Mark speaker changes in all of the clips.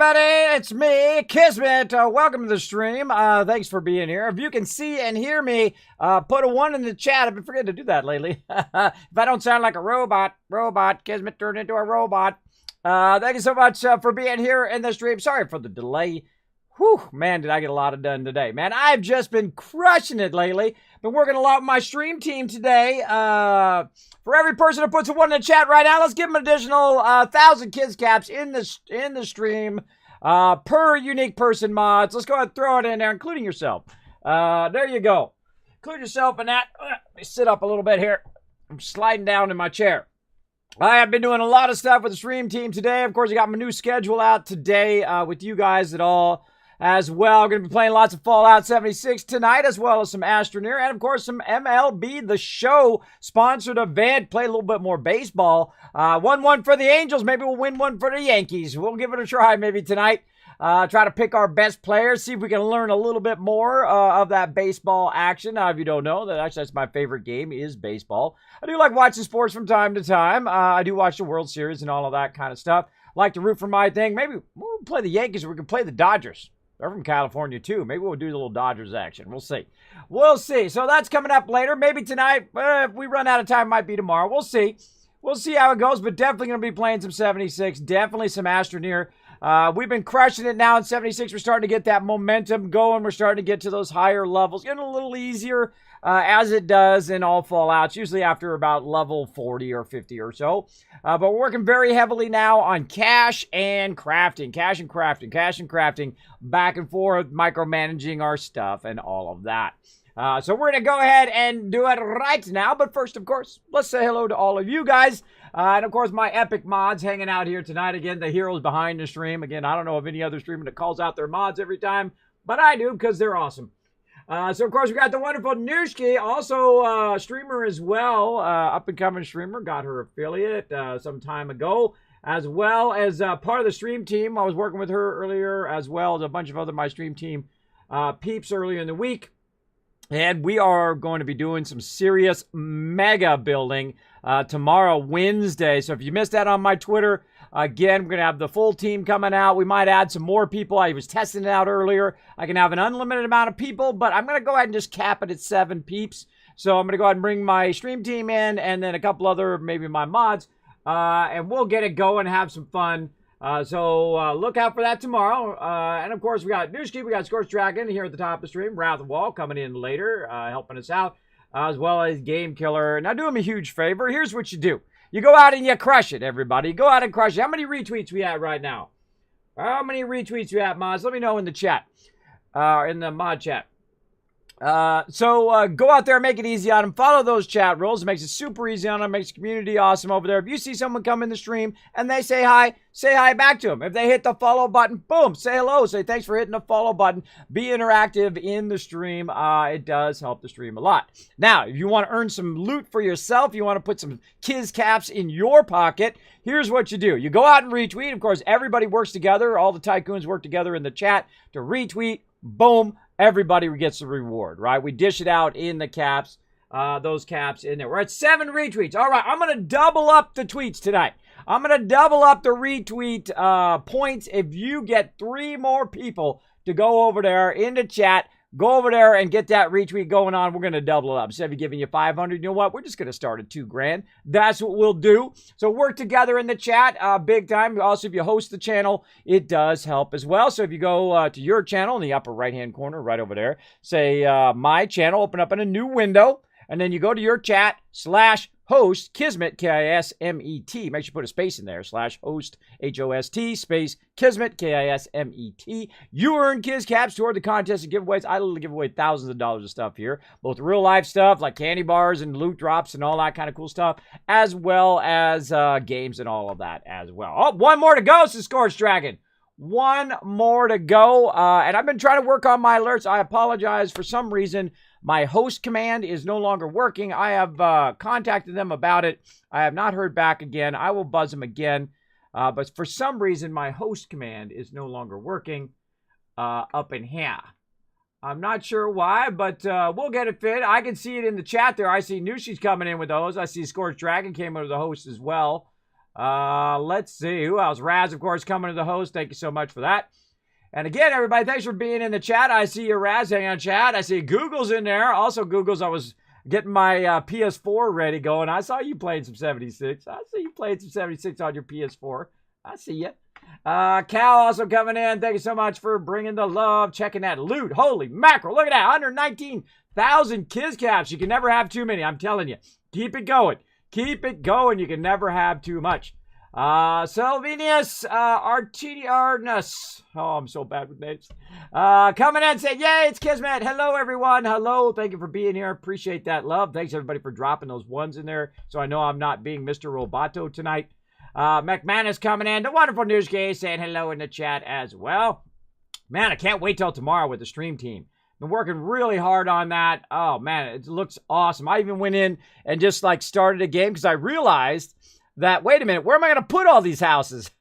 Speaker 1: everybody? It's me, Kismet. Welcome to the stream. Thanks for being here. If you can see and hear me, put a 1 in the chat. I've been forgetting to do that lately. If I don't sound like a robot, Kismet turned into a robot. Thank you so much for being here in the stream. Sorry for the delay. Whew, man, did I get a lot done today. Man, I've just been crushing it lately. Been working a lot with my stream team today. For every person who puts a 1 in the chat right now, let's give them an additional 1,000 kids caps in the stream per unique person mods. Let's go ahead and throw it in there, including yourself. There you go. Include yourself in that. Let me sit up a little bit here. I'm sliding down in my chair. I have been doing a lot of stuff with the stream team today. Of course, I got my new schedule out today with you guys at all. As well, we're going to be playing lots of Fallout 76 tonight, as well as some Astroneer, and of course some MLB The Show sponsored event. Play a little bit more baseball. 1-1 for the Angels. Maybe we'll win one for the Yankees. We'll give it a try maybe tonight. Try to pick our best players, see if we can learn a little bit more of that baseball action. If you don't know, that's my favorite game is baseball. I do like watching sports from time to time. I do watch the World Series and all of that kind of stuff. Like to root for my thing. Maybe we'll play the Yankees or we can play the Dodgers. They're from California, too. Maybe we'll do the little Dodgers action. We'll see. We'll see. So that's coming up later. Maybe tonight. If we run out of time, might be tomorrow. We'll see. We'll see how it goes, but definitely going to be playing some 76. Definitely some Astroneer. We've been crushing it now in 76. We're starting to get that momentum going. We're starting to get to those higher levels. Getting a little easier as it does in all Fallouts, usually after about level 40 or 50 or so. But we're working very heavily now on cash and crafting. Cash and crafting. Back and forth, micromanaging our stuff and all of that. So we're going to go ahead and do it right now. But first, of course, let's say hello to all of you guys. And, of course, my epic mods hanging out here tonight. Again, the heroes behind the stream. Again, I don't know of any other streamer that calls out their mods every time. But I do because they're awesome. So, of course, we got the wonderful Nushki, also streamer as well. Up-and-coming streamer. Got her affiliate some time ago. As well as part of the stream team. I was working with her earlier, as well as a bunch of other my stream team peeps earlier in the week. And we are going to be doing some serious mega building tomorrow, Wednesday. So if you missed that on my Twitter, again, we're going to have the full team coming out. We might add some more people. I was testing it out earlier. I can have an unlimited amount of people, but I'm going to go ahead and just cap it at 7 peeps. So I'm going to go ahead and bring my stream team in and then a couple other, maybe my mods. And we'll get it going, have some fun. So look out for that tomorrow. And of course, we got Nushki, we got Scorch Dragon here at the top of the stream. Wrath of Wall coming in later, helping us out, as well as Game Killer. Now, do him a huge favor. Here's what you do. You go out and you crush it, everybody. Go out and crush it. How many retweets we have right now? How many retweets you have, mods? Let me know in the chat, in the mod chat. So go out there, make it easy on them. Follow those chat rules. It makes it super easy on them. Makes the community awesome over there. If you see someone come in the stream and they say hi back to them. If they hit the follow button, boom, say hello. Say thanks for hitting the follow button. Be interactive in the stream. It does help the stream a lot. Now, if you want to earn some loot for yourself, you want to put some Kiz caps in your pocket, here's what you do. You go out and retweet. Of course, everybody works together. All the tycoons work together in the chat to retweet. Boom. Everybody gets the reward, right? We dish it out in the caps, those caps in there. We're at 7 retweets. All right, I'm going to double up the tweets tonight. I'm going to double up the retweet points if you get 3 more people to go over there in the chat. Go over there and get that retweet going on. We're going to double it up. Instead of giving you 500, you know what? We're just going to start at $2,000. That's what we'll do. So work together in the chat big time. Also, if you host the channel, it does help as well. So if you go to your channel in the upper right-hand corner, right over there, say my channel, open up in a new window, and then you go to your chat /host, Kismet, K-I-S-M-E-T. Make sure you put a space in there, /host, H-O-S-T, space, Kismet, K-I-S-M-E-T. You earn Kiz caps toward the contest and giveaways. I literally give away thousands of dollars of stuff here, both real life stuff like candy bars and loot drops and all that kind of cool stuff, as well as games and all of that as well. Oh, 1 more to go, says Scorch Dragon. 1 more to go. And I've been trying to work on my alerts. I apologize. For some reason, my host command is no longer working. I have contacted them about it. I have not heard back again. I will buzz them again. But for some reason, my host command is no longer working up in here. I'm not sure why, but we'll get it fit. I can see it in the chat there. I see Nushi's coming in with those. I see Scorch Dragon came under the host as well. Let's see. Who else? Raz, of course, coming to the host. Thank you so much for that. And again, everybody, thanks for being in the chat. I see you, Raz, hanging on chat. I see Google's in there. Also, Google's, I was getting my PS4 ready going. I saw you playing some 76. I see you playing some 76 on your PS4. I see you. Cal also coming in. Thank you so much for bringing the love. Checking that loot. Holy mackerel. Look at that. 119,000 Kiz caps. You can never have too many. I'm telling you. Keep it going. Keep it going. You can never have too much. Selvenius, Artiniarnus. Oh, I'm so bad with names. Coming in saying, yay, it's Kismet. Hello, everyone. Hello. Thank you for being here. Appreciate that love. Thanks, everybody, for dropping those ones in there. So I know I'm not being Mr. Roboto tonight. McManus coming in. The wonderful news case saying hello in the chat as well. Man, I can't wait till tomorrow with the stream team. Been working really hard on that. Oh, man, it looks awesome. I even went in and just like started a game because I realized that, wait a minute, where am I going to put all these houses?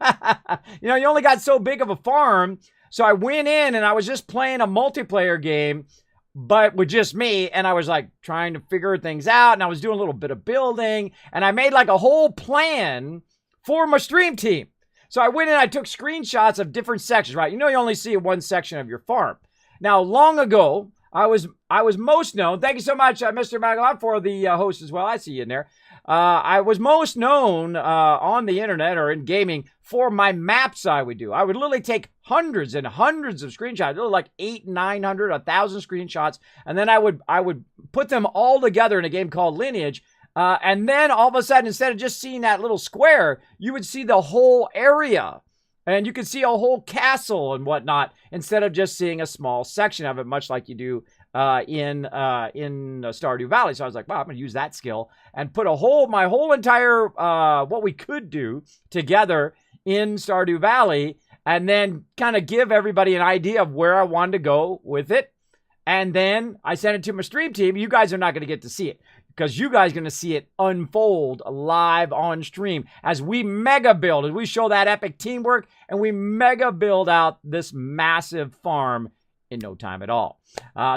Speaker 1: You know, you only got so big of a farm. So I went in and I was just playing a multiplayer game, but with just me. And I was like trying to figure things out. And I was doing a little bit of building. And I made like a whole plan for my stream team. So I went in and I took screenshots of different sections, right? You know, you only see one section of your farm. Now, long ago, I was most known. Thank you so much, Mr. Magalon, for the host as well. I see you in there. I was most known on the internet or in gaming for my maps I would do. I would literally take hundreds and hundreds of screenshots, like 800, 900, 1,000 screenshots, and then I would put them all together in a game called Lineage. And then all of a sudden, instead of just seeing that little square, you would see the whole area. And you could see a whole castle and whatnot instead of just seeing a small section of it, much like you do in Stardew Valley. So I was like, wow, I'm going to use that skill and put my whole entire, what we could do together in Stardew Valley, and then kind of give everybody an idea of where I wanted to go with it. And then I sent it to my stream team. You guys are not going to get to see it, because you guys are going to see it unfold live on stream as we mega build, as we show that epic teamwork, and we mega build out this massive farm in no time at all.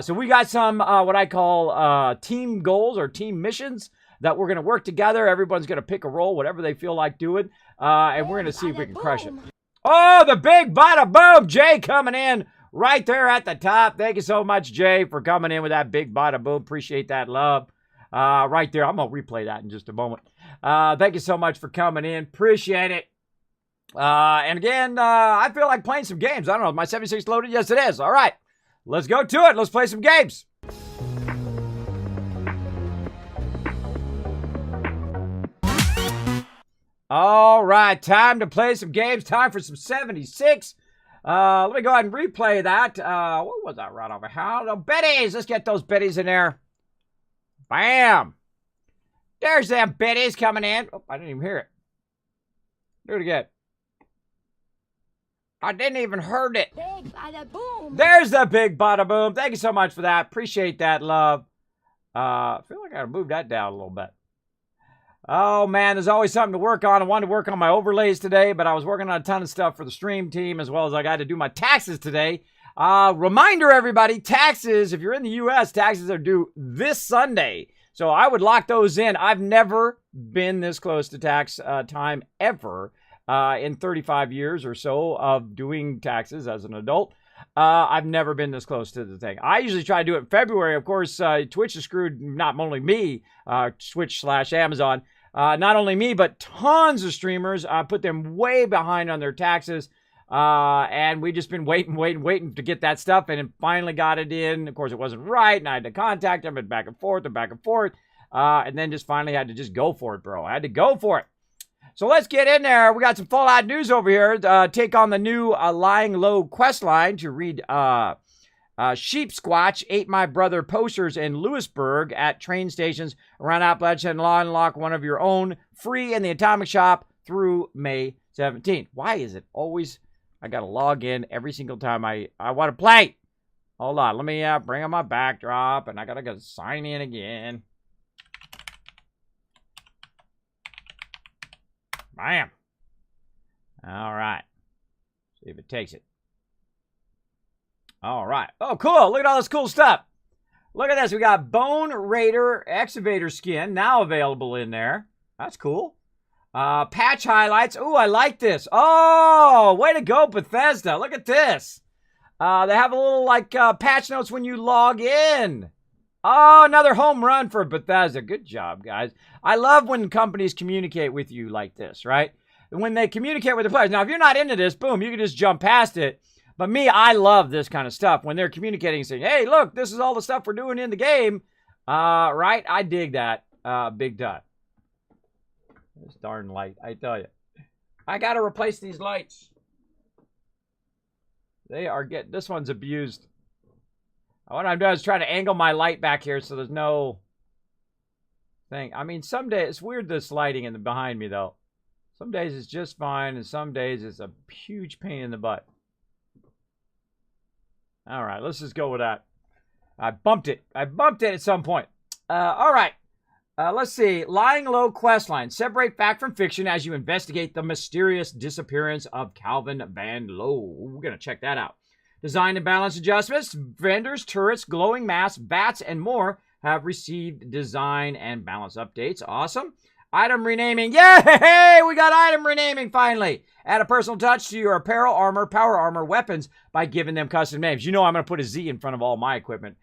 Speaker 1: So we got some what I call team goals or team missions that we're going to work together. Everyone's going to pick a role, whatever they feel like doing, and we're going to see if we can crush it. Oh, the big bada boom! Jay coming in right there at the top. Thank you so much, Jay, for coming in with that big bada boom. Appreciate that love. Right there. I'm going to replay that in just a moment. Thank you so much for coming in. Appreciate it. And again, I feel like playing some games. I don't know. My 76 loaded? Yes, it is. All right. Let's go to it. Let's play some games. All right. Time to play some games. Time for some 76. Let me go ahead and replay that. What was that right over here? The biddies. Let's get those biddies in there. Bam! There's them biddies coming in. Oh, I didn't even hear it. Do it again. I didn't even heard it.
Speaker 2: Big bada boom.
Speaker 1: There's the big bada boom. Thank you so much for that. Appreciate that love. I feel like I gotta move that down a little bit. Oh man, there's always something to work on. I wanted to work on my overlays today, but I was working on a ton of stuff for the stream team, as well as I got to do my taxes today. Reminder, everybody, taxes, if you're in the U.S., taxes are due this Sunday. So I would lock those in. I've never been this close to tax time ever in 35 years or so of doing taxes as an adult. I've never been this close to the thing. I usually try to do it in February. Of course, Twitch has screwed not only me, Twitch/Amazon, not only me, but tons of streamers. Put them way behind on their taxes. And we just been waiting to get that stuff, and finally got it in. Of course, it wasn't right, and I had to contact them, and back and forth, and then just finally had to just go for it, bro. I had to go for it. So let's get in there. We got some Fallout news over here. Take on the new Lying Low quest line to read Sheep Squatch ate my brother posters in Lewisburg at train stations around Appalachia, and unlock one of your own free in the Atomic Shop through May 17th. Why is it always... I got to log in every single time I want to play. Hold on. Let me bring on my backdrop, and I got to sign in again. Bam. All right. See if it takes it. All right. Oh, cool. Look at all this cool stuff. Look at this. We got Bone Raider Excavator skin now available in there. That's cool. Patch highlights. Ooh, I like this. Oh, way to go, Bethesda. Look at this. They have a little like patch notes when you log in. Oh, another home run for Bethesda. Good job, guys. I love when companies communicate with you like this, right? When they communicate with the players. Now, if you're not into this, boom, you can just jump past it. But me, I love this kind of stuff when they're communicating, saying, hey, look, this is all the stuff we're doing in the game. Right? I dig that big time. This darn light, I tell you. I got to replace these lights. They are getting, this one's abused. What I'm doing is trying to angle my light back here so there's no thing. I mean, some days, it's weird this lighting in the behind me though. Some days it's just fine, and some days it's a huge pain in the butt. All right, let's just go with that. I bumped it. I bumped it at some point. All right. Let's see. Lying Low questline. Separate fact from fiction as you investigate the mysterious disappearance of Calvin Van Lowe. We're going to check that out. Design and balance adjustments. Vendors, turrets, glowing masks, bats, and more have received design and balance updates. Awesome. Item renaming. Yay! We got item renaming finally. Add a personal touch to your apparel, armor, power armor, weapons by giving them custom names. You know I'm going to put a Z in front of all my equipment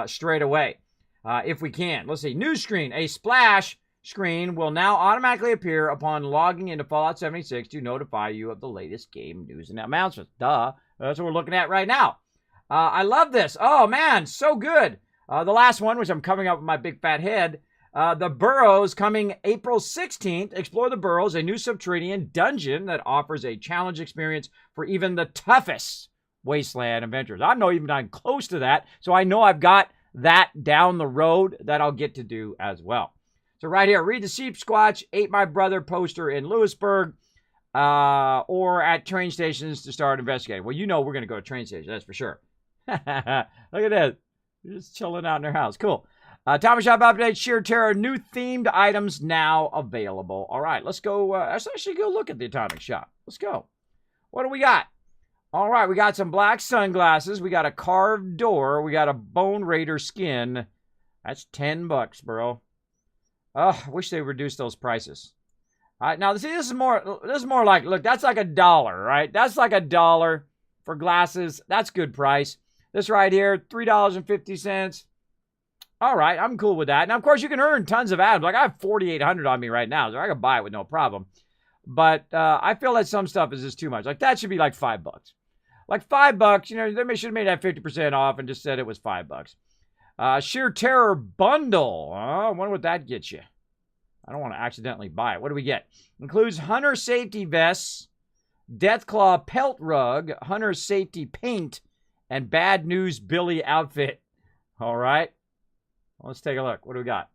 Speaker 1: straight away. If we can. Let's see. News screen. A splash screen will now automatically appear upon logging into Fallout 76 to notify you of the latest game news and announcements. Duh. That's what we're looking at right now. I love this. Oh, man. So good. The last one, which I'm coming up with my big fat head. The Burrows coming April 16th. Explore the Burrows, a new subterranean dungeon that offers a challenge experience for even the toughest wasteland adventurers. I'm not even close to that, so I know I've got that down the road that I'll get to do as well. So right here, read the Sheep Squatch, Ate My Brother poster in Lewisburg, or at train stations to start investigating. Well, you know we're going to go to train stations, that's for sure. Look at this. You're just chilling out in their house. Cool. Tommy Shop update, Sheer Terror, new themed items now available. All right, let's go. Let's actually go look at the Atomic Shop. Let's go. What do we got? All right, we got some black sunglasses. We got a carved door. We got a Bone Raider skin. That's $10, bro. Oh, I wish they reduced those prices. All right, now see, this is more like, look, that's like $1, right? That's like $1 for glasses. That's good price. This right here, $3.50. All right, I'm cool with that. Now, of course, you can earn tons of items. Like, I have 4,800 on me right now, so I can buy it with no problem. But I feel that some stuff is just too much. Like, that should be like $5. Like $5, you know, they should have made that 50% off and just said it was $5. Sheer Terror bundle. I wonder what that gets you. I don't want to accidentally buy it. What do we get? Includes Hunter safety vests, Deathclaw pelt rug, Hunter safety paint, and Bad News Billy outfit. All right. Let's take a look. What do we got?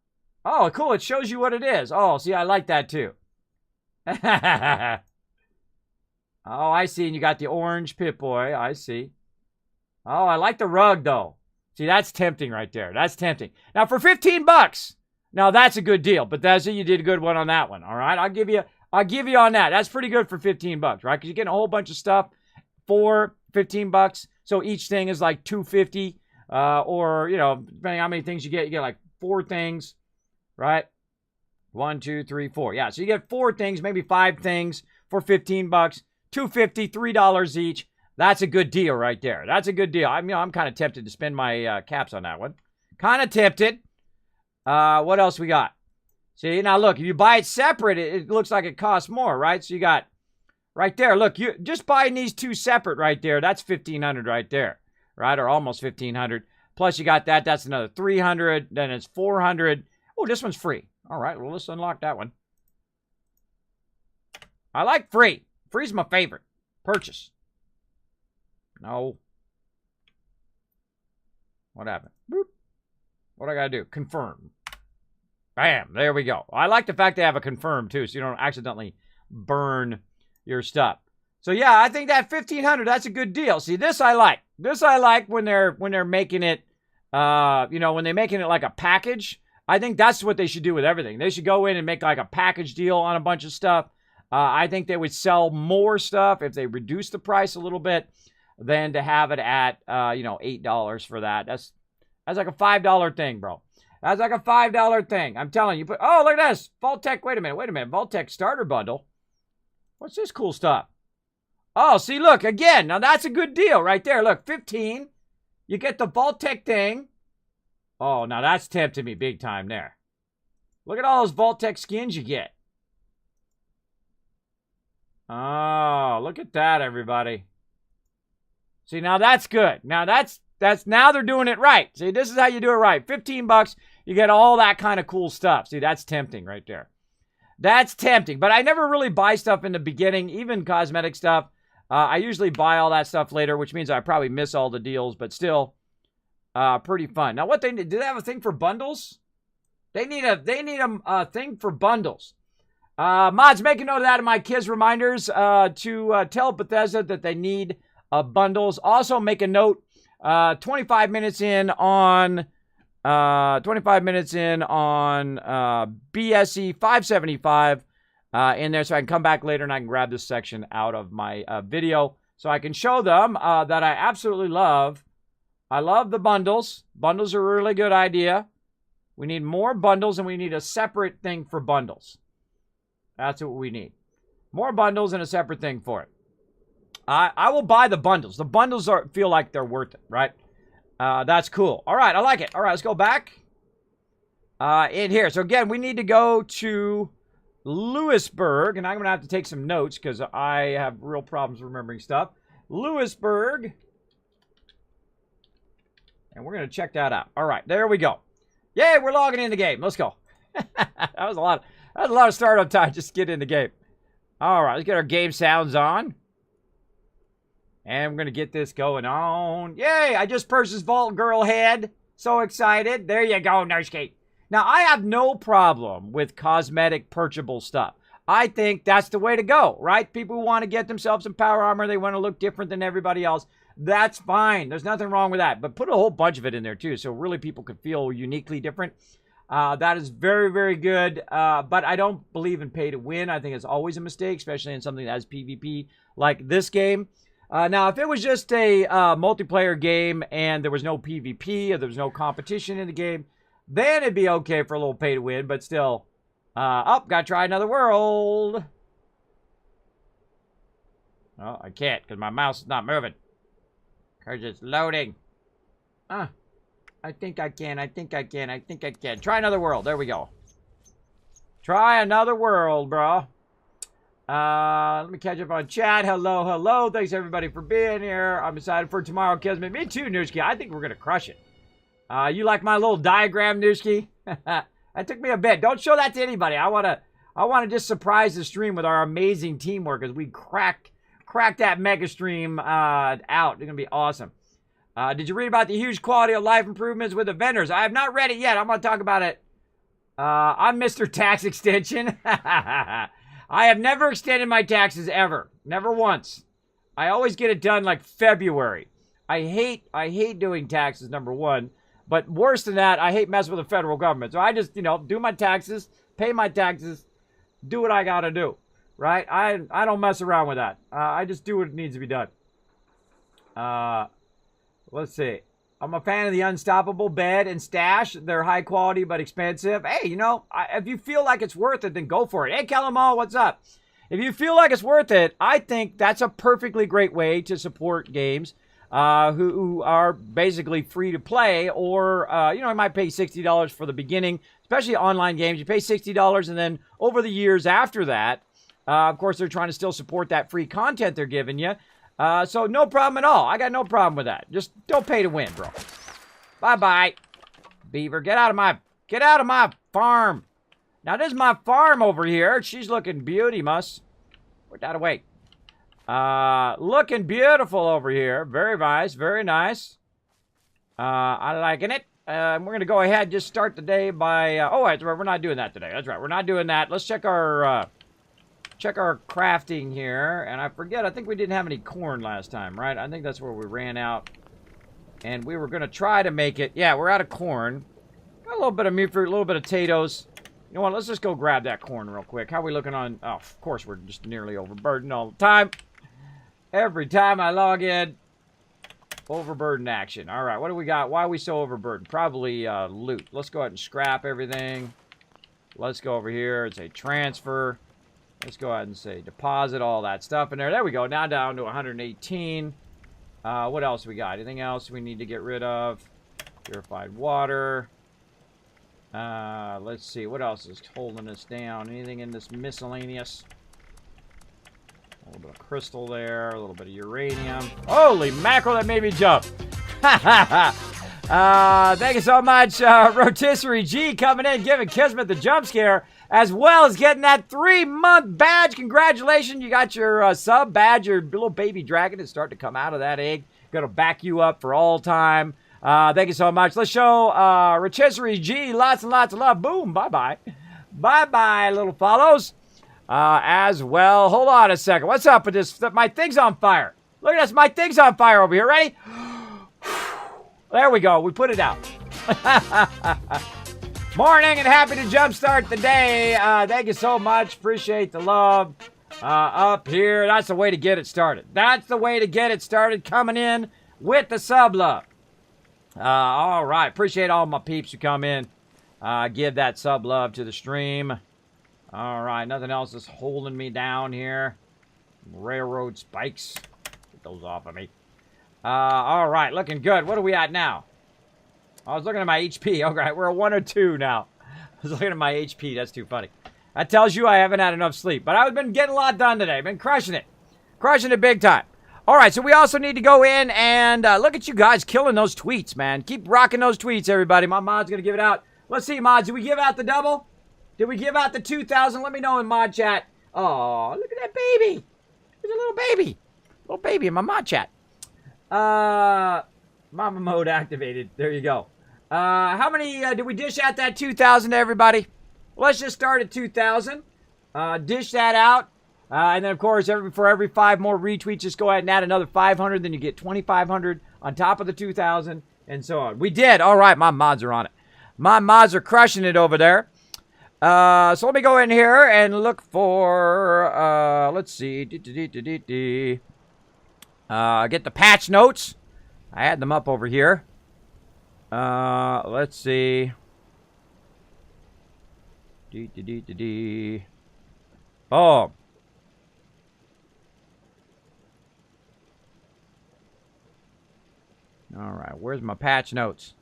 Speaker 1: Oh, cool. It shows you what it is. Oh, see, I like that too. Oh, I see. And you got the orange Pip-Boy. I see. Oh, I like the rug, though. See, that's tempting right there. That's tempting. Now, for $15, now that's a good deal. But that's it. You did a good one on that one. All right, I'll give you on that. That's pretty good for $15, right? Because you're getting a whole bunch of stuff for $15. So each thing is like $2.50, or you know, depending on how many things you get like 4 things, right? 1, 2, 3, 4. Yeah, so you get 4 things, maybe 5 things for $15, $2.50, $3 each. That's a good deal right there. That's a good deal. I'm kind of tempted to spend my caps on that one. Kind of tempted. What else we got? See, now look, if you buy it separate, it looks like it costs more, right? So you got right there. Look, you just buying these 2 separate right there. That's $1,500 right there, right? Or almost $1,500. Plus you got that. That's another $300. Then it's $400. Oh, this one's free. All right, well, let's unlock that one. I like free. Free's my favorite. Purchase. No. What happened? Boop. What do I got to do? Confirm. Bam. There we go. I like the fact they have a confirm, too, so you don't accidentally burn your stuff. So, yeah, I think that $1,500, that's a good deal. See, this I like. This I like when they're making it, you know, when they're making it like a package. I think that's what they should do with everything. They should go in and make like a package deal on a bunch of stuff. I think they would sell more stuff if they reduce the price a little bit than to have it at, you know, $8 for that. That's like a $5 thing, bro. That's like a $5 thing. I'm telling you. Oh, look at this. Vault-Tec. Wait a minute. Vault-Tec starter bundle. What's this cool stuff? Oh, see, look, again. Now, that's a good deal right there. Look, 15. You get the Vault-Tec thing. Oh, now that's tempting me big time there. Look at all those Vault-Tec skins you get. Oh, look at that, everybody. See, now that's good. Now now they're doing it right. See, this is how you do it right. $15, you get all that kind of cool stuff. See, that's tempting right there. That's tempting. But I never really buy stuff in the beginning, even cosmetic stuff. I usually buy all that stuff later, which means I probably miss all the deals, but still pretty fun. Now, what do they have a thing for bundles? They need a thing for bundles. Mods, make a note of that in my kids' reminders to tell Bethesda that they need bundles. Also, make a note 25 minutes in on BSE 575 in there, so I can come back later and I can grab this section out of my video so I can show them that I absolutely love. I love the bundles. Bundles are a really good idea. We need more bundles, and we need a separate thing for bundles. That's what we need. More bundles and a separate thing for it. I will buy the bundles. The bundles feel like they're worth it, right? That's cool. All right, I like it. All right, let's go back in here. So, again, we need to go to Lewisburg, and I'm going to have to take some notes because I have real problems remembering stuff. Lewisburg. And we're going to check that out. All right, there we go. Yay, we're logging in the game. Let's go. That was a lot of startup time just to get in the game. All right, let's get our game sounds on. And we're going to get this going on. Yay, I just purchased Vault Girl Head. So excited. There you go, Nurseky. Now, I have no problem with cosmetic purchasable stuff. I think that's the way to go, right? People who want to get themselves some power armor, they want to look different than everybody else. That's fine. There's nothing wrong with that. But put a whole bunch of it in there, too, so really people can feel uniquely different. That is very, very good. But I don't believe in pay to win. I think it's always a mistake, especially in something that has PvP like this game. Now, if it was just a multiplayer game and there was no PvP or there was no competition in the game, then it'd be okay for a little pay to win. But still, gotta try another world. Oh, I can't because my mouse is not moving. Because it's loading. I think I can. Try another world. There we go. Try another world, bro. Let me catch up on chat. Hello. Thanks, everybody, for being here. I'm excited for tomorrow, Kismet. Me too, Newski. I think we're going to crush it. You like my little diagram, Newski? That took me a bit. Don't show that to anybody. I want to just surprise the stream with our amazing teamwork as we crack that mega stream out. It's going to be awesome. Did you read about the huge quality of life improvements with the vendors? I have not read it yet. I'm going to talk about it on Mr. Tax Extension. I have never extended my taxes ever. Never once. I always get it done like February. I hate doing taxes, number one. But worse than that, I hate messing with the federal government. So I just, do my taxes, pay my taxes, do what I got to do. Right? I don't mess around with that. I just do what needs to be done. Let's see. I'm a fan of the Unstoppable bed and stash. They're high quality but expensive. Hey, if you feel like it's worth it, then go for it. Hey, Calamal, what's up? If you feel like it's worth it, I think that's a perfectly great way to support games who are basically free to play. Or, you might pay $60 for the beginning, especially online games. You pay $60, and then over the years after that, of course, they're trying to still support that free content they're giving you. So no problem at all. I got no problem with that. Just don't pay to win, bro. Bye-bye. Beaver, get out of my farm. Now, this is my farm over here. She's looking beauty-muss. Put that away. Looking beautiful over here. Very nice, very nice. I liking it. We're going to go ahead and just start the day by... oh, that's right. We're not doing that today. That's right. We're not doing that. Let's check our... check our crafting here, and I forget, I think we didn't have any corn last time, right? I think that's where we ran out, and we were going to try to make it. Yeah, we're out of corn. Got a little bit of meat fruit, a little bit of potatoes. You know what, let's just go grab that corn real quick. How are we looking on? Oh, of course, we're just nearly overburdened all the time. Every time I log in. Overburden action. All right, what do we got? Why are we so overburdened? Probably loot. Let's go ahead and scrap everything. Let's go over here and say transfer. Let's go ahead and say deposit all that stuff in there. There we go. Now down to 118. What else we got? Anything else we need to get rid of? Purified water. Let's see. What else is holding us down? Anything in this miscellaneous? A little bit of crystal there. A little bit of uranium. Holy mackerel, that made me jump. Thank you so much, Rotisserie G, coming in, giving Kismet the jump scare, as well as getting that 3-month badge. Congratulations, you got your sub badge. Your little baby dragon is starting to come out of that egg. Gonna back you up for all time. Thank you so much. Let's show Rotisserie G lots and lots of love. Boom, bye-bye. Bye-bye, little follows. As well. Hold on a second. What's up with this? My thing's on fire. Look at this. My thing's on fire over here. Ready? There we go. We put it out. Morning and happy to jumpstart the day. Thank you so much. Appreciate the love. Up here. That's the way to get it started. That's the way to get it started. Coming in with the sub love. All right. Appreciate all my peeps who come in. Give that sub love to the stream. All right, nothing else is holding me down here. Railroad spikes. Get those off of me. All right, looking good. What are we at now? I was looking at my HP. All right, we're at 102 now. I was looking at my HP. That's too funny. That tells you I haven't had enough sleep. But I've been getting a lot done today. Been crushing it. Crushing it big time. All right, so we also need to go in and look at you guys killing those tweets, man. Keep rocking those tweets, everybody. My mod's going to give it out. Let's see, mods. Did we give out the double? Did we give out the 2,000? Let me know in mod chat. Oh, look at that baby. There's a little baby. Little baby in my mod chat. Mama mode activated. There you go. How many did we dish out that 2,000 to everybody? Let's just start at 2,000. Dish that out. And then, of course, for every 5 more retweets, just go ahead and add another 500. Then you get 2,500 on top of the 2,000 and so on. We did. All right, my mods are on it. My mods are crushing it over there. So let me go in here and look for, let's see, get the patch notes. I had them up over here. Let's see. Oh. All right, where's my patch notes?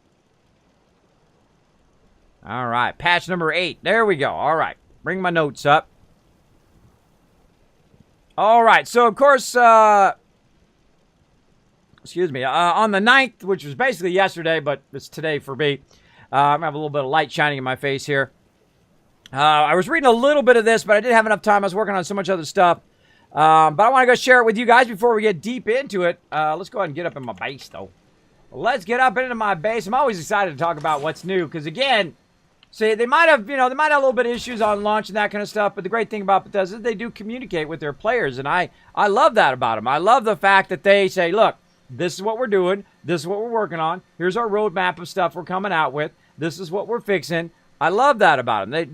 Speaker 1: All right, patch number 8. There we go. All right, bring my notes up. All right, so of course, excuse me, on the 9th, which was basically yesterday, but it's today for me. I'm having a little bit of light shining in my face here. I was reading a little bit of this, but I didn't have enough time. I was working on so much other stuff. But I want to go share it with you guys before we get deep into it. Let's go ahead and get up in my base, though. Let's get up into my base. I'm always excited to talk about what's new, because again, see, they might have, a little bit of issues on launch and that kind of stuff, but the great thing about Bethesda is they do communicate with their players, and I love that about them. I love the fact that they say, look, this is what we're doing, this is what we're working on, here's our roadmap of stuff we're coming out with, this is what we're fixing. I love that about them.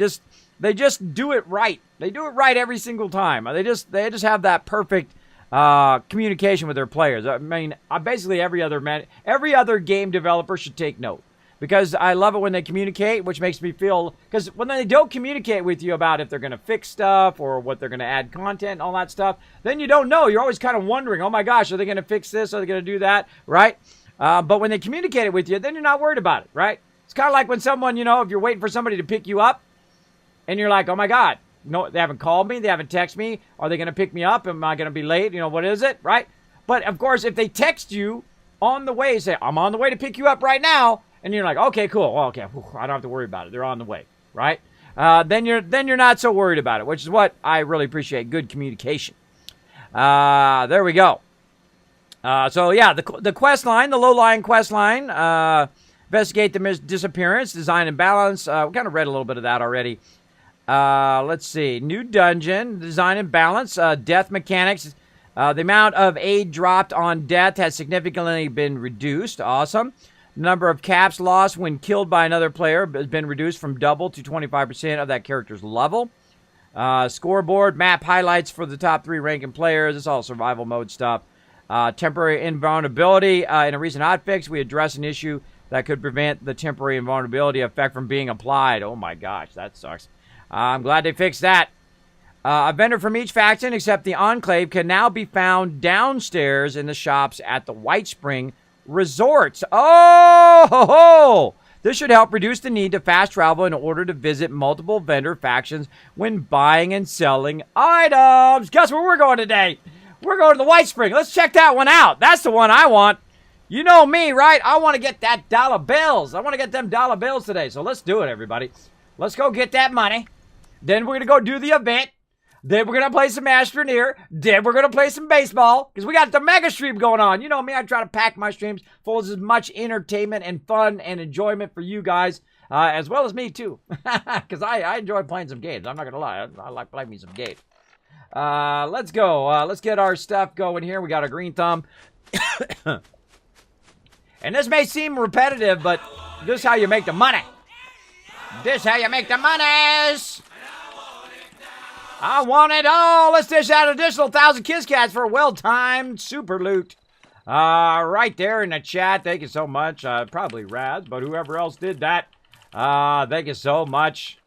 Speaker 1: They just do it right. They do it right every single time. They just have that perfect communication with their players. I mean, basically every other game developer should take note, because I love it when they communicate, which makes me feel, because when they don't communicate with you about if they're going to fix stuff or what they're going to add content and all that stuff, then you don't know. You're always kind of wondering, oh my gosh, are they going to fix this? Are they going to do that? Right? But when they communicate it with you, then you're not worried about it, right? It's kind of like when someone, if you're waiting for somebody to pick you up and you're like, oh my God, no, they haven't called me, they haven't texted me. Are they going to pick me up? Am I going to be late? What is it? Right? But of course, if they text you on the way, say, I'm on the way to pick you up right now. And you're like, okay, cool. Well, okay, I don't have to worry about it. They're on the way, right? Then you're not so worried about it, which is what I really appreciate. Good communication. There we go. So yeah, the quest line, the low-lying quest line, investigate the disappearance, design and balance. We kind of read a little bit of that already. Let's see, new dungeon, design and balance, death mechanics. The amount of aid dropped on death has significantly been reduced. Awesome. Number of caps lost when killed by another player has been reduced from double to 25% of that character's level. Scoreboard, map highlights for the top 3 ranking players. It's all survival mode stuff. Temporary invulnerability. In a recent hotfix, we addressed an issue that could prevent the temporary invulnerability effect from being applied. Oh my gosh, that sucks. I'm glad they fixed that. A vendor from each faction except the Enclave can now be found downstairs in the shops at the White Spring Resorts. Oh, ho, ho. This should help reduce the need to fast travel in order to visit multiple vendor factions when buying and selling items. Guess where we're going today? We're going to the White Spring. Let's check that one out. That's the one I want. You know me, right? I want to get that dollar bills. I want to get them dollar bills today. So let's do it, everybody. Let's go get that money. Then we're going to go do the event. Then we're going to play some Astroneer. Then we're going to play some baseball. Because we got the mega stream going on. You know me, I try to pack my streams full of as much entertainment and fun and enjoyment for you guys. As well as me, too. Because I enjoy playing some games. I'm not going to lie. I like playing me some games. Let's go. Let's get our stuff going here. We got a green thumb. And this may seem repetitive, but this is how you make the money. This is how you make the monies. I want it all. Let's dish out an additional 1,000 Kiss Cats for a well-timed super loot. Right there in the chat. Thank you so much. Probably Raz, but whoever else did that. Thank you so much.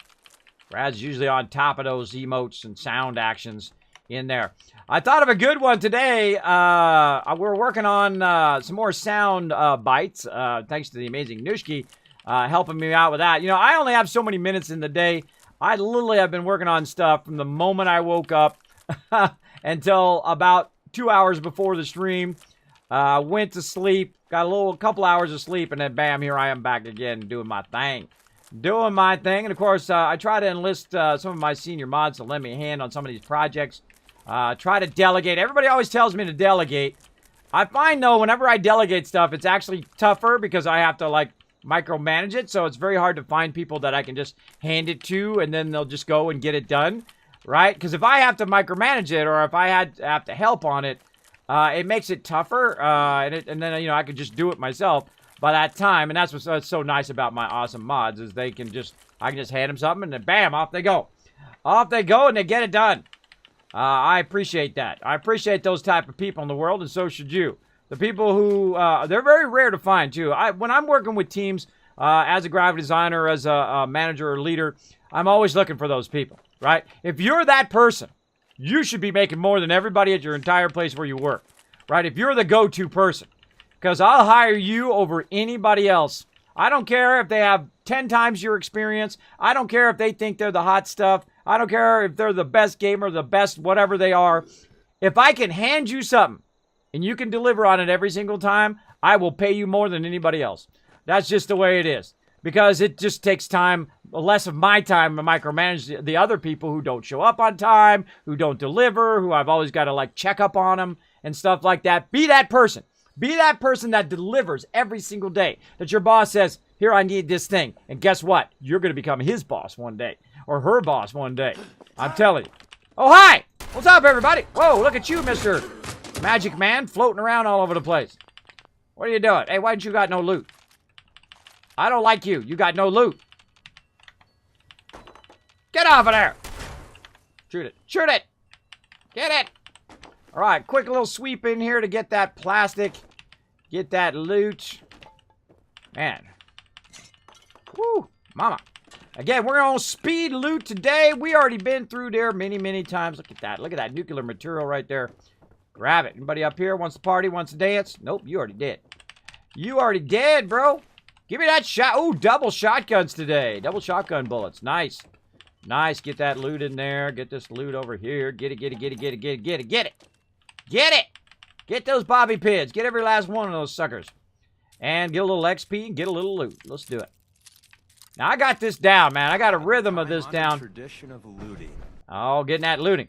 Speaker 1: Raz is usually on top of those emotes and sound actions in there. I thought of a good one today. We're working on some more sound bites, thanks to the amazing Nushki helping me out with that. You know, I only have so many minutes in the day. I literally have been working on stuff from the moment I woke up until about 2 hours before the stream. Went to sleep, got a couple hours of sleep, and then bam, here I am back again doing my thing. Doing my thing. And of course, I try to enlist some of my senior mods to lend me a hand on some of these projects. Try to delegate. Everybody always tells me to delegate. I find, though, whenever I delegate stuff, it's actually tougher because I have to, like, micromanage it. So it's very hard to find people that I can just hand it to and then they'll just go and get it done, right? Because if I have to micromanage it or if I have to help on it, it makes it tougher. And then, you know, I could just do it myself by that time. And that's what's so nice about my awesome mods is I can just hand them something and then bam, off they go. Off they go and they get it done. I appreciate that. I appreciate those type of people in the world, and so should you. The people who, they're very rare to find, too. When I'm working with teams as a graphic designer, as a manager or leader, I'm always looking for those people, right? If you're that person, you should be making more than everybody at your entire place where you work, right? If you're the go-to person, because I'll hire you over anybody else. I don't care if they have 10 times your experience. I don't care if they think they're the hot stuff. I don't care if they're the best gamer, the best whatever they are. If I can hand you something and you can deliver on it every single time, I will pay you more than anybody else. That's just the way it is. Because it just takes time, less of my time to micromanage the other people who don't show up on time, who don't deliver, who I've always got to like check up on them and stuff like that. Be that person. Be that person that delivers every single day. That your boss says, here, I need this thing. And guess what? You're going to become his boss one day. Or her boss one day. I'm telling you. Oh, hi! What's up, everybody? Whoa, look at you, Mr. Magic Man, floating around all over the place. What are you doing? Hey, why didn't you got no loot? I don't like you. You got no loot. Get off of there. Shoot it. Shoot it. Get it. All right, quick little sweep in here to get that plastic. Get that loot. Man. Woo, mama. Again, we're on speed loot today. We already been through there many, many times. Look at that. Look at that nuclear material right there. Grab it. Anybody up here wants to party, wants to dance? Nope, you already did. You already did, bro. Give me that shot. Ooh, double shotguns today. Double shotgun bullets. Nice. Nice. Get that loot in there. Get this loot over here. Get it, get it, get it, get it, get it, get it, get it. Get it. Get those bobby pins. Get every last one of those suckers. And get a little XP and get a little loot. Let's do it. Now, I got this down, man. I got a rhythm of this down.
Speaker 2: Tradition of looting.
Speaker 1: Oh, getting that looting.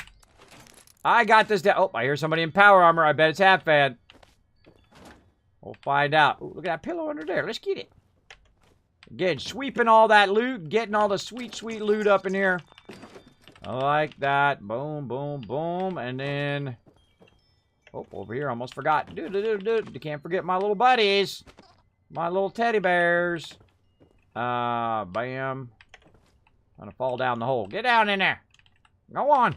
Speaker 1: I got this down. Oh, I hear somebody in power armor. I bet it's Half Fan. We'll find out. Ooh, look at that pillow under there. Let's get it. Again, sweeping all that loot. Getting all the sweet, sweet loot up in here. I like that. Boom, boom, boom. And then... oh, over here. Almost forgot. You can't forget my little buddies. My little teddy bears. Bam. Gonna fall down the hole. Get down in there. Go on.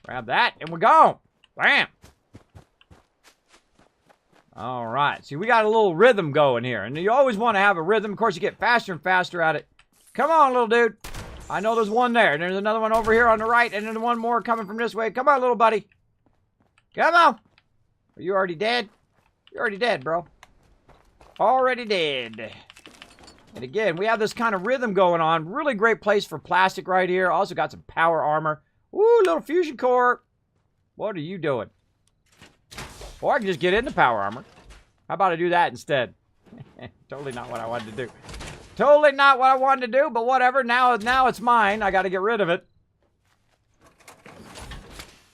Speaker 1: Grab that, and we're gone. Bam. All right. See, we got a little rhythm going here. And you always want to have a rhythm. Of course, you get faster and faster at it. Come on, little dude. I know there's one there. And there's another one over here on the right. And then one more coming from this way. Come on, little buddy. Come on. Are you already dead? You're already dead, bro. Already dead. And again, we have this kind of rhythm going on. Really great place for plastic right here. Also got some power armor. Ooh, little fusion core. What are you doing? Or I can just get into power armor. How about I do that instead? Totally not what I wanted to do. Totally not what I wanted to do, but whatever. Now it's mine. I got to get rid of it.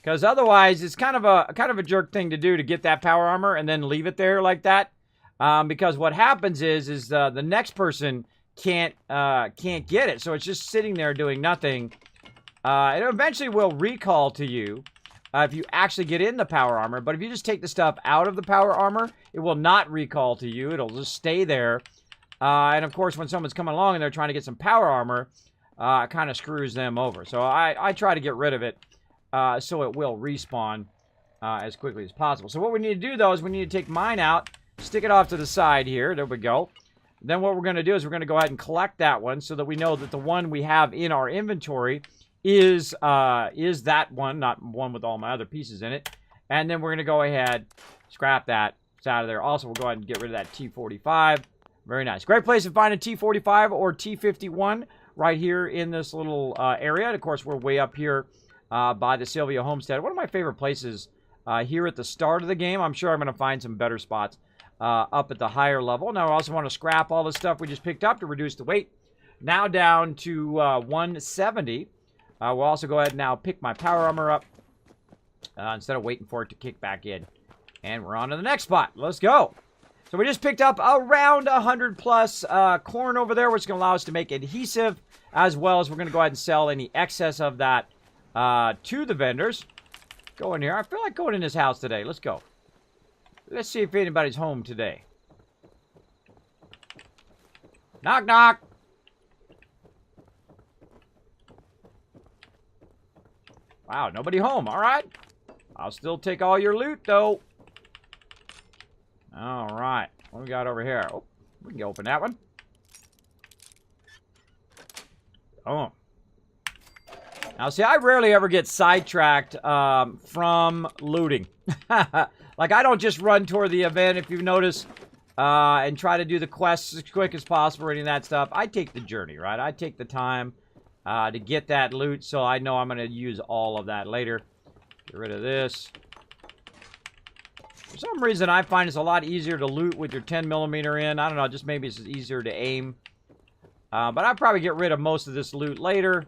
Speaker 1: Because otherwise, it's kind of a jerk thing to do to get that power armor and then leave it there like that. Because what happens is the next person can't get it, so it's just sitting there doing nothing. It eventually will recall to you if you actually get in the power armor. But if you just take the stuff out of the power armor, it will not recall to you. It'll just stay there. And of course, when someone's coming along and they're trying to get some power armor, it kind of screws them over. So I try to get rid of it so it will respawn as quickly as possible. So what we need to do, though, is we need to take mine out, stick it off to the side here. There we go. Then what we're going to do is we're going to go ahead and collect that one so that we know that the one we have in our inventory is that one, not one with all my other pieces in it. And then we're going to go ahead, scrap that. It's out of there. Also, we'll go ahead and get rid of that T45. Very nice. Great place to find a T45 or T51 right here in this little area. And of course, we're way up here by the Sylvia Homestead. One of my favorite places here at the start of the game. I'm sure I'm going to find some better spots up at the higher level. Now, I also want to scrap all the stuff we just picked up to reduce the weight. Now down to 170. We'll also go ahead and now pick my power armor up instead of waiting for it to kick back in. And we're on to the next spot. Let's go. So we just picked up around 100 plus corn over there, which is going to allow us to make adhesive, as well as we're going to go ahead and sell any excess of that to the vendors. Go in here. I feel like going in this house today. Let's go. Let's see if anybody's home today. Knock, knock. Wow, nobody home. All right. I'll still take all your loot, though. All right. What do we got over here? Oh, we can open that one. Oh. Now, see, I rarely ever get sidetracked from looting. Like, I don't just run toward the event, if you notice, and try to do the quests as quick as possible or any of that stuff. I take the journey, right? I take the time to get that loot, so I know I'm going to use all of that later. Get rid of this. For some reason, I find it's a lot easier to loot with your 10mm in. I don't know, just maybe it's easier to aim. But I'll probably get rid of most of this loot later.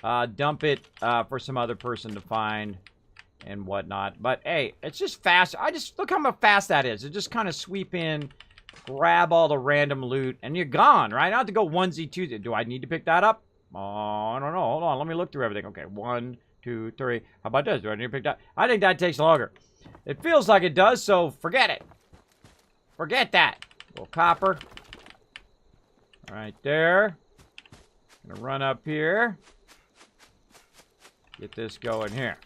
Speaker 1: Dump it for some other person to find and whatnot. But, hey, it's just fast. Look how fast that is. It just kind of sweep in, grab all the random loot, and you're gone, right? I don't have to go onesie, twosie. Do I need to pick that up? Oh, I don't know. Hold on. Let me look through everything. Okay, 1, 2, 3. How about this? Do I need to pick that? I think that takes longer. It feels like it does, so forget it. Forget that. A little copper. Right there. Gonna run up here. Get this going here.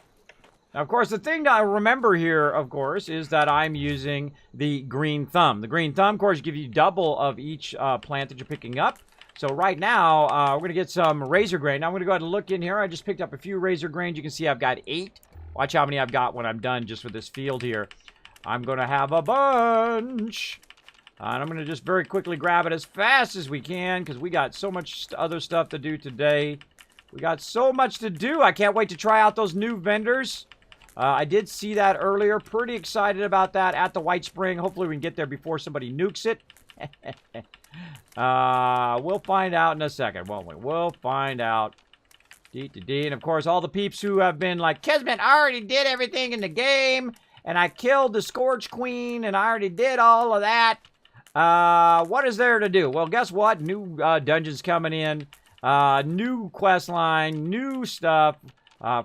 Speaker 1: Now, of course, the thing to remember here, of course, is that I'm using the green thumb. The green thumb, of course, gives you double of each plant that you're picking up. So right now, we're going to get some razor grain. Now, I'm going to go ahead and look in here. I just picked up a few razor grains. You can see I've got 8. Watch how many I've got when I'm done just with this field here. I'm going to have a bunch. And I'm going to just very quickly grab it as fast as we can because we got so much other stuff to do today. We got so much to do. I can't wait to try out those new vendors. I did see that earlier. Pretty excited about that at the White Spring. Hopefully we can get there before somebody nukes it. We'll find out in a second, won't we? We'll find out. D. And of course, all the peeps who have been like, Kismet, I already did everything in the game. And I killed the Scourge Queen. And I already did all of that. What is there to do? Well, guess what? New dungeons coming in. New quest line. New stuff.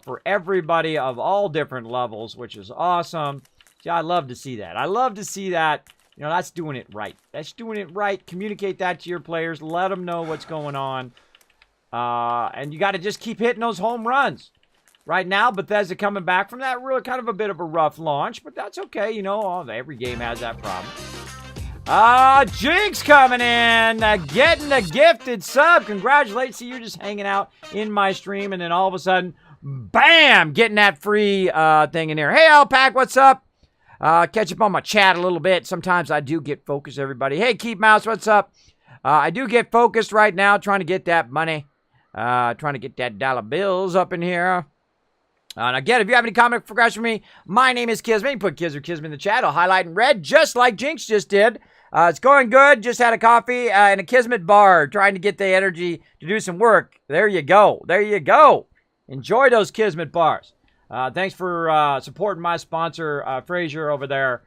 Speaker 1: For everybody of all different levels, which is awesome. See, I love to see that. I love to see that. You know, that's doing it right. That's doing it right. Communicate that to your players. Let them know what's going on. And you got to just keep hitting those home runs. right now. Bethesda coming back from that real kind of a bit of a rough launch, but that's okay. You know, every game has that problem. Jinx coming in, getting a gifted sub. Congratulations to you just hanging out in my stream, and then all of a sudden, bam, getting that free thing in here. Hey, Alpac, what's up? Catch up on my chat a little bit. Sometimes I do get focused, everybody. Hey, Keep Mouse, what's up? I do get focused right now, trying to get that money. Trying to get that dollar bills up in here. And again, if you have any comment for questions for me, my name is Kismet. You put Kiz or Kismet in the chat. I'll highlight in red, just like Jinx just did. It's going good. Just had a coffee and a Kismet bar, trying to get the energy to do some work. There you go. There you go. Enjoy those Kismet bars. Thanks for supporting my sponsor, Frazier, over there.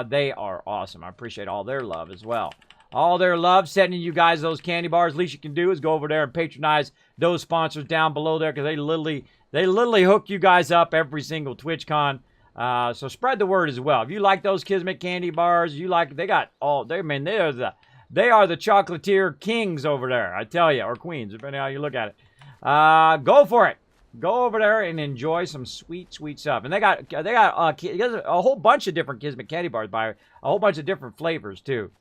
Speaker 1: They are awesome. I appreciate all their love as well. All their love, sending you guys those candy bars. Least you can do is go over there and patronize those sponsors down below there, because they literally hook you guys up every single TwitchCon. So spread the word as well. If you like those Kismet candy bars, they are the chocolatier kings over there, I tell you, or queens, depending on how you look at it. Go for it. Go over there and enjoy some sweet, sweet stuff. And they got a whole bunch of different Kismet candy bars by a whole bunch of different flavors too.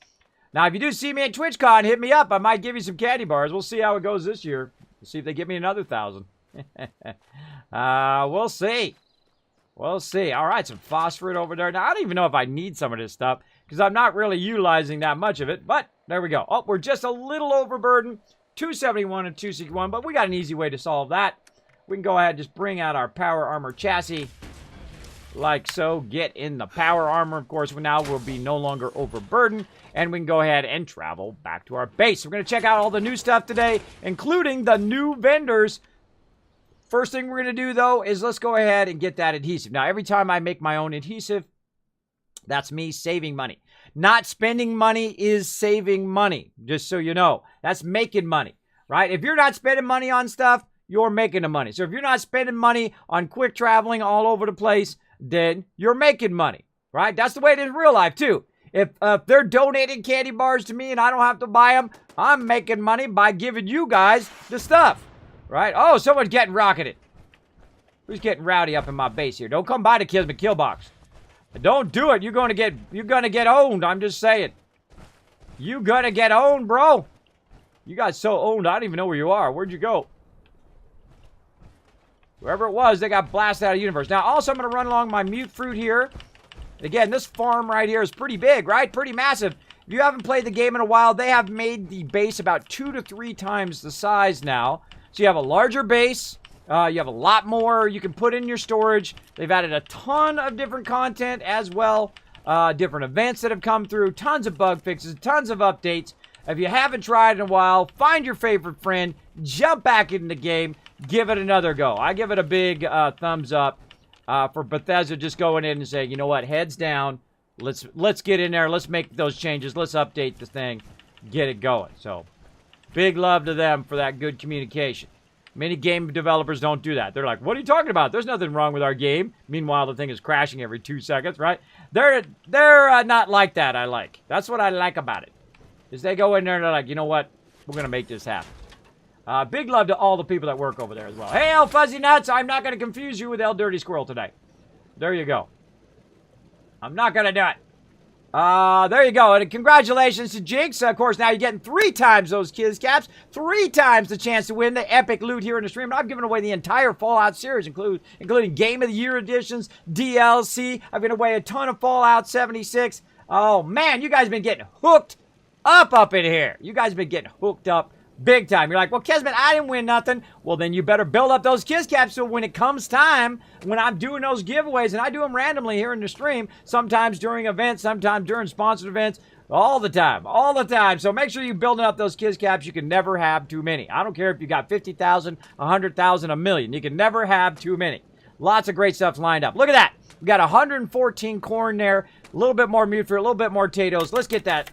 Speaker 1: Now, if you do see me at TwitchCon, hit me up. I might give you some candy bars. We'll see how it goes this year. We'll see if they give me another 1,000. We'll see. We'll see. All right, some phosphorus over there. Now, I don't even know if I need some of this stuff, because I'm not really utilizing that much of it. But there we go. Oh, we're just a little overburdened. 271 and 261, but we got an easy way to solve that. We can go ahead and just bring out our power armor chassis. Like so. Get in the power armor. Of course, now we'll be no longer overburdened. And we can go ahead and travel back to our base. We're going to check out all the new stuff today, including the new vendors. First thing we're going to do, though, is let's go ahead and get that adhesive. Now, every time I make my own adhesive, that's me saving money. Not spending money is saving money, just so you know. That's making money, right? If you're not spending money on stuff, you're making the money. So if you're not spending money on quick traveling all over the place, then you're making money, right? That's the way it is in real life, too. If they're donating candy bars to me and I don't have to buy them, I'm making money by giving you guys the stuff, right? Oh, someone's getting rocketed. Who's getting rowdy up in my base here? Don't come by the Kismet kill box. Don't do it. You're gonna get owned. I'm just saying. You gonna get owned, bro. You got so owned, I don't even know where you are. Where'd you go? Whoever it was, they got blasted out of the universe. Now, also, I'm gonna run along my mute fruit here. Again, this farm right here is pretty big, right? Pretty massive. If you haven't played the game in a while, they have made the base about 2 to 3 times the size now. So you have a larger base. You have a lot more you can put in your storage. They've added a ton of different content as well. Different events that have come through. Tons of bug fixes. Tons of updates. If you haven't tried in a while, find your favorite friend. Jump back in the game. Give it another go. I give it a big thumbs up. For Bethesda just going in and saying, you know what, heads down, let's get in there, let's make those changes, let's update the thing, get it going. So, big love to them for that good communication. Many game developers don't do that. They're like, what are you talking about? There's nothing wrong with our game. Meanwhile, the thing is crashing every 2 seconds, right? They're not like that, I like. That's what I like about it. Is they go in there and they're like, you know what, we're going to make this happen. Big love to all the people that work over there as well. Hey, El Fuzzy Nuts, I'm not going to confuse you with El Dirty Squirrel today. There you go. I'm not going to do it. There you go. And congratulations to Jinx. Of course, now you're getting 3 times those Kiz Caps. 3 times the chance to win the epic loot here in the stream. I've given away the entire Fallout series, including Game of the Year editions, DLC. I've given away a ton of Fallout 76. Oh, man, you guys have been getting hooked up in here. You guys have been getting hooked up big time. You're like, well, Kismet, I didn't win nothing. Well, then you better build up those Kiz Caps so when it comes time, when I'm doing those giveaways, and I do them randomly here in the stream, sometimes during events, sometimes during sponsored events, all the time. So make sure you're building up those Kiz Caps. You can never have too many. I don't care if you got 50,000, 100,000, a million. You can never have too many. Lots of great stuff lined up. Look at that. We got 114 corn there, a little bit more mute fruit, a little bit more potatoes. Let's get that.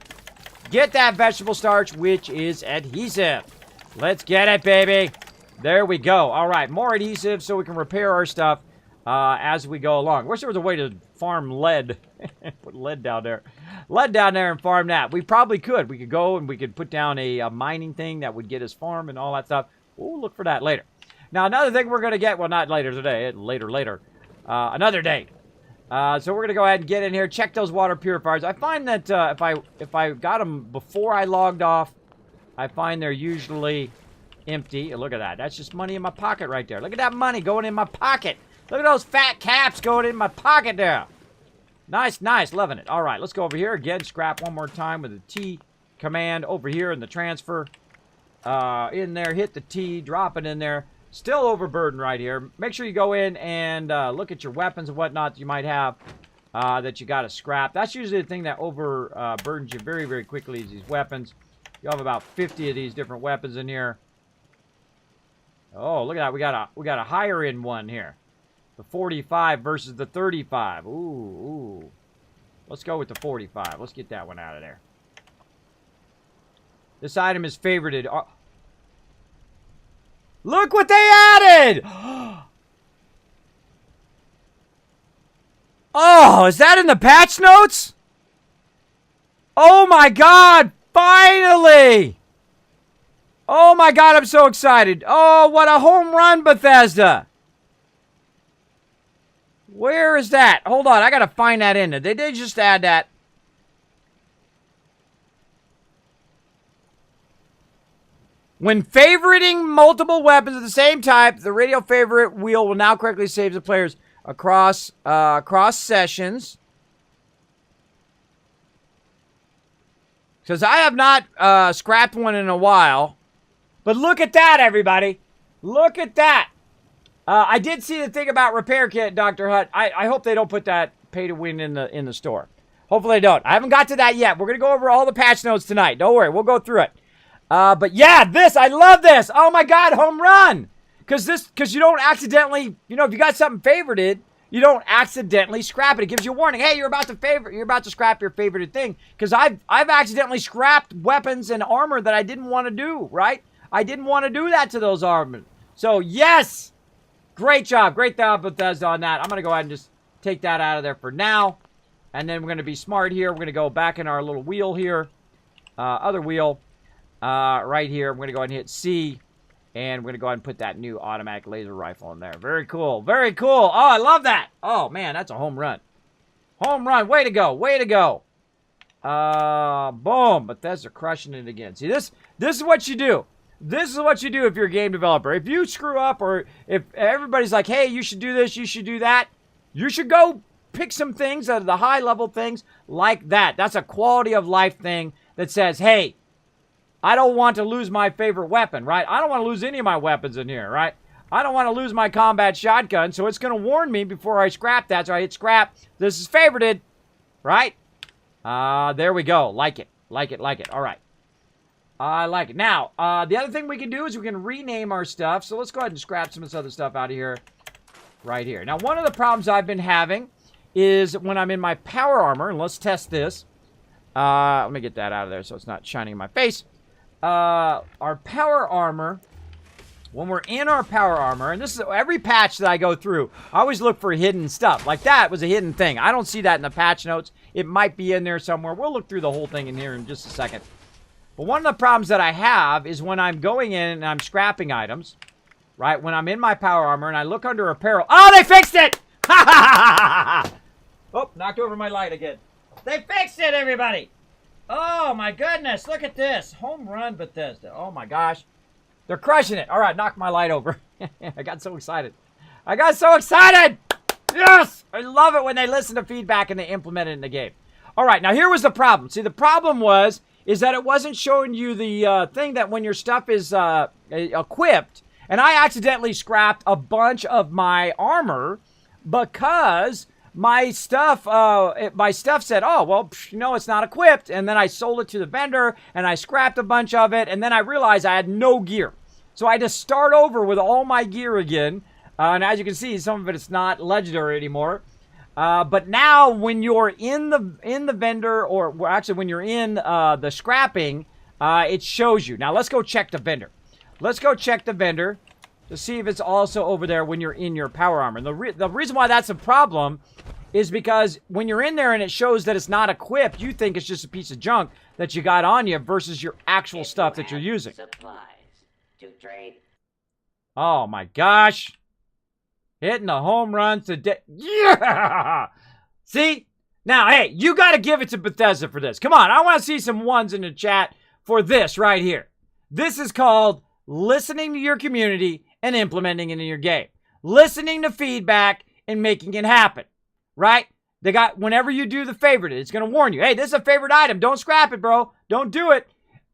Speaker 1: Get that vegetable starch, which is adhesive. Let's get it, baby. There we go. All right, more adhesive so we can repair our stuff as we go along. Wish there was a way to farm lead. Put lead down there. Lead down there and farm that. We probably could. We could go and we could put down a mining thing that would get us farm and all that stuff. We'll look for that later. Now, another thing we're going to get, well, not later today, later, another day. So we're going to go ahead and get in here, check those water purifiers. I find that if I got them before I logged off, I find they're usually empty. Look at that. That's just money in my pocket right there. Look at that money going in my pocket. Look at those fat caps going in my pocket there. Nice, nice. Loving it. All right, let's go over here. Again, scrap one more time with the T command over here in the transfer. In there, hit the T, drop it in there. Still overburdened right here. Make sure you go in and look at your weapons and whatnot that you might have that you got to scrap. That's usually the thing that overburdens you very, very quickly is these weapons. You have about 50 of these different weapons in here. Oh, look at that. We got a higher end one here. The 45 versus the 35. Ooh. Let's go with the 45. Let's get that one out of there. This item is favorited. Oh. Look what they added! Oh, is that in the patch notes? Oh my God, finally! Oh my God, I'm so excited. Oh, what a home run, Bethesda. Where is that? Hold on, I gotta find that in there. They did just add that. When favoriting multiple weapons of the same type, the radio favorite wheel will now correctly save the players across sessions. Because I have not scrapped one in a while. But look at that, everybody. Look at that. I did see the thing about repair kit, Dr. Hutt. I hope they don't put that pay to win in the store. Hopefully they don't. I haven't got to that yet. We're going to go over all the patch notes tonight. Don't worry. We'll go through it. But yeah, I love this. Oh my God, home run. Because you don't accidentally, if you got something favorited, you don't accidentally scrap it. It gives you a warning. Hey, you're about to scrap your favorited thing. Because I've accidentally scrapped weapons and armor that I didn't want to do, right? I didn't want to do that to those armor. So yes, great job, Bethesda on that. I'm going to go ahead and just take that out of there for now. And then we're going to be smart here. We're going to go back in our little wheel here. Other wheel. Right here, I'm going to go ahead and hit C, and we're going to go ahead and put that new automatic laser rifle in there. Very cool. Very cool. Oh, I love that. Oh, man, that's a home run. Home run. Way to go. Way to go. Boom. Bethesda crushing it again. See, this is what you do. This is what you do if you're a game developer. If you screw up or if everybody's like, hey, you should do this, you should do that, you should go pick some things out of the high-level things like that. That's a quality of life thing that says, hey, I don't want to lose my favorite weapon, right? I don't want to lose any of my weapons in here, right? I don't want to lose my combat shotgun, so it's going to warn me before I scrap that. So I hit scrap. This is favorited, right? There we go. Like it. Like it, like it. All right. I like it. Now, the other thing we can do is we can rename our stuff. So let's go ahead and scrap some of this other stuff out of here. Right here. Now, one of the problems I've been having is when I'm in my power armor, and let's test this. Let me get that out of there so it's not shining in my face. Our power armor, when we're in our power armor, and this is every patch that I go through, I always look for hidden stuff. Like that was a hidden thing. I don't see that in the patch notes. It might be in there somewhere. We'll look through the whole thing in here in just a second. But one of the problems that I have is when I'm going in and I'm scrapping items, right? When I'm in my power armor and I look under apparel. Oh, they fixed it! Ha ha ha ha ha! Oh, knocked over my light again. They fixed it, everybody! Oh, my goodness. Look at this. Home run, Bethesda. Oh, my gosh. They're crushing it. All right, knocked my light over. I got so excited. I got so excited. Yes. I love it when they listen to feedback and they implement it in the game. All right, now here was the problem. See, the problem is that it wasn't showing you the thing that when your stuff is equipped, and I accidentally scrapped a bunch of my armor because my stuff said, oh, well, it's not equipped. And then I sold it to the vendor, and I scrapped a bunch of it, and then I realized I had no gear. So I had to start over with all my gear again. And as you can see, some of it is not legendary anymore. But now when you're in the vendor, or actually when you're in the scrapping, it shows you. Now let's go check the vendor. Let's go check the vendor to see if it's also over there when you're in your power armor. And the reason why that's a problem is because when you're in there and it shows that it's not equipped, you think it's just a piece of junk that you got on you versus your actual stuff that you're using.
Speaker 2: Supplies to trade.
Speaker 1: Oh, my gosh. Hitting the home run today. Yeah! See? Now, hey, you got to give it to Bethesda for this. Come on, I want to see some ones in the chat for this right here. This is called listening to your community and implementing it in your game. Listening to feedback and making it happen, right? They got, whenever you do the favorite, it's going to warn you. Hey, this is a favorite item. Don't scrap it, bro. Don't do it.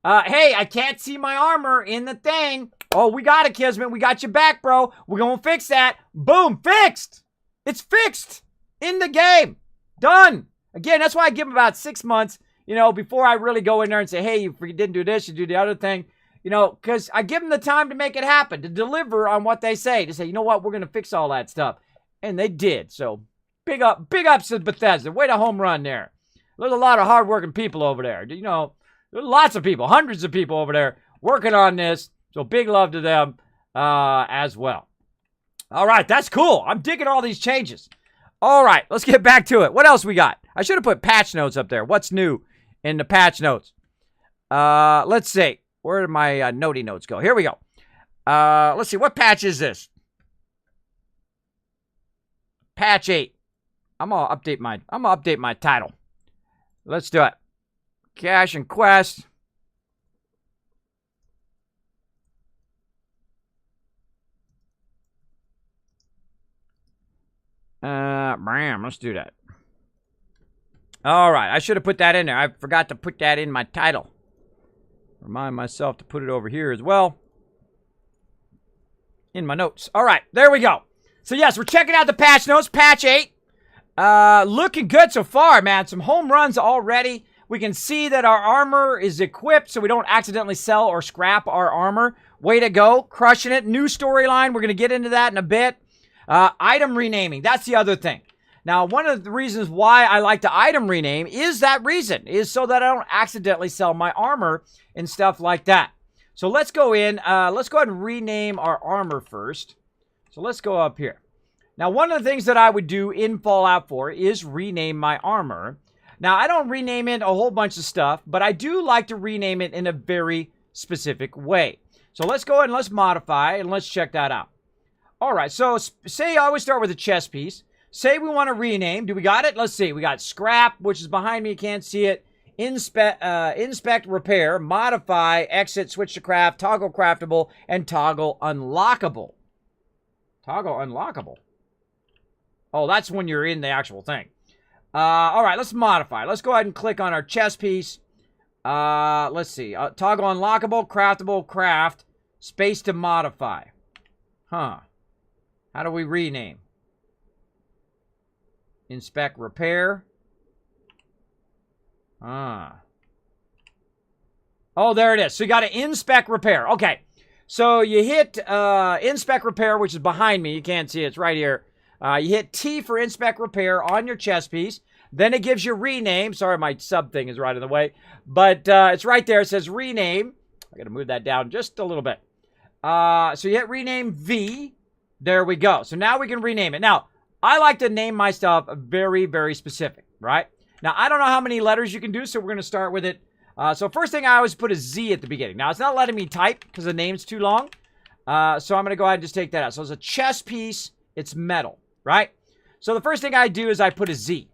Speaker 1: Hey, I can't see my armor in the thing. Oh, we got it, Kismet. We got you back, bro. We're going to fix that. Boom, fixed. It's fixed in the game. Done. Again, that's why I give them about 6 months, before I really go in there and say, hey, you didn't do this, you do the other thing, because I give them the time to make it happen, to deliver on what they say, to say, you know what, we're going to fix all that stuff. And they did. So big ups to Bethesda. Way to home run there. There's a lot of hardworking people over there. There's lots of people, hundreds of people over there working on this. So big love to them as well. All right, that's cool. I'm digging all these changes. All right, let's get back to it. What else we got? I should have put patch notes up there. What's new in the patch notes? Let's see. Where did my notey notes go? Here we go. Let's see. What patch is this? Patch 8. I'm gonna update my title. Let's do it. Cash and Quest. Let's do that. All right, I should have put that in there. I forgot to put that in my title. Remind myself to put it over here as well. In my notes. All right, there we go. So yes, we're checking out the patch notes, patch 8. Looking good so far, man. Some home runs already. We can see that our armor is equipped so we don't accidentally sell or scrap our armor. Way to go, crushing it. New storyline, we're going to get into that in a bit. Item renaming, that's the other thing. Now, one of the reasons why I like to item rename is that reason, is so that I don't accidentally sell my armor and stuff like that. So let's go in, let's go ahead and rename our armor first. So let's go up here. Now, one of the things that I would do in Fallout 4 is rename my armor. Now, I don't rename it a whole bunch of stuff, but I do like to rename it in a very specific way. So let's go ahead and let's modify and let's check that out. All right, so say I always start with a chess piece. Say we want to rename. Do we got it? Let's see. We got scrap, which is behind me. You can't see it. Inspect, repair, modify, exit, switch to craft, toggle craftable, and toggle unlockable. Toggle unlockable. Oh, that's when you're in the actual thing. All right, let's modify. Let's go ahead and click on our chess piece. Let's see. Toggle unlockable, craftable, craft, space to modify. Huh. How do we rename? Inspect, repair. Oh, there it is. So you got to inspect, repair. Okay. So you hit inspect, repair, which is behind me. You can't see it. It's right here. You hit T for inspect, repair on your chess piece. Then it gives you rename. Sorry, my sub thing is right in the way. But it's right there. It says rename. I got to move that down just a little bit. So you hit rename V. There we go. So now we can rename it. Now, I like to name my stuff very, very specific, right? Now, I don't know how many letters you can do, so we're going to start with it. So first thing, I always put a Z at the beginning. Now, it's not letting me type because the name's too long. So I'm going to go ahead and just take that out. So it's a chess piece. It's metal, right? So the first thing I do is I put a Z.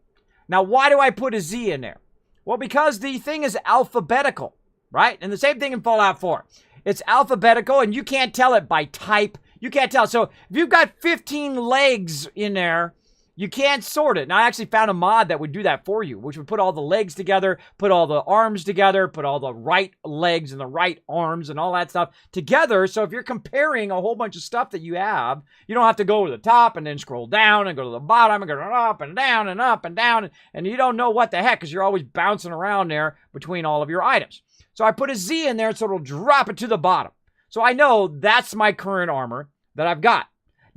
Speaker 1: Now, why do I put a Z in there? Well, because the thing is alphabetical, right? And the same thing in Fallout 4. It's alphabetical, and you can't tell it by type. You can't tell. So if you've got 15 legs in there, you can't sort it. Now, I actually found a mod that would do that for you, which would put all the legs together, put all the arms together, put all the right legs and the right arms and all that stuff together. So if you're comparing a whole bunch of stuff that you have, you don't have to go to the top and then scroll down and go to the bottom and go up and down and up and down. And you don't know what the heck because you're always bouncing around there between all of your items. So I put a Z in there so it'll drop it to the bottom. So I know that's my current armor that I've got.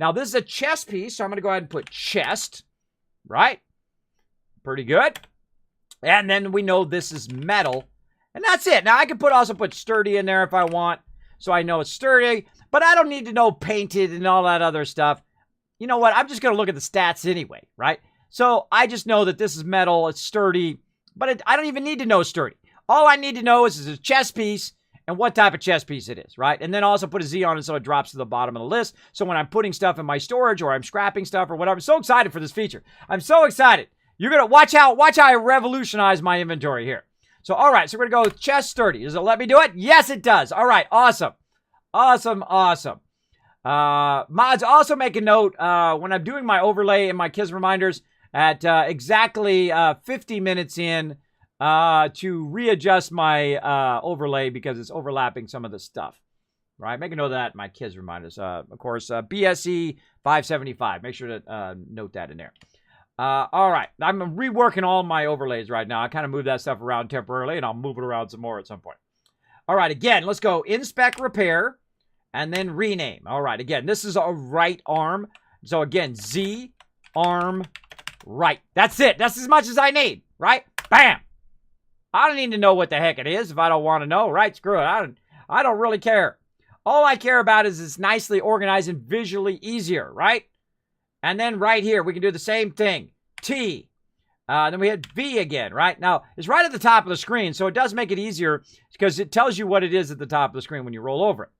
Speaker 1: Now, this is a chest piece, so I'm going to go ahead and put chest, right? Pretty good. And then we know this is metal, and that's it. Now, I could also put sturdy in there if I want, so I know it's sturdy, but I don't need to know painted and all that other stuff. You know what? I'm just going to look at the stats anyway, right? So I just know that this is metal, it's sturdy, but I don't even need to know sturdy. All I need to know is it's a chest piece, and what type of chess piece it is, right? And then also put a Z on it so it drops to the bottom of the list. So when I'm putting stuff in my storage or I'm scrapping stuff or whatever, I'm so excited for this feature. I'm so excited. You're going to watch how I revolutionize my inventory here. So, all right, so we're going to go chess sturdy. Does it let me do it? Yes, it does. All right, awesome. Awesome. Mods, also make a note when I'm doing my overlay and my Kismet reminders at exactly 50 minutes in to readjust my overlay because it's overlapping some of the stuff. Right? Make a note of that in my Kismet reminders. Of course, BSE 575. Make sure to note that in there. All right. I'm reworking all my overlays right now. I kind of move that stuff around temporarily, and I'll move it around some more at some point. All right. Again, let's go inspect, repair, and then rename. All right. Again, this is a right arm. So, again, Z, arm, right. That's it. That's as much as I need, right? Bam. I don't need to know what the heck it is if I don't want to know, right? Screw it. I don't really care. All I care about is it's nicely organized and visually easier, right? And then right here, we can do the same thing. T. Then we hit V again, right? Now, it's right at the top of the screen, so it does make it easier because it tells you what it is at the top of the screen when you roll over it.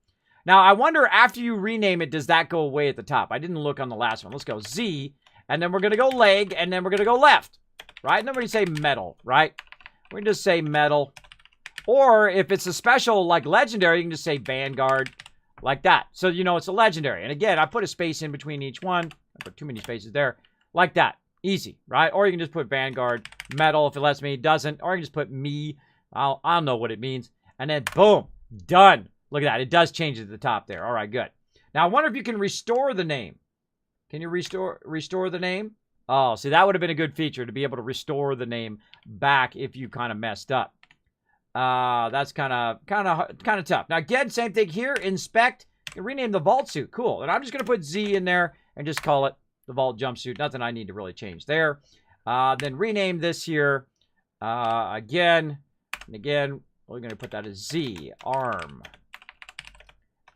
Speaker 1: Now, I wonder after you rename it, does that go away at the top? I didn't look on the last one. Let's go Z, and then we're going to go leg, and then we're going to go left, right? And then we're going to say metal, right? We're going to just say metal. Or if it's a special, like legendary, you can just say Vanguard, like that. So, you know, it's a legendary. And again, I put a space in between each one. I put too many spaces there. Like that. Easy, right? Or you can just put Vanguard, metal, if it lets me. It doesn't. Or you can just put me. I'll know what it means. And then, boom, done. Look at that. It does change at the top there. All right, good. Now, I wonder if you can restore the name. Can you restore the name? Oh, see, that would have been a good feature to be able to restore the name back if you kind of messed up. That's kind of tough. Now, again, same thing here. Inspect. You rename the vault suit. Cool. And I'm just going to put Z in there and just call it the vault jumpsuit. Nothing I need to really change there. Then rename this here. Again, and again, we're going to put that as Z, arm,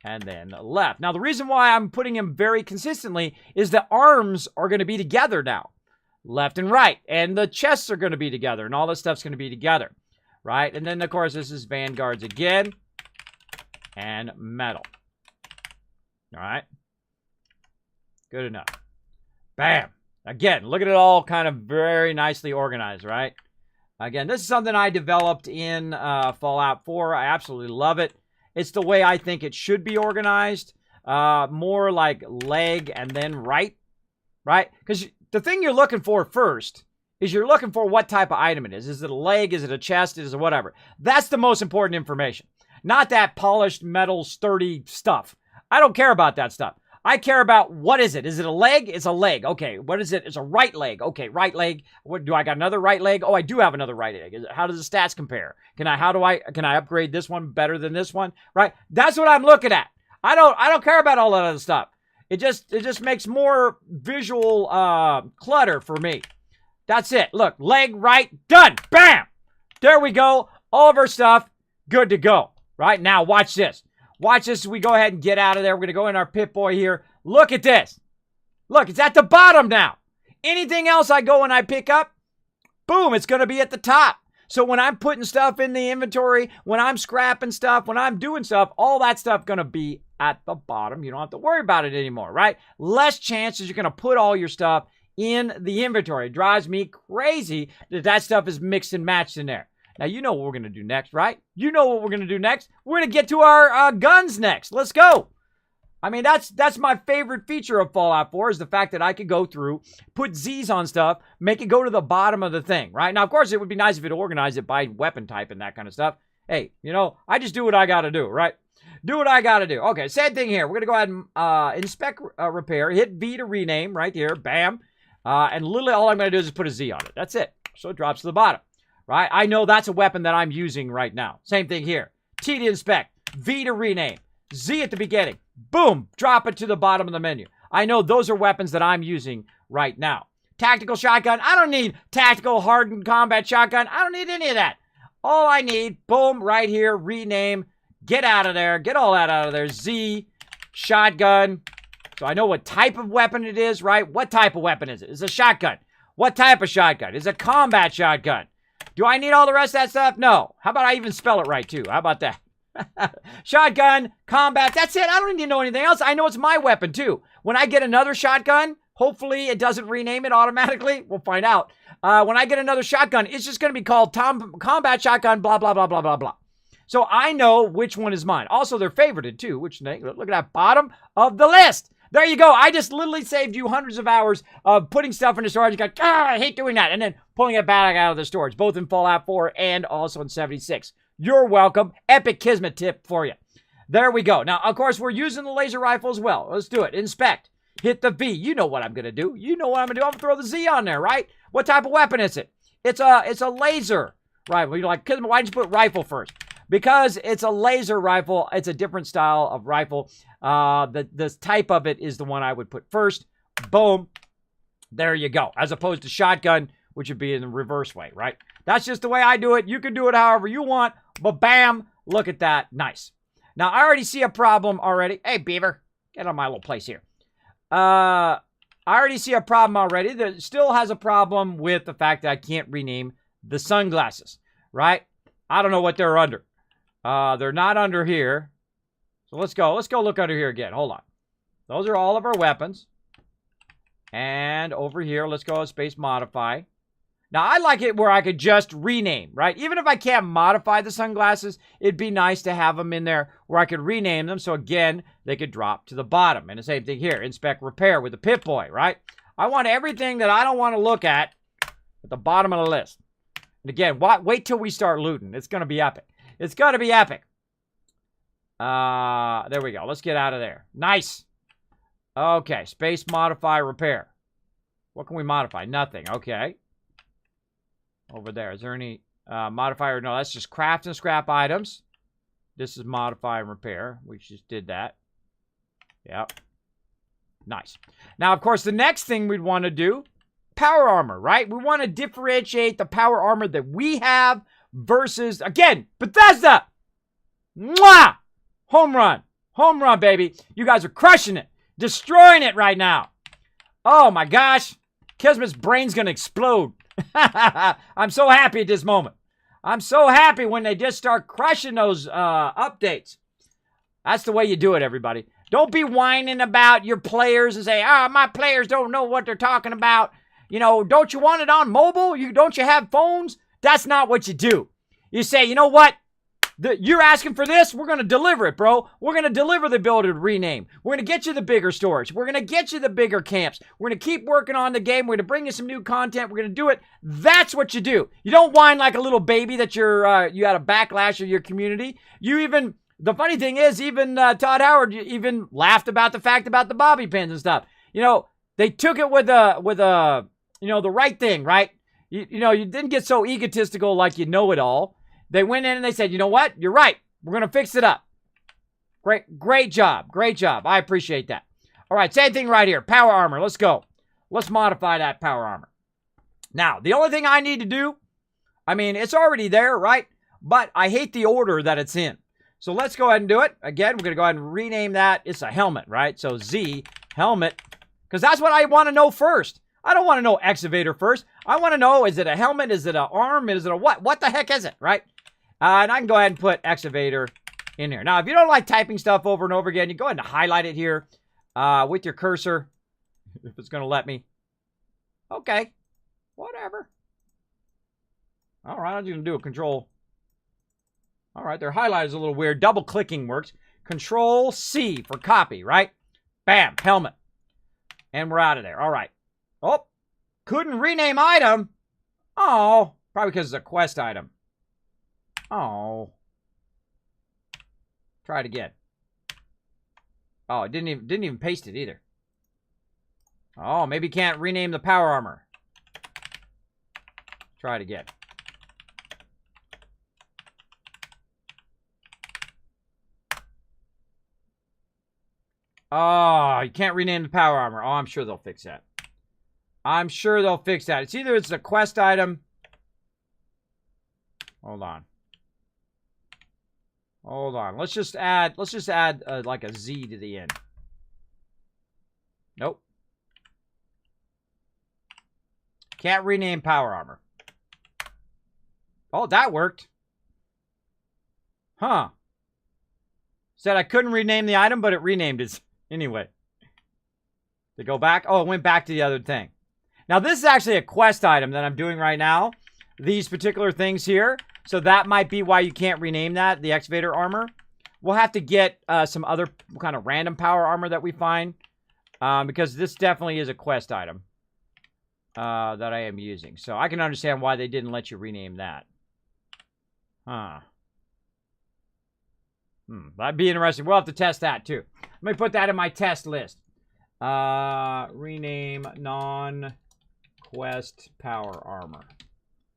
Speaker 1: and then left. Now, the reason why I'm putting them very consistently is the arms are going to be together now. Left and right. And the chests are going to be together. And all this stuff's going to be together. Right? And then, of course, this is Vanguards again. And metal. All right? Good enough. Bam. Again, look at it all kind of very nicely organized, right? Again, this is something I developed in Fallout 4. I absolutely love it. It's the way I think it should be organized. More like leg and then right. Right? Because the thing you're looking for first is you're looking for what type of item it is. Is it a leg? Is it a chest? Is it whatever? That's the most important information. Not that polished, metal, sturdy stuff. I don't care about that stuff. I care about what is it? Is it a leg? It's a leg. Okay, what is it? It's a right leg. Okay, right leg. What do I got? Another right leg? Oh, I do have another right leg. How does the stats compare? Can I upgrade this one better than this one? Right? That's what I'm looking at. I don't care about all that other stuff. It just makes more visual clutter for me. That's it. Look, leg, right, done. Bam! There we go. All of our stuff, good to go. Right? Now, watch this. Watch this as we go ahead and get out of there. We're going to go in our Pip-Boy here. Look at this. Look, it's at the bottom now. Anything else I go and I pick up, boom, it's going to be at the top. So when I'm putting stuff in the inventory, when I'm scrapping stuff, when I'm doing stuff, all that stuff going to be at the bottom. You don't have to worry about it anymore, right? Less chances you're going to put all your stuff in the inventory. It drives me crazy that stuff is mixed and matched in there. Now, you know what we're going to do next, right? You know what we're going to do next. We're going to get to our guns next. Let's go. I mean, that's my favorite feature of Fallout 4 is the fact that I could go through, put Z's on stuff, make it go to the bottom of the thing, right? Now, of course, it would be nice if it organized it by weapon type and that kind of stuff. Hey, you know, I just do what I got to do, right? Do what I got to do. Okay, same thing here. We're going to go ahead and inspect, repair, hit V to rename right here. Bam. And literally all I'm going to do is just put a Z on it. That's it. So it drops to the bottom. Right? I know that's a weapon that I'm using right now. Same thing here. T to inspect. V to rename. Z at the beginning. Boom. Drop it to the bottom of the menu. I know those are weapons that I'm using right now. Tactical shotgun. I don't need tactical hardened combat shotgun. I don't need any of that. All I need, boom, right here, rename. Get out of there. Get all that out of there. Z. Shotgun. So I know what type of weapon it is, right? What type of weapon is it? It's a shotgun. What type of shotgun? It's a combat shotgun. Do I need all the rest of that stuff? No. How about I even spell it right, too? How about that? Shotgun, combat. That's it. I don't need to know anything else. I know it's my weapon, too. When I get another shotgun, hopefully it doesn't rename it automatically. We'll find out. When I get another shotgun, it's just going to be called combat shotgun, blah, blah, blah, blah, blah, blah. So I know which one is mine. Also, they're favorited, too. Which, look at that bottom of the list. There you go. I just literally saved you hundreds of hours of putting stuff into storage. You got, I hate doing that. And then pulling it back out of the storage, both in Fallout 4 and also in 76. You're welcome. Epic Kismet tip for you. There we go. Now, of course, we're using the laser rifle as well. Let's do it. Inspect. Hit the V. You know what I'm going to do. You know what I'm going to do. I'm going to throw the Z on there, right? What type of weapon is it? It's a laser rifle. You're like, Kismet, why didn't you put rifle first? Because it's a laser rifle. It's a different style of rifle. The type of it is the one I would put first. Boom. There you go. As opposed to shotgun, which would be in the reverse way, right? That's just the way I do it. You can do it however you want. But bam, look at that. Nice. Now, I already see a problem already. Hey, Beaver, get on my little place here. I already see a problem already. That still has a problem with the fact that I can't rename the sunglasses, right? I don't know what they're under. They're not under here. So let's go. Let's go look under here again. Hold on. Those are all of our weapons. And over here, let's go space modify. Now, I like it where I could just rename, right? Even if I can't modify the sunglasses, it'd be nice to have them in there where I could rename them. So, again, they could drop to the bottom. And the same thing here. Inspect, repair with the Pip-Boy, right? I want everything that I don't want to look at the bottom of the list. And again, wait till we start looting. It's going to be epic. It's going to be epic. There we go. Let's get out of there. Nice. Okay. Space, modify, repair. What can we modify? Nothing. Okay. Over there. Is there any modifier? No, that's just craft and scrap items. This is modify and repair. We just did that. Yep. Nice. Now, of course, the next thing we'd want to do, power armor, right? We want to differentiate the power armor that we have versus, again, Bethesda. Mwah! Home run. Home run, baby. You guys are crushing it. Destroying it right now. Oh, my gosh. Kismet's brain's going to explode. I'm so happy at this moment. I'm so happy when they just start crushing those updates. That's the way you do it, everybody. Don't be whining about your players and say, my players don't know what they're talking about. You know, don't you want it on mobile? Don't you have phones? That's not what you do. You say, you know what? You're asking for this? We're going to deliver it, bro. We're going to deliver the ability to rename. We're going to get you the bigger storage. We're going to get you the bigger camps. We're going to keep working on the game. We're going to bring you some new content. We're going to do it. That's what you do. You don't whine like a little baby that you had a backlash of your community. The funny thing is, even Todd Howard even laughed about the fact about the bobby pins and stuff. You know, they took it with the right thing, right? You didn't get so egotistical like you know it all. They went in and they said, you know what? You're right. We're going to fix it up. Great job. Great job. I appreciate that. All right, same thing right here. Power armor. Let's go. Let's modify that power armor. Now, the only thing I need to do, it's already there, right? But I hate the order that it's in. So let's go ahead and do it. Again, we're going to go ahead and rename that. It's a helmet, right? So Z, helmet, because that's what I want to know first. I don't want to know excavator first. I want to know, is it a helmet? Is it an arm? Is it a what? What the heck is it, right? And I can go ahead and put excavator in here. Now, if you don't like typing stuff over and over again, you go ahead and highlight it here with your cursor, if it's going to let me. Okay, whatever. All right, I'm just going to do a control. All right, their highlight is a little weird. Double clicking works. Control C for copy, right? Bam, helmet. And we're out of there. All right. Oh, couldn't rename item. Oh, probably because it's a quest item. Oh. Try it again. Oh, it didn't even paste it either. Oh, maybe can't rename the power armor. Try it again. Oh, you can't rename the power armor. Oh, I'm sure they'll fix that. I'm sure they'll fix that. It's either it's a quest item. Hold on. Hold on. Let's just add like a Z to the end. Nope. Can't rename power armor. Oh, that worked. Huh. Said I couldn't rename the item, but it renamed it anyway. To go back? Oh, it went back to the other thing. Now, this is actually a quest item that I'm doing right now. These particular things here. So that might be why you can't rename that, the excavator armor. We'll have to get some other kind of random power armor that we find. Because this definitely is a quest item that I am using. So I can understand why they didn't let you rename that. Huh. That'd be interesting. We'll have to test that too. Let me put that in my test list. Rename non-quest power armor.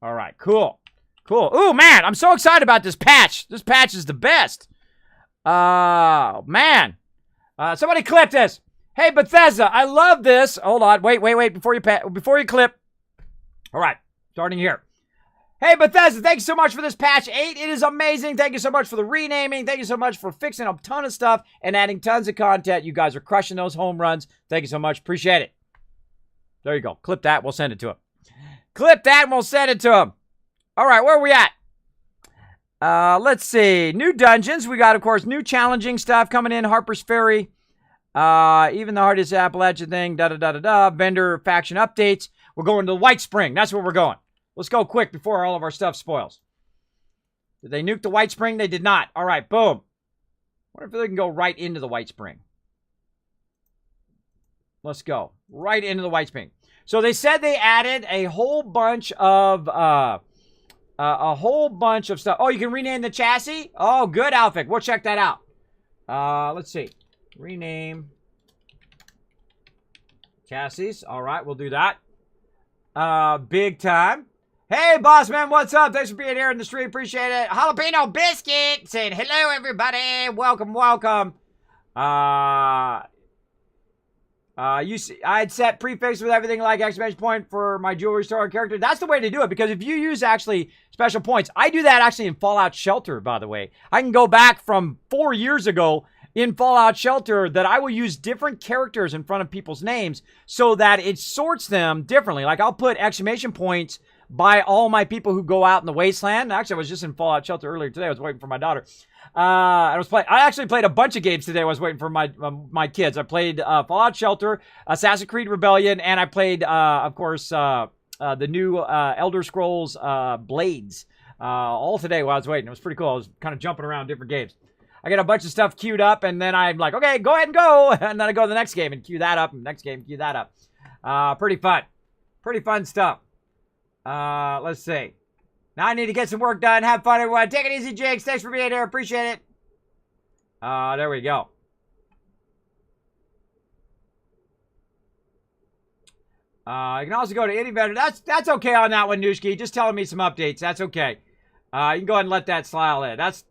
Speaker 1: All right, cool. Cool. Ooh, man, I'm so excited about this patch. This patch is the best. Man. Somebody clip this. Hey, Bethesda, I love this. Hold on. Wait. Before you clip. All right, starting here. Hey, Bethesda, thank you so much for this patch 8. It is amazing. Thank you so much for the renaming. Thank you so much for fixing a ton of stuff and adding tons of content. You guys are crushing those home runs. Thank you so much. Appreciate it. There you go. Clip that. We'll send it to him. Clip that and we'll send it to him. All right, where are we at? Let's see. New dungeons. We got, of course, new challenging stuff coming in. Harper's Ferry. Even the hardest Appalachian thing. Vendor faction updates. We're going to the White Spring. That's where we're going. Let's go quick before all of our stuff spoils. Did they nuke the White Spring? They did not. All right, boom. What if they can go right into the White Spring? Let's go. Right into the White Spring. So they said they added a whole bunch of stuff. Oh, you can rename the chassis? Oh, good, Alphic. We'll check that out. Let's see. Rename chassis. All right, we'll do that. Big time. Hey, boss man, what's up? Thanks for being here in the stream. Appreciate it. Jalapeno Biscuit saying hello, everybody. Welcome. You see, I had set prefix with everything like exclamation point for my jewelry store character. That's the way to do it, because if you use actually special points, I do that actually in Fallout Shelter, by the way. I can go back from 4 years ago in Fallout Shelter that I will use different characters in front of people's names so that it sorts them differently. Like I'll put exclamation points by all my people who go out in the wasteland. Actually, I was just in Fallout Shelter earlier today. I was waiting for my daughter. I actually played a bunch of games today. I was waiting for my kids. I played Fallout Shelter, Assassin's Creed Rebellion, and I played, of course, the new Elder Scrolls Blades all today while I was waiting. It was pretty cool. I was kind of jumping around different games. I get a bunch of stuff queued up, and then I'm like, okay, go ahead and go. And then I go to the next game and queue that up, and next game, queue that up. Pretty fun. Pretty fun stuff. Let's see. Now I need to get some work done. Have fun, everyone. Take it easy, Jakes. Thanks for being here. Appreciate it. There we go. You can also go to any vendor. That's okay on that one, Nooshki. Just telling me some updates. That's okay. You can go ahead and let that slide in. That's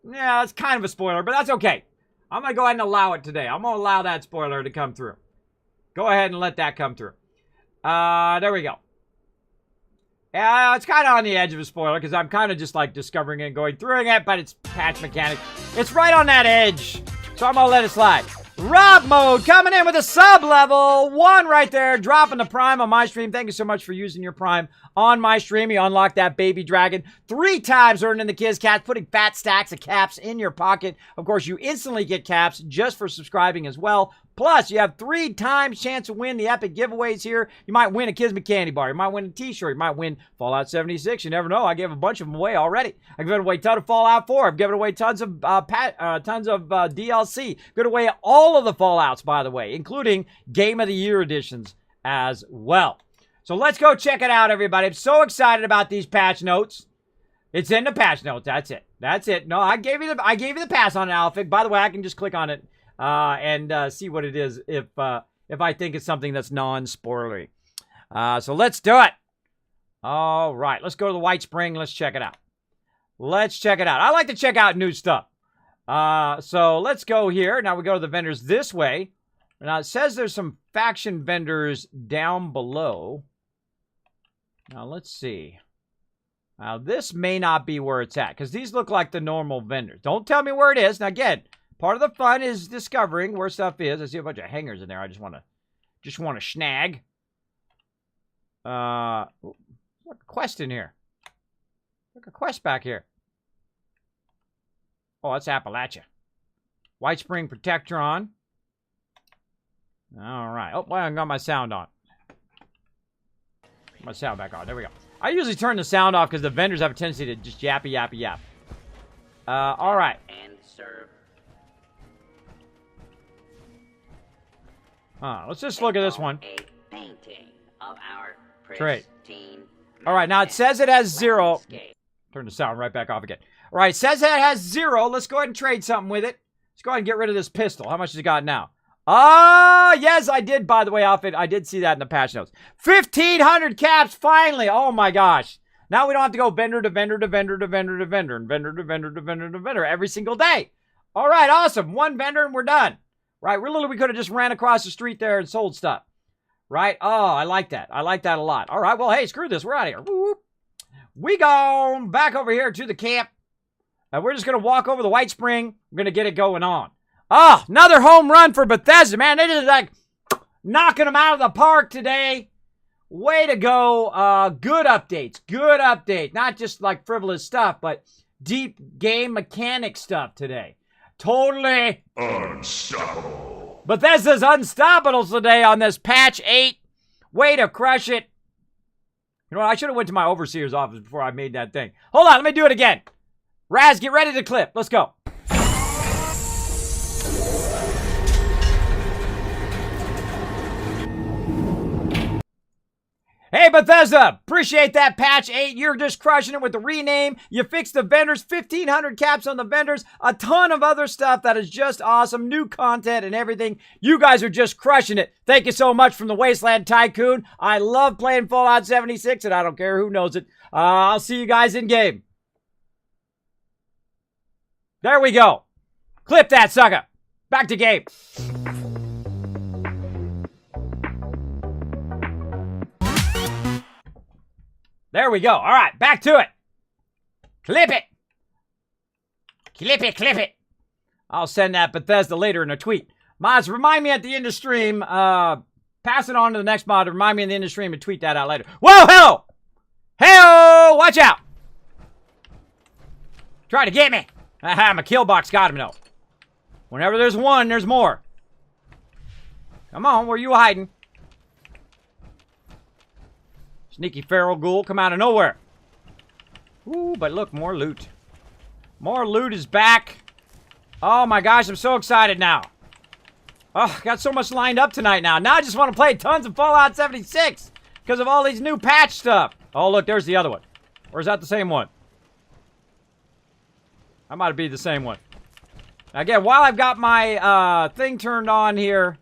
Speaker 1: kind of a spoiler, but that's okay. I'm going to go ahead and allow it today. I'm going to allow that spoiler to come through. Go ahead and let that come through. There we go. It's kind of on the edge of a spoiler because I'm kind of just like discovering it and going through it, but it's patch mechanic. It's right on that edge, so I'm going to let it slide. Rob Mode coming in with a sub level 1 right there, dropping the Prime on my stream. Thank you so much for using your Prime on my stream. You unlocked that baby dragon 3 times, earning the Kiz Cats, putting fat stacks of caps in your pocket. Of course, you instantly get caps just for subscribing as well. Plus, you have 3 times chance to win the epic giveaways here. You might win a Kismet candy bar. You might win a t-shirt. You might win Fallout 76. You never know. I gave a bunch of them away already. I've given away a ton of Fallout 4. I've given away tons of DLC. Given away all of the Fallouts, by the way, including Game of the Year editions as well. So let's go check it out, everybody. I'm so excited about these patch notes. It's in the patch notes. That's it. That's it. No, I gave you the pass on it, Alphic. By the way, I can just click on it and see what it is if I think it's something that's non-spoilery. So let's do it. All right, let's go to the White Spring. Let's check it out. Let's check it out. I like to check out new stuff. So let's go here. Now we go to the vendors this way. Now it says there's some faction vendors down below. Now let's see. Now this may not be where it's at because these look like the normal vendors. Don't tell me where it is. Now again, part of the fun is discovering where stuff is. I see a bunch of hangers in there. I just want to snag. What a quest in here. Look a quest back here. Oh, that's Appalachia. White Spring Protectron. All right. Oh, well, I got my sound on. My sound back on. There we go. I usually turn the sound off because the vendors have a tendency to just yappy, yappy, yap. All right.
Speaker 2: And serve.
Speaker 1: Let's just look at this one.
Speaker 2: A painting of our
Speaker 1: Trade.
Speaker 2: pristine
Speaker 1: All right, now it says it has 0.
Speaker 2: landscape.
Speaker 1: Turn the sound right back off again. All right, it says it has 0. Let's go ahead and trade something with it. Let's go ahead and get rid of this pistol. How much has it got now? Oh, yes, I did, by the way, off it. I did see that in the patch notes. 1,500 caps, finally. Oh, my gosh. Now we don't have to go vendor to vendor to vendor to vendor to vendor and vendor to vendor to vendor to vendor every single day. All right, awesome. One vendor and we're done. Right, really, we could have just ran across the street there and sold stuff. Right? Oh, I like that. I like that a lot. All right, well, hey, screw this. We're out of here. Whoop. We gone back over here to the camp. And we're just going to walk over the White Spring. We're going to get it going on. Oh, another home run for Bethesda, man. They just like knocking them out of the park today. Way to go. Good updates. Good update. Not just like frivolous stuff, but deep game mechanic stuff today. Totally
Speaker 3: Unstoppable.
Speaker 1: Bethesda's unstoppable today on this patch 8. Way to crush it. You know what? I should have went to my overseer's office before I made that thing. Hold on, let me do it again. Raz, get ready to clip. Let's go. Hey, Bethesda, appreciate that patch 8. You're just crushing it with the rename. You fixed the vendors, 1,500 caps on the vendors, a ton of other stuff that is just awesome, new content and everything. You guys are just crushing it. Thank you so much from the Wasteland Tycoon. I love playing Fallout 76, and I don't care who knows it. I'll see you guys in game. There we go. Clip that sucker. Back to game. There we go. All right, back to it. Clip it. Clip it, clip it. I'll send that Bethesda later in a tweet. Mods, remind me at the end of stream. Pass it on to the next mod. Remind me at the end of stream and tweet that out later. Whoa, hello. Hey-oh, watch out. Try to get me. Aha, my kill box got him, though. Whenever there's one, there's more. Come on, where you hiding? Sneaky feral ghoul come out of nowhere. Ooh, but look, more loot. More loot is back. Oh my gosh, I'm so excited now. Oh, got so much lined up tonight now. Now I just want to play tons of Fallout 76 because of all these new patch stuff. Oh, look, there's the other one. Or is that the same one? That might be the same one. Again, while I've got my thing turned on here,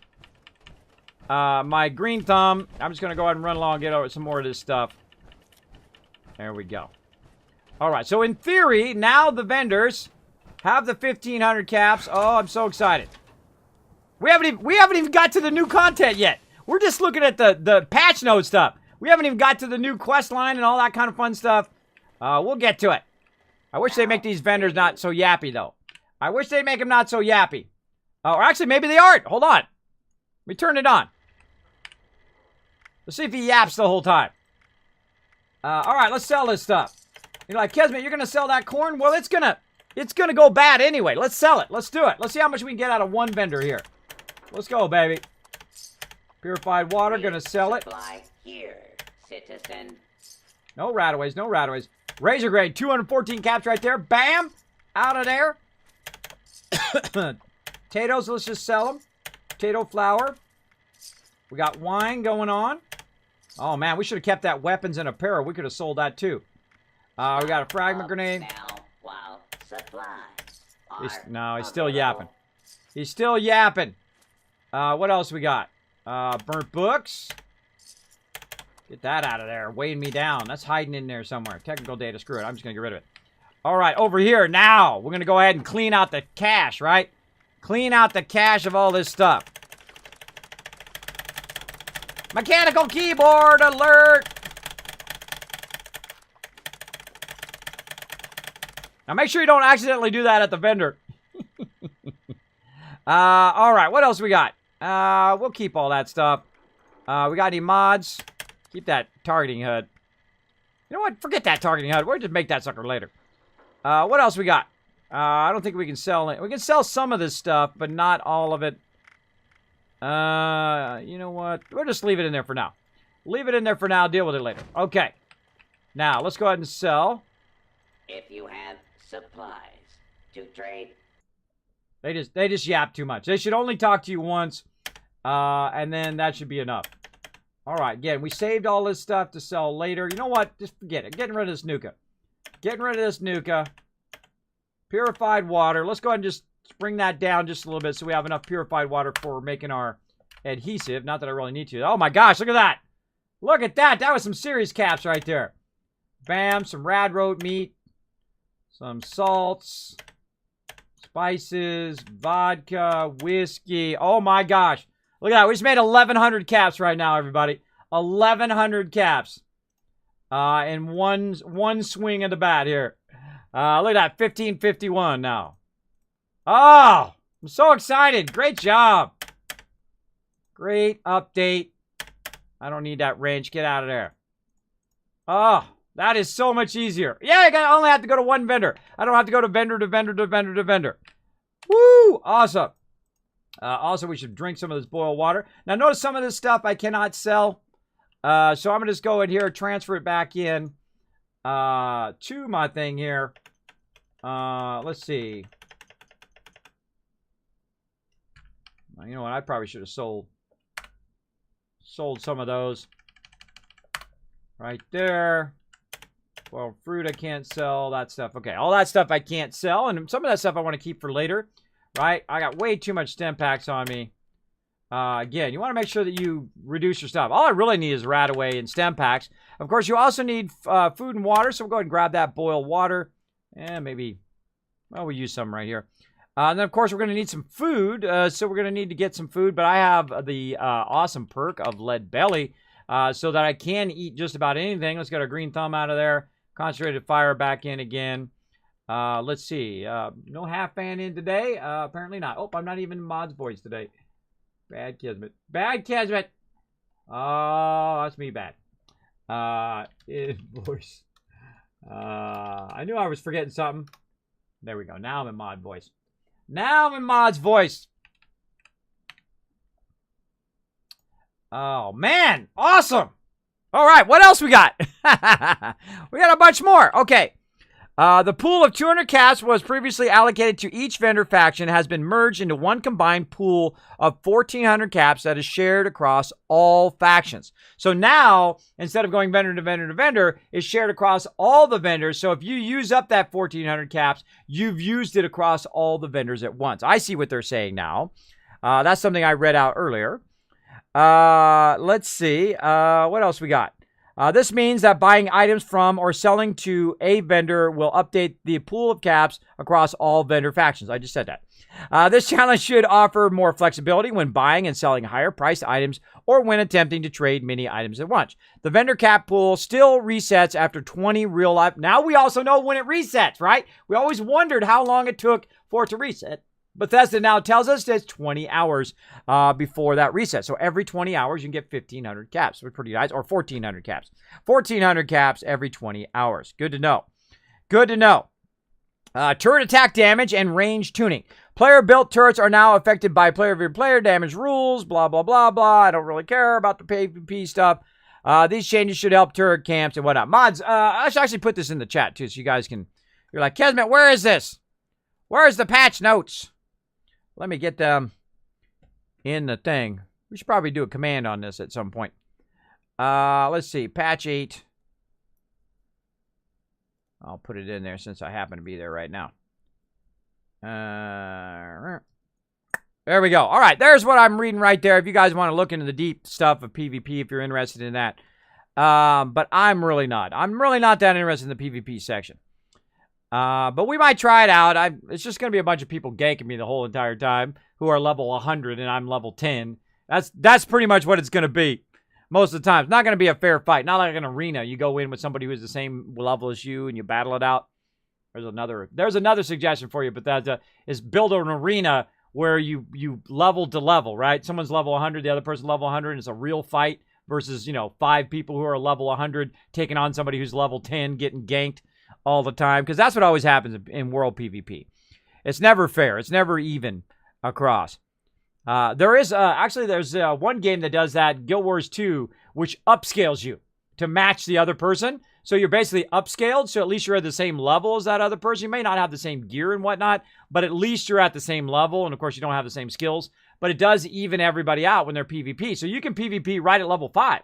Speaker 1: my green thumb, I'm just going to go ahead and run along and get over some more of this stuff. There we go. All right, so in theory, now the vendors have the 1,500 caps. Oh, I'm so excited. We haven't even got to the new content yet. We're just looking at the patch note stuff. We haven't even got to the new quest line and all that kind of fun stuff. We'll get to it. I wish they'd make these vendors not so yappy, though. I wish they'd make them not so yappy. Or actually, maybe they aren't. Hold on. Let me turn it on. Let's see if he yaps the whole time. All right, let's sell this stuff. You're like, Kismet, you're going to sell that corn? Well, it's gonna go bad anyway. Let's sell it. Let's do it. Let's see how much we can get out of one vendor here. Let's go, baby. Purified water, going to sell it.
Speaker 2: Supply here, citizen.
Speaker 1: No rataways, no rataways. Razor grade, 214 caps right there. Bam! Out of there. Potatoes, let's just sell them. Potato flour. We got wine going on. Oh, man, we should have kept that weapons and apparel. We could have sold that, too. We got a fragment grenade.
Speaker 2: Now, while supplies
Speaker 1: No, he's still yapping. He's still yapping. What else we got? Burnt books. Get that out of there. Weighing me down. That's hiding in there somewhere. Technical data. Screw it. I'm just going to get rid of it. All right, over here. Now, we're going to go ahead and clean out the cache, right? Clean out the cache of all this stuff. Mechanical keyboard alert! Now make sure you don't accidentally do that at the vendor. All right, what else we got? We'll keep all that stuff. We got any mods? Keep that targeting HUD. You know what? Forget that targeting HUD. We'll just make that sucker later. What else we got? I don't think we can sell it. We can sell some of this stuff, but not all of it. You know what? We'll just leave it in there for now. Leave it in there for now. Deal with it later. Okay. Now, let's go ahead and sell.
Speaker 2: If you have supplies to trade,
Speaker 1: They just yap too much. They should only talk to you once, and then that should be enough. All right, again, we saved all this stuff to sell later. You know what? Just forget it. Getting rid of this Nuka. Getting rid of this Nuka. Purified water. Let's go ahead and just bring that down just a little bit so we have enough purified water for making our adhesive. Not that I really need to. Oh my gosh, look at that. Look at that. That was some serious caps right there. Bam, some rad road meat. Some salts. Spices. Vodka. Whiskey. Oh my gosh. Look at that. We just made 1,100 caps right now, everybody. 1,100 caps. In one swing of the bat here. Look at that. 1551 now. Oh, I'm so excited. Great job. Great update. I don't need that wrench. Get out of there. Oh, that is so much easier. Yeah, I only have to go to one vendor. I don't have to go to vendor to vendor to vendor to vendor. Woo! Awesome. Also, we should drink some of this boiled water. Now, notice some of this stuff I cannot sell. So I'm going to just go in here, transfer it back in to my thing here. Let's see. You know what? I probably should have sold some of those. Right there. Well, fruit I can't sell. That stuff. Okay, all that stuff I can't sell. And some of that stuff I want to keep for later. Right? I got way too much stem packs on me. Again, you want to make sure that you reduce your stuff. All I really need is Radaway and stem packs. Of course, you also need food and water. So we'll go ahead and grab that boiled water. And maybe, well, we'll use some right here. And then, of course, we're going to need some food. So we're going to need to get some food. But I have the awesome perk of Lead Belly so that I can eat just about anything. Let's get our green thumb out of there. Concentrated fire back in again. Let's see. No half fan in today. Apparently not. Oh, I'm not even in Mod's voice today. Bad Kismet. Bad Kismet. Oh, that's me bad. Voice. I knew I was forgetting something. There we go. Now I'm in Mod voice. Now I'm in Mod's voice. Oh, man. Awesome. All right. What else we got? We got a bunch more. Okay. The pool of 200 caps was previously allocated to each vendor faction has been merged into one combined pool of 1,400 caps that is shared across all factions. So now, instead of going vendor to vendor to vendor, it's shared across all the vendors. So if you use up that 1,400 caps, you've used it across all the vendors at once. I see what they're saying now. That's something I read out earlier. Let's see. What else we got? This means that buying items from or selling to a vendor will update the pool of caps across all vendor factions. I just said that. This challenge should offer more flexibility when buying and selling higher priced items or when attempting to trade many items at once. The vendor cap pool still resets after 20 real life. Now we also know when it resets, right? We always wondered how long it took for it to reset. Bethesda now tells us that it's 20 hours before that reset. So every 20 hours, you can get 1,500 caps. Which is pretty nice. Or 1,400 caps. 1,400 caps every 20 hours. Good to know. Good to know. Turret attack damage and range tuning. Player-built turrets are now affected by player-vs-player damage rules. Blah, blah, blah, blah. I don't really care about the PvP stuff. These changes should help turret camps and whatnot. Mods, I should actually put this in the chat, too, so you guys can... You're like, Kismet, where is this? Where's the patch notes? Let me get them in the thing. We should probably do a command on this at some point. Let's see. Patch 8. I'll put it in there since I happen to be there right now. There we go. All right. There's what I'm reading right there. If you guys want to look into the deep stuff of PvP, if you're interested in that. But I'm really not. I'm really not that interested in the PvP section. But we might try it out. It's just going to be a bunch of people ganking me the whole entire time who are level 100 and I'm level 10. That's pretty much what it's going to be most of the time. It's not going to be a fair fight. Not like an arena. You go in with somebody who is the same level as you and you battle it out. There's another suggestion for you, but that is build an arena where you level to level, right? Someone's level 100, the other person level 100, and it's a real fight versus, 5 people who are level 100 taking on somebody who's level 10 getting ganked all the time, because that's what always happens in world PvP. It's never fair. It's never even across. There's one game that does that, Guild Wars 2, which upscales you to match the other person. So you're basically upscaled, so at least you're at the same level as that other person. You may not have the same gear and whatnot, but at least you're at the same level. And of course, you don't have the same skills, but it does even everybody out when they're PvP. So you can PvP right at level 5.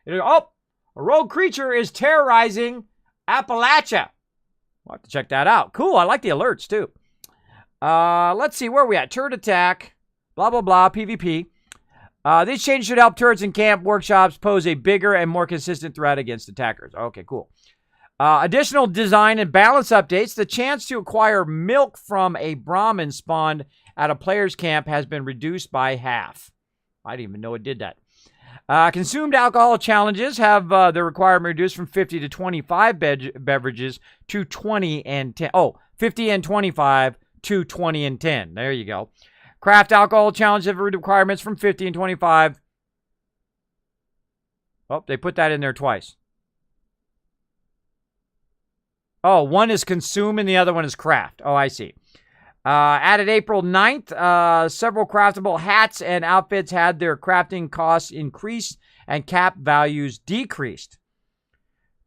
Speaker 1: Oh, a rogue creature is terrorizing Appalachia. We'll have to check that out. Cool, I like the alerts too. Let's see, where are we at? Turret attack, blah, blah, blah, PvP. These changes should help turrets and camp workshops pose a bigger and more consistent threat against attackers. Okay, cool. Additional design and balance updates. The chance to acquire milk from a Brahmin spawned at a player's camp has been reduced by half. I didn't even know it did that. Consumed alcohol challenges have the requirement reduced from 50 to 25 beverages to 20 and 10. Oh, 50 and 25 to 20 and 10. There you go. Craft alcohol challenge have requirements from 50 and 25. Oh, they put that in there twice. Oh, one is consume and the other one is craft. Oh, I see. Added April 9th, several craftable hats and outfits had their crafting costs increased and cap values decreased.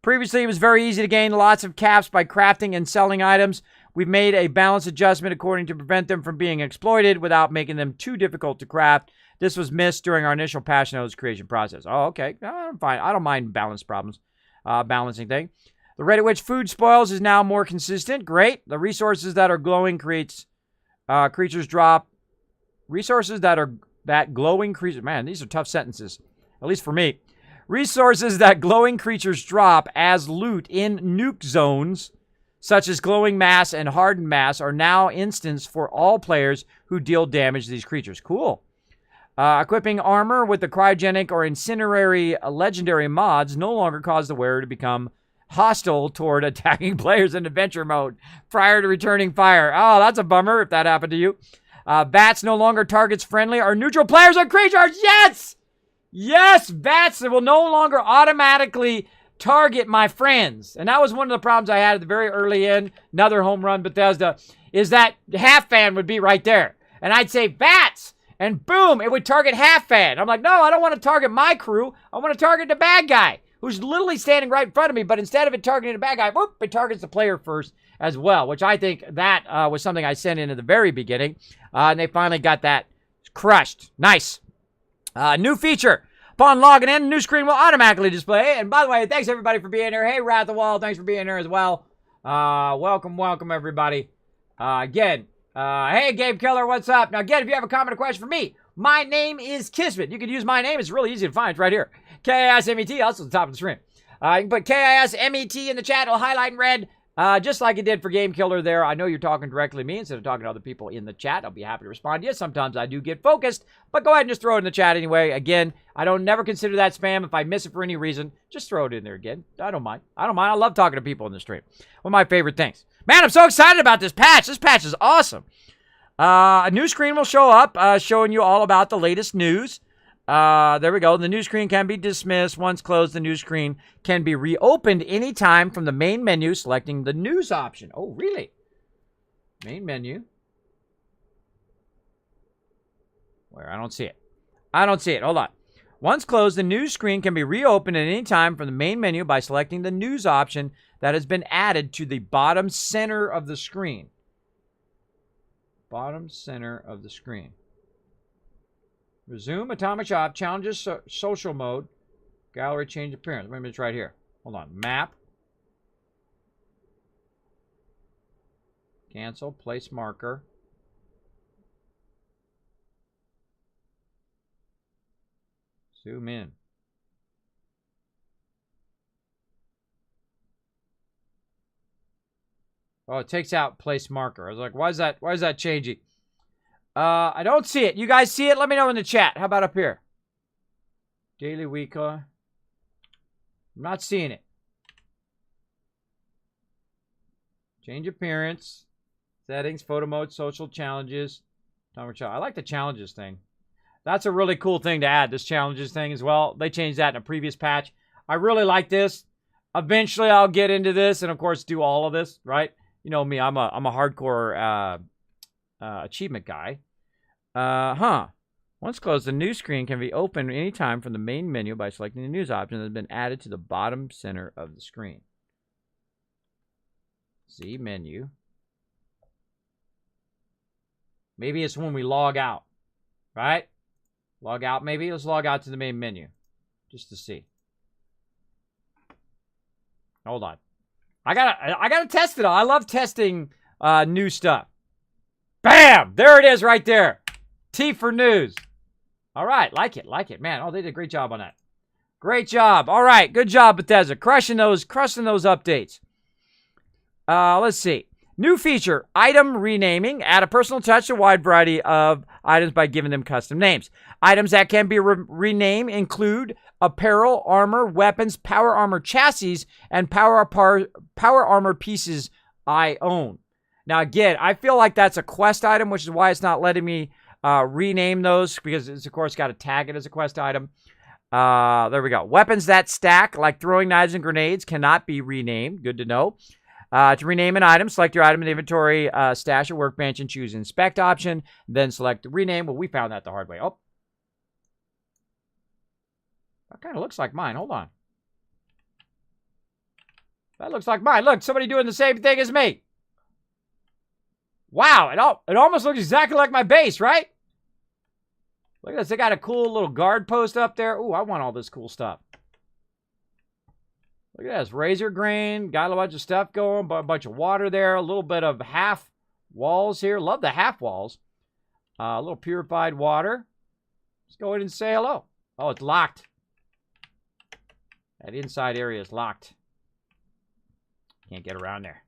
Speaker 1: Previously, it was very easy to gain lots of caps by crafting and selling items. We've made a balance adjustment according to prevent them from being exploited without making them too difficult to craft. This was missed during our initial patch notes creation process. Oh, okay. I'm fine. I don't mind balance problems. Balancing thing. The rate at which food spoils is now more consistent. Great. The resources that are glowing creates creatures drop. Resources that glowing creatures. Man, these are tough sentences. At least for me. Resources that glowing creatures drop as loot in nuke zones, such as glowing mass and hardened mass, are now instanced for all players who deal damage to these creatures. Cool. Equipping armor with the cryogenic or incinerary legendary mods no longer cause the wearer to become hostile toward attacking players in adventure mode prior to returning fire. Oh, that's a bummer if that happened to you. Bats no longer targets friendly or neutral players or creatures. Yes! Yes, bats will no longer automatically target my friends. And that was one of the problems I had at the very early end. Another home run Bethesda is that Half Fan would be right there. And I'd say bats. And boom, it would target Half Fan. I'm like, no, I don't want to target my crew. I want to target the bad guy who's literally standing right in front of me. But instead of it targeting the bad guy, whoop, it targets the player first as well, which I think that was something I sent in at the very beginning. And they finally got that crushed. Nice. New feature. Upon logging in, the new screen will automatically display. And by the way, thanks everybody for being here. Hey, Wrath of the Wall, thanks for being here as well. Welcome everybody. Hey, Gabe Killer, what's up? Now, again, if you have a comment or question for me, my name is Kismet. You can use my name. It's really easy to find. It's right here. K-I-S-M-E-T, also at the top of the screen. You can put K-I-S-M-E-T in the chat. It'll highlight in red, just like it did for Game Killer there. I know you're talking directly to me instead of talking to other people in the chat. I'll be happy to respond to you. Sometimes I do get focused, but go ahead and just throw it in the chat anyway. Again, I don't never consider that spam. If I miss it for any reason, just throw it in there again. I don't mind. I love talking to people in the stream. One of my favorite things. Man, I'm so excited about this patch. This patch is awesome. A new screen will show up, showing you all about the latest news. There we go. The news screen can be dismissed. Once closed, the news screen can be reopened anytime from the main menu, selecting the news option. Oh, really? Main menu. Where? I don't see it. I don't see it. Hold on. Once closed, the news screen can be reopened at any time from the main menu by selecting the news option that has been added to the bottom center of the screen. Bottom center of the screen. Resume Atomic Shop, challenges, social mode, gallery, change appearance. Maybe it's right here. Hold on. Map. Cancel, place marker. Zoom in. Oh, it takes out place marker. I was like, why is that changing? I don't see it. You guys see it? Let me know in the chat. How about up here? Daily, weekly. I'm not seeing it. Change appearance. Settings, photo mode, social challenges. I like the challenges thing. That's a really cool thing to add, this challenges thing as well. They changed that in a previous patch. I really like this. Eventually, I'll get into this and, of course, do all of this, right? You know me, I'm a hardcore achievement guy. Once closed, the news screen can be opened anytime from the main menu by selecting the news option that has been added to the bottom center of the screen. Z menu. Maybe it's when we log out, right? Log out maybe? Let's log out to the main menu just to see. Hold on. I gotta test it all. I love testing new stuff. Bam! There it is right there. T for news. All right, like it, man. Oh, they did a great job on that. Great job. All right, good job, Bethesda. Crushing those updates. Let's see. New feature, item renaming. Add a personal touch to a wide variety of items by giving them custom names. Items that can be renamed include apparel, armor, weapons, power armor chassis, and power armor pieces I own. Now, again, I feel like that's a quest item, which is why it's not letting me rename those, because it's, of course, got to tag it as a quest item. There we go. Weapons that stack, like throwing knives and grenades, cannot be renamed. Good to know. To rename an item, select your item in the inventory, stash or workbench, and choose inspect option. Then select the rename. Well, we found that the hard way. Oh. That kind of looks like mine. Hold on. That looks like mine. Look, somebody doing the same thing as me. Wow, it almost looks exactly like my base, right? Look at this. They got a cool little guard post up there. Ooh, I want all this cool stuff. Look at this. Razor grain. Got a bunch of stuff going. A bunch of water there. A little bit of half walls here. Love the half walls. A little purified water. Let's go in and say hello. Oh, it's locked. That inside area is locked. Can't get around there.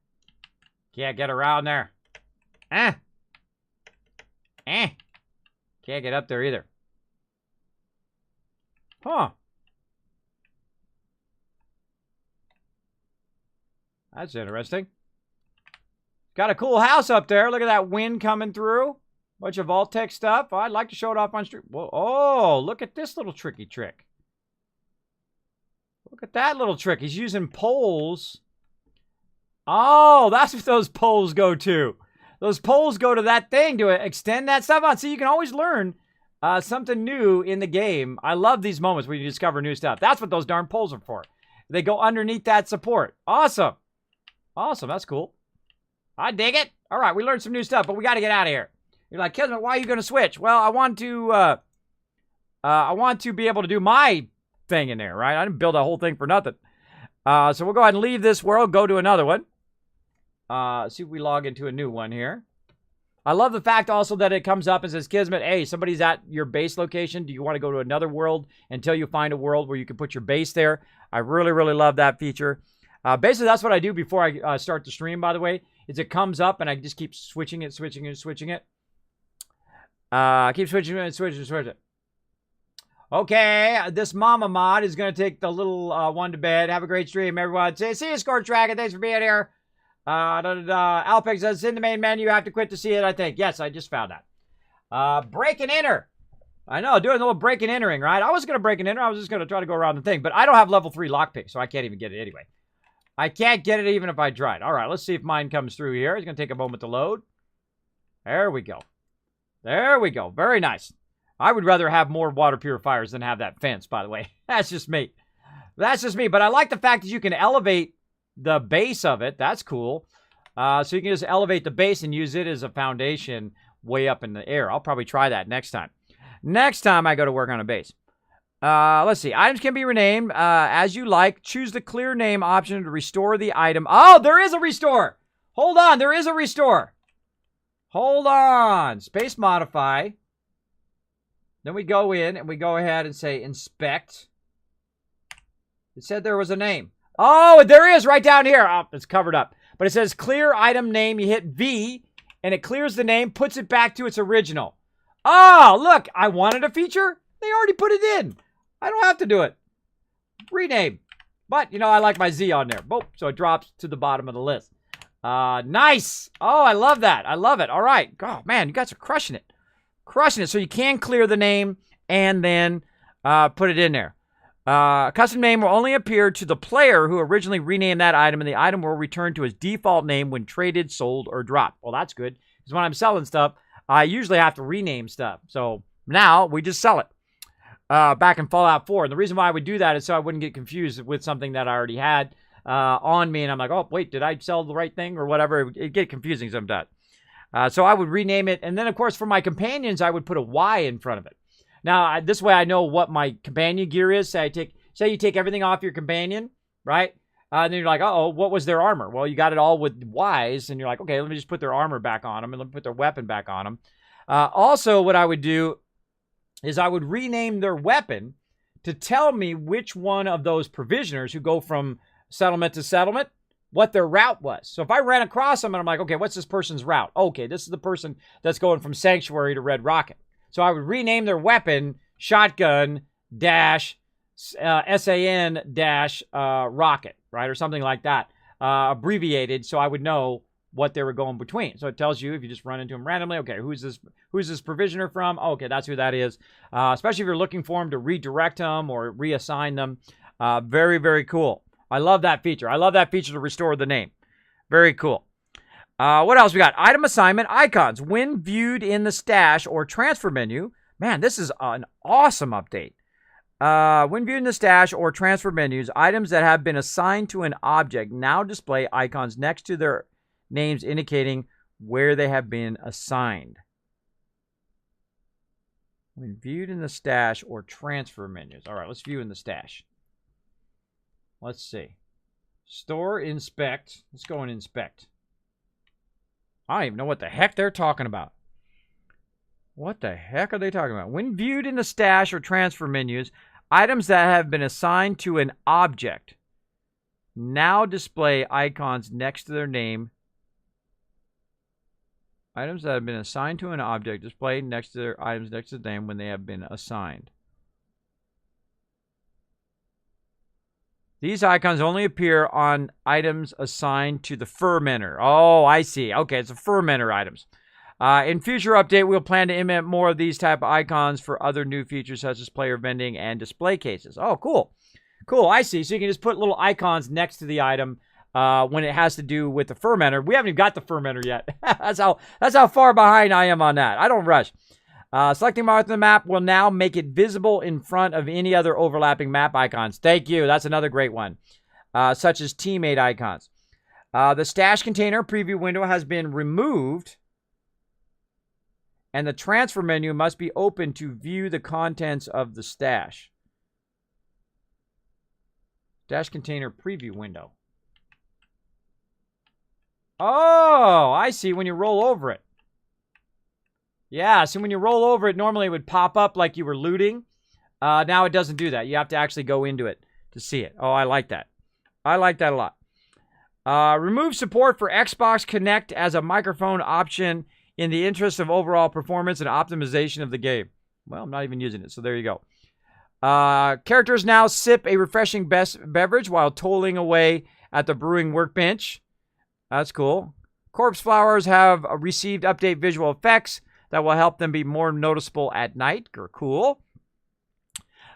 Speaker 1: Can't get around there. Can't get up there either. Huh. That's interesting. Got a cool house up there. Look at that wind coming through. Bunch of Vault-Tec stuff. I'd like to show it off on stream. Whoa, oh, look at this little tricky trick. Look at that little trick. He's using poles. Oh, that's what those poles go to. Those poles go to that thing to extend that stuff on. See, you can always learn something new in the game. I love these moments where you discover new stuff. That's what those darn poles are for. They go underneath that support. Awesome. Awesome. That's cool. I dig it. All right, we learned some new stuff, but we got to get out of here. You're like, Kismet, why are you going to switch? Well, I want to be able to do my thing in there, right? I didn't build a whole thing for nothing. So we'll go ahead and leave this world, go to another one. See if we log into a new one here. I love the fact also that it comes up and says, Kismet, hey, somebody's at your base location. Do you want to go to another world until you find a world where you can put your base there? I really, really love that feature. Basically, that's what I do before I start the stream, by the way, is it comes up and I just keep switching it. Keep switching it, switching it. Okay, this mama mod is going to take the little one to bed. Have a great stream, everyone. See you, Scorch Dragon. Thanks for being here. Alpix says, it's in the main menu. You have to quit to see it, I think. Yes, I just found that. Break and enter. I know, doing a little break and entering, right? I was going to break and enter. I was just going to try to go around the thing. But I don't have level 3 lockpick, so I can't even get it anyway. I can't get it even if I tried. All right, let's see if mine comes through here. It's going to take a moment to load. There we go. There we go. Very nice. I would rather have more water purifiers than have that fence, by the way. That's just me. That's just me. But I like the fact that you can elevate the base of it. That's cool. So you can just elevate the base and use it as a foundation way up in the air. I'll probably try that next time. Next time I go to work on a base. Let's see. Items can be renamed as you like. Choose the clear name option to restore the item. Oh, there is a restore. Hold on. There is a restore. Hold on. Space modify. Then we go in and we go ahead and say inspect. It said there was a name. Oh, there is right down here. Oh, it's covered up. But it says clear item name. You hit V and it clears the name, puts it back to its original. Oh, look. I wanted a feature. They already put it in. I don't have to do it. Rename. But, you know, I like my Z on there. Boom. So it drops to the bottom of the list. Nice. Oh, I love that. I love it. All right. Oh, man, you guys are crushing it. Crushing it. So you can clear the name and then put it in there. Custom name will only appear to the player who originally renamed that item, and the item will return to its default name when traded, sold, or dropped. Well, that's good. Because when I'm selling stuff, I usually have to rename stuff. So now we just sell it. Back in Fallout 4. And the reason why I would do that is so I wouldn't get confused with something that I already had on me. And I'm like, oh, wait, did I sell the right thing or whatever? It'd get confusing sometimes. So I would rename it. And then, of course, for my companions, I would put a Y in front of it. Now, this way I know what my companion gear is. Say you take everything off your companion, right? And then you're like, uh-oh, what was their armor? Well, you got it all with Ys. And you're like, okay, let me just put their armor back on them. And let me put their weapon back on them. Also, what I would do is I would rename their weapon to tell me which one of those provisioners who go from settlement to settlement, what their route was. So if I ran across them and I'm like, okay, what's this person's route? Okay, this is the person that's going from Sanctuary to Red Rocket. So I would rename their weapon shotgun dash SAN dash rocket, right? Or something like that, abbreviated, so I would know what they were going between. So it tells you if you just run into them randomly, okay, who's this provisioner from? Oh, okay, that's who that is. Especially if you're looking for them to redirect them or reassign them. Very, very cool. I love that feature. I love that feature to restore the name. Very cool. What else we got? Item assignment icons. When viewed in the stash or transfer menu, man, this is an awesome update. When viewed in the stash or transfer menus, items that have been assigned to an object now display icons next to their names indicating where they have been assigned. When viewed in the stash or transfer menus. All right, let's view in the stash. Let's see. Store, inspect. Let's go and inspect. I don't even know what the heck they're talking about. What the heck are they talking about? When viewed in the stash or transfer menus, items that have been assigned to an object now display icons next to their name. Items that have been assigned to an object display next to their items next to their name when they have been assigned. These icons only appear on items assigned to the fermenter. Oh, I see. Okay, it's the fermenter items. In future update, we'll plan to implement more of these type of icons for other new features such as player vending and display cases. Oh, cool. Cool, I see. So you can just put little icons next to the item when it has to do with the fermenter. We haven't even got the fermenter yet. That's how far behind I am on that. I don't rush. Selecting mark on the map will now make it visible in front of any other overlapping map icons. Thank you. That's another great one. Such as teammate icons. The stash container preview window has been removed, and the transfer menu must be open to view the contents of the stash. Stash container preview window. Oh, I see. When you roll over it. Yeah, so when you roll over it, normally it would pop up like you were looting. Now it doesn't do that. You have to actually go into it to see it. Oh, I like that. I like that a lot. Remove support for Xbox Connect as a microphone option in the interest of overall performance and optimization of the game. Well, I'm not even using it, so there you go. Characters now sip a refreshing beverage while toiling away at the brewing workbench. That's cool. Corpse flowers have received update visual effects that will help them be more noticeable at night. Cool.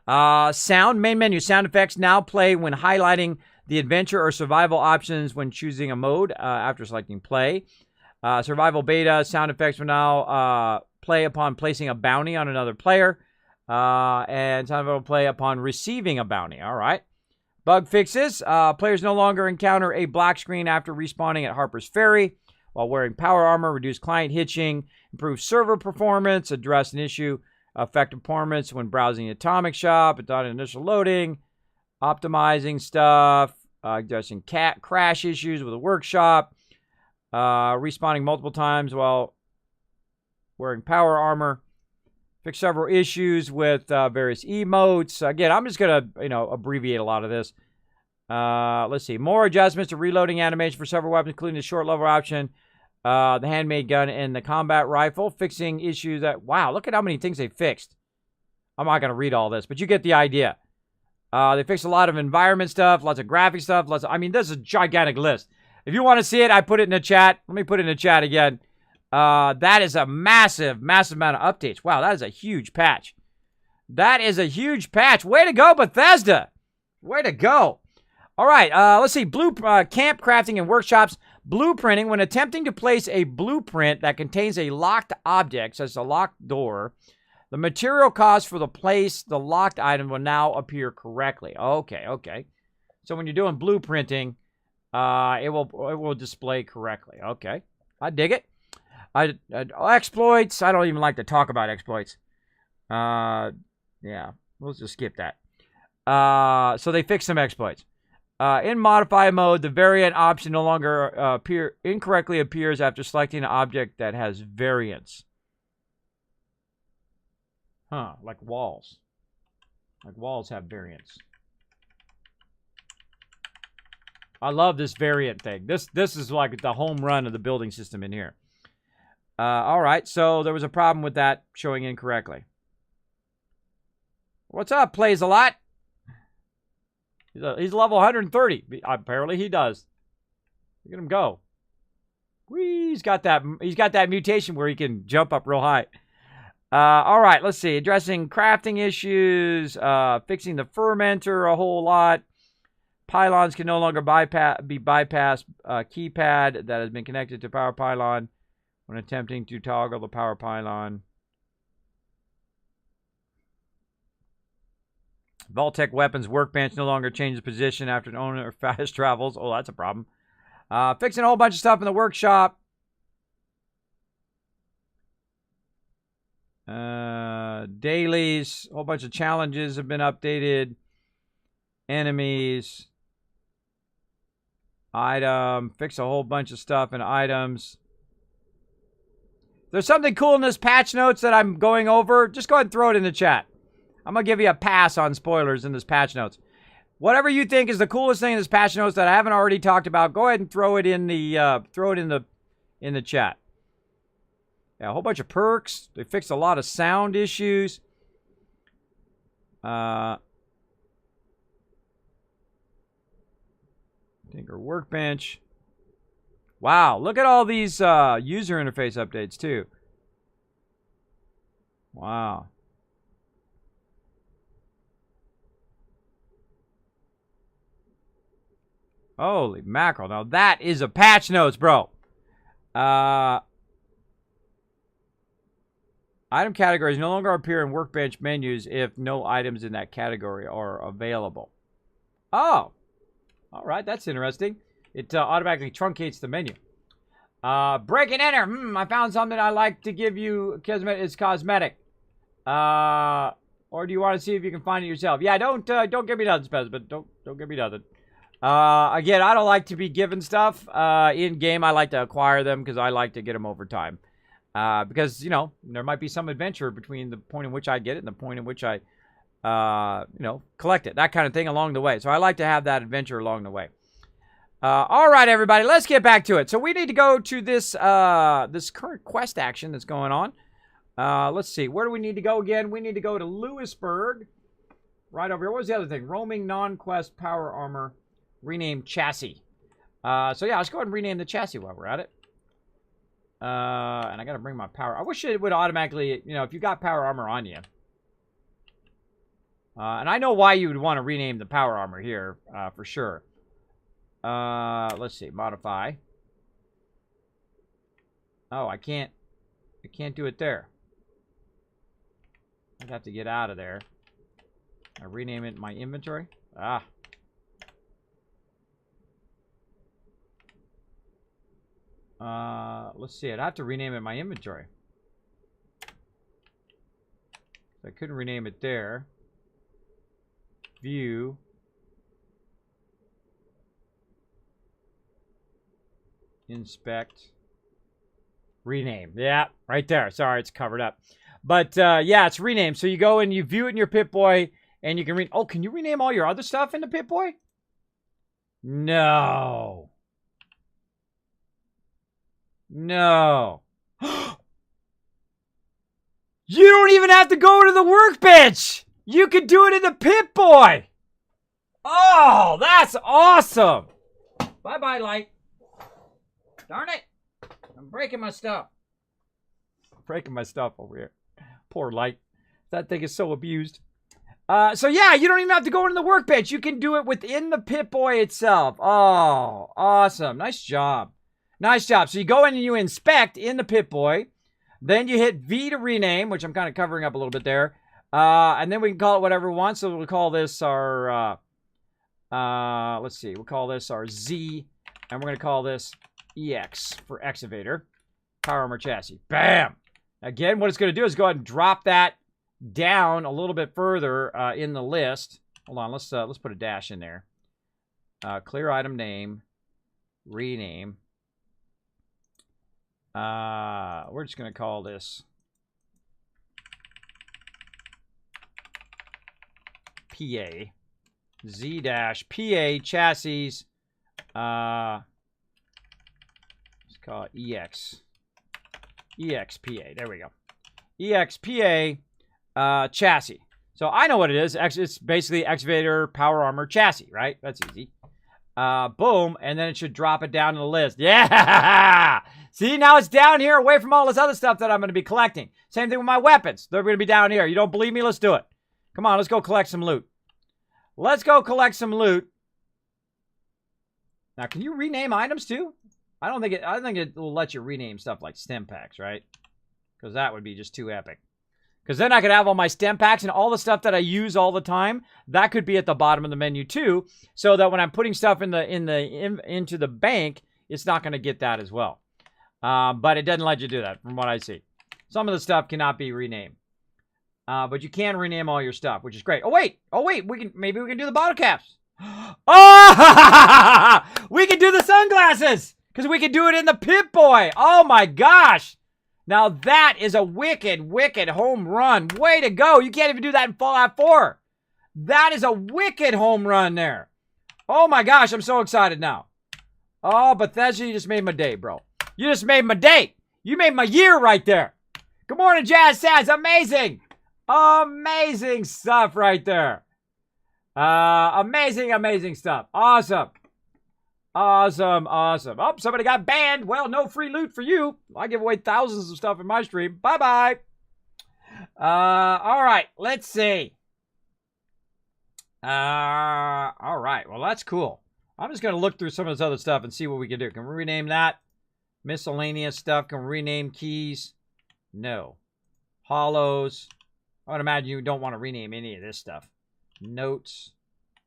Speaker 1: Sound, main menu. Sound effects now play when highlighting the adventure or survival options when choosing a mode after selecting play. Survival beta. Sound effects will now play upon placing a bounty on another player. And sound effects will play upon receiving a bounty. All right. Bug fixes. Players no longer encounter a black screen after respawning at Harper's Ferry while wearing power armor. Reduce client hitching. Improve server performance. Address an issue. Affect performance when browsing the Atomic Shop. Without initial loading. Optimizing stuff. Addressing crash issues with a workshop. Respawning multiple times while wearing power armor. Fix several issues with various emotes. Again, I'm just going to, abbreviate a lot of this. Let's see. More adjustments to reloading animation for several weapons, including the short level option, the handmade gun, and the combat rifle. Fixing issues that, wow, look at how many things they fixed. I'm not going to read all this, but you get the idea. They fixed a lot of environment stuff, lots of graphic stuff. This is a gigantic list. If you want to see it, I put it in the chat. Let me put it in the chat again. That is a massive, massive amount of updates. Wow, that is a huge patch. That is a huge patch. Way to go, Bethesda. Way to go. All right, let's see. Blue camp crafting and workshops Blueprinting. When attempting to place a blueprint that contains a locked object, such as a locked door, the material cost for the locked item will now appear correctly. Okay, okay. So when you're doing blueprinting, it will display correctly. Okay, I dig it. Exploits. I don't even like to talk about exploits. Yeah, we'll just skip that. So they fixed some exploits. In modify mode, the variant option no longer incorrectly appears after selecting an object that has variance. Huh, like walls. Like walls have variance. I love this variant thing. This is like the home run of the building system in here. All right, so there was a problem with that showing incorrectly. What's up, plays a lot? He's level 130. Apparently he does. Look at him go. Whee, he's got that mutation where he can jump up real high. All right, let's see. Addressing crafting issues, fixing the fermenter a whole lot. Pylons can no longer be bypassed. Keypad that has been connected to power pylon when attempting to toggle the power pylon. Vault-Tec weapons workbench no longer changes position after an owner fast travels. Oh, that's a problem. Fixing a whole bunch of stuff in the workshop. Dailies. A whole bunch of challenges have been updated. Enemies. Item. Fix a whole bunch of stuff in items. There's something cool in this patch notes that I'm going over. Just go ahead and throw it in the chat. I'm going to give you a pass on spoilers in this patch notes. Whatever you think is the coolest thing in this patch notes that I haven't already talked about, go ahead and throw it in the chat. Yeah, a whole bunch of perks. They fixed a lot of sound issues. Tinker Workbench. Wow, look at all these user interface updates too. Wow. Holy mackerel. Now that is a patch notes, bro. Item categories no longer appear in workbench menus if no items in that category are available. Oh. All right, that's interesting. It automatically truncates the menu. Break and enter. I found something I like to give you. Kismet is cosmetic. Or do you want to see if you can find it yourself? Yeah, don't give me nothing, Spez, don't give me nothing. Again, I don't like to be given stuff in game. I like to acquire them because I like to get them over time. Because, you know, there might be some adventure between the point in which I get it and the point in which I, you know, collect it. That kind of thing along the way. So I like to have that adventure along the way. All right, everybody, let's get back to it. So we need to go to this this current quest action that's going on. Let's see. Where do we need to go again? We need to go to Lewisburg. Right over here. What was the other thing? Roaming non-quest power armor. Rename chassis. So yeah, let's go ahead and rename the chassis while we're at it. And I gotta bring my power. I wish it would automatically, you know, if you got power armor on you. And I know why you would want to rename the power armor here, for sure. Let's see, modify. Oh, I can't do it there. I'd have to get out of there. I rename it in my inventory. Ah. Let's see. I'd have to rename it in my inventory. I couldn't rename it there. View. Inspect. Rename. Yeah, right there. Sorry, it's covered up. But, yeah, it's renamed. So you go and you view it in your Pip-Boy, and you can oh, can you rename all your other stuff in the Pip-Boy? No. No. You don't even have to go to the workbench. You could do it in the Pip-Boy. Oh, that's awesome. Bye-bye, light. Darn it. I'm breaking my stuff. Breaking my stuff over here. Poor light. That thing is so abused. So yeah, you don't even have to go into the workbench. You can do it within the Pip-Boy itself. Oh, awesome. Nice job. Nice job. So you go in and you inspect in the Pip-Boy. Then you hit V to rename, which I'm kind of covering up a little bit there. And then we can call it whatever we want. So we'll call this our, let's see, we'll call this our Z. And we're going to call this EX for excavator. Power armor chassis. Bam! Again, what it's going to do is go ahead and drop that down a little bit further in the list. Hold on, let's put a dash in there. Clear item name. Rename. We're just going to call this PA. Z-PA chassis. Let's call it EX. EXPA. There we go. EXPA chassis. So I know what it is. It's basically excavator power armor chassis, right? That's easy. Boom. And then it should drop it down to the list. Yeah! See, now it's down here away from all this other stuff that I'm going to be collecting. Same thing with my weapons. They're going to be down here. You don't believe me? Let's do it. Come on, let's go collect some loot. Let's go collect some loot. Now, can you rename items too? I don't think it will let you rename stuff like stem packs, right? Because that would be just too epic. Because then I could have all my stem packs and all the stuff that I use all the time. That could be at the bottom of the menu too, so that when I'm putting stuff into the bank, it's not going to get that as well. But it doesn't let you do that, from what I see. Some of the stuff cannot be renamed, but you can rename all your stuff, which is great. Oh wait, maybe we can do the bottle caps. Oh, we can do the sunglasses because we can do it in the Pip-Boy. Oh my gosh. Now that is a wicked, wicked home run. Way to go. You can't even do that in Fallout 4. That is a wicked home run there. Oh my gosh, I'm so excited now. Oh, Bethesda, you just made my day, bro. You just made my day. You made my year right there. Good morning, Jazz Sads. Amazing. Amazing stuff right there. Amazing, amazing stuff. Awesome. Awesome, awesome. Oh, somebody got banned. Well, no free loot for you. I give away thousands of stuff in my stream. Bye-bye. All right. Let's see. All right. Well, that's cool. I'm just going to look through some of this other stuff and see what we can do. Can we rename that? Miscellaneous stuff. Can we rename keys? No. Hollows. I would imagine you don't want to rename any of this stuff. Notes.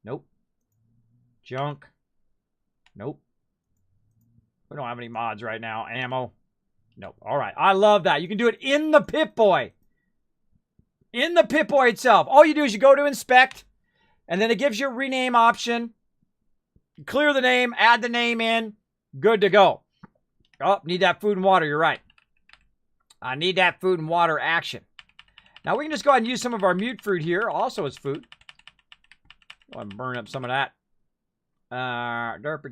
Speaker 1: Nope. Junk. Nope. We don't have any mods right now. Ammo. Nope. All right. I love that. You can do it in the Pip-Boy. In the Pip-Boy itself. All you do is you go to inspect, and then it gives you a rename option. Clear the name, add the name in. Good to go. Oh, need that food and water. You're right. I need that food and water action. Now we can just go ahead and use some of our mute fruit here, also as food. Go ahead and burn up some of that. Derp. A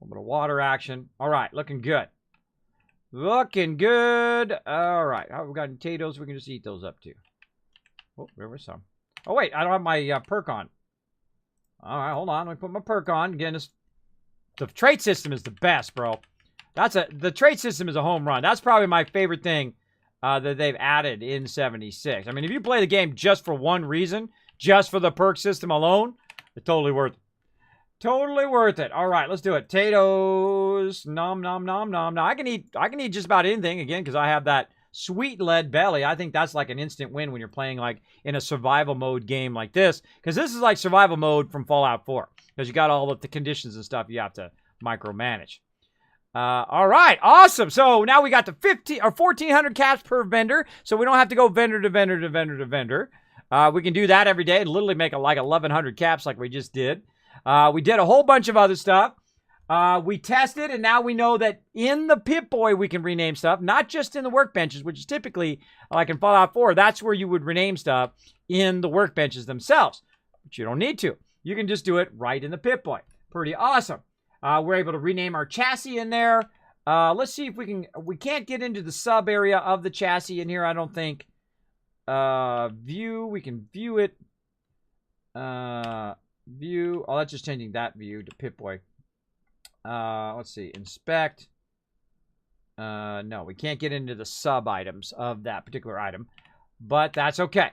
Speaker 1: little bit of water action. All right, looking good. Looking good. All right, we got potatoes. We can just eat those up too. Oh, there was some. Oh wait, I don't have my perk on. All right, hold on. Let me put my perk on. Again, the trait system is the best, bro. The trait system is a home run. That's probably my favorite thing that they've added in 76. I mean, if you play the game just for one reason, just for the perk system alone, it's totally worth it. Totally worth it. All right, let's do it. Potatoes. Nom, nom, nom, nom. Now, I can eat just about anything, again, because I have that sweet lead belly. I think that's like an instant win when you're playing like in a survival mode game like this, because this is like survival mode from Fallout 4, because you got all of the conditions and stuff you have to micromanage. All right, awesome. So now we got the 1,400 caps per vendor, so we don't have to go vendor to vendor to vendor to vendor. We can do that every day and literally make like 1,100 caps like we just did. We did a whole bunch of other stuff. We tested, and now we know that in the Pip-Boy we can rename stuff, not just in the workbenches, which is typically, like in Fallout 4, that's where you would rename stuff in the workbenches themselves. But you don't need to. You can just do it right in the Pip-Boy. Pretty awesome. We're able to rename our chassis in there. Let's see if we can. We can't get into the sub area of the chassis in here, I don't think. View. We can view it. View. Oh, that's just changing that view to Pip-Boy. Let's see. Inspect. No, we can't get into the sub items of that particular item, but that's okay.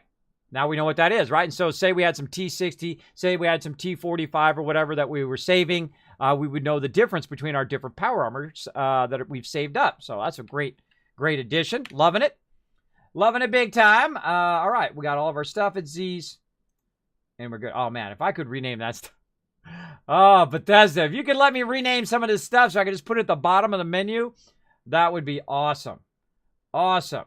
Speaker 1: Now we know what that is, right? And so say we had some T60, say we had some T45 or whatever that we were saving, we would know the difference between our different power armors that we've saved up. So that's a great addition. Loving it. Loving it big time. All right, we got all of our stuff at Z's. And we're good. Oh, man, if I could rename that stuff. Oh, Bethesda, if you could let me rename some of this stuff so I could just put it at the bottom of the menu, that would be awesome. Awesome.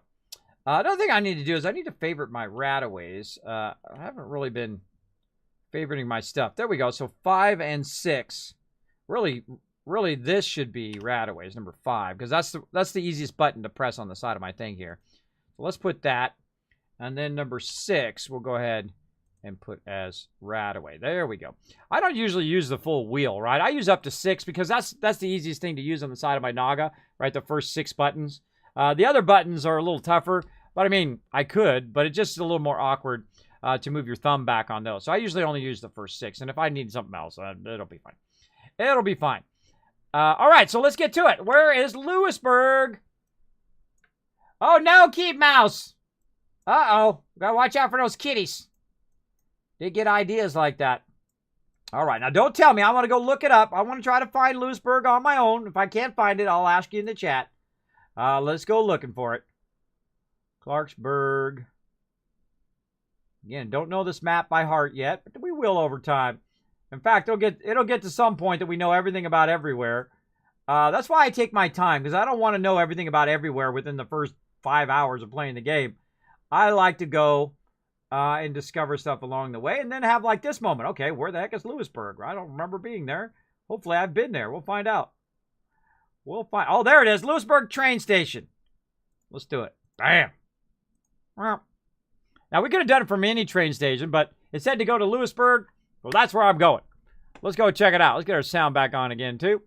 Speaker 1: Another thing I need to do is I need to favorite my rataways. I haven't really been favoriting my stuff. There we go. So 5 and 6. Really, this should be rataways, number 5, because that's the easiest button to press on the side of my thing here. So let's put that. And then number 6, we'll go ahead and put as rataway. There we go. I don't usually use the full wheel, right? I use up to 6 because that's the easiest thing to use on the side of my Naga, right? The first 6 buttons. The other buttons are a little tougher, but I mean, I could, but it's just a little more awkward to move your thumb back on those. So I usually only use the first 6, and if I need something else, it'll be fine. It'll be fine. All right, so let's get to it. Where is Lewisburg? Oh, no, Keep Mouse. Uh-oh. Gotta watch out for those kitties. They get ideas like that. All right, now don't tell me. I want to go look it up. I want to try to find Lewisburg on my own. If I can't find it, I'll ask you in the chat. Let's go looking for it. Clarksburg. Again, don't know this map by heart yet, but we will over time. In fact, it'll get to some point that we know everything about everywhere. That's why I take my time, because I don't want to know everything about everywhere within the first 5 hours of playing the game. I like to go and discover stuff along the way, and then have like this moment. Okay, where the heck is Lewisburg? I don't remember being there. Hopefully I've been there. We'll find out. Oh, there it is. Lewisburg train station. Let's do it. Bam. Well, now, we could have done it from any train station, but it said to go to Lewisburg. Well, that's where I'm going. Let's go check it out. Let's get our sound back on again, too.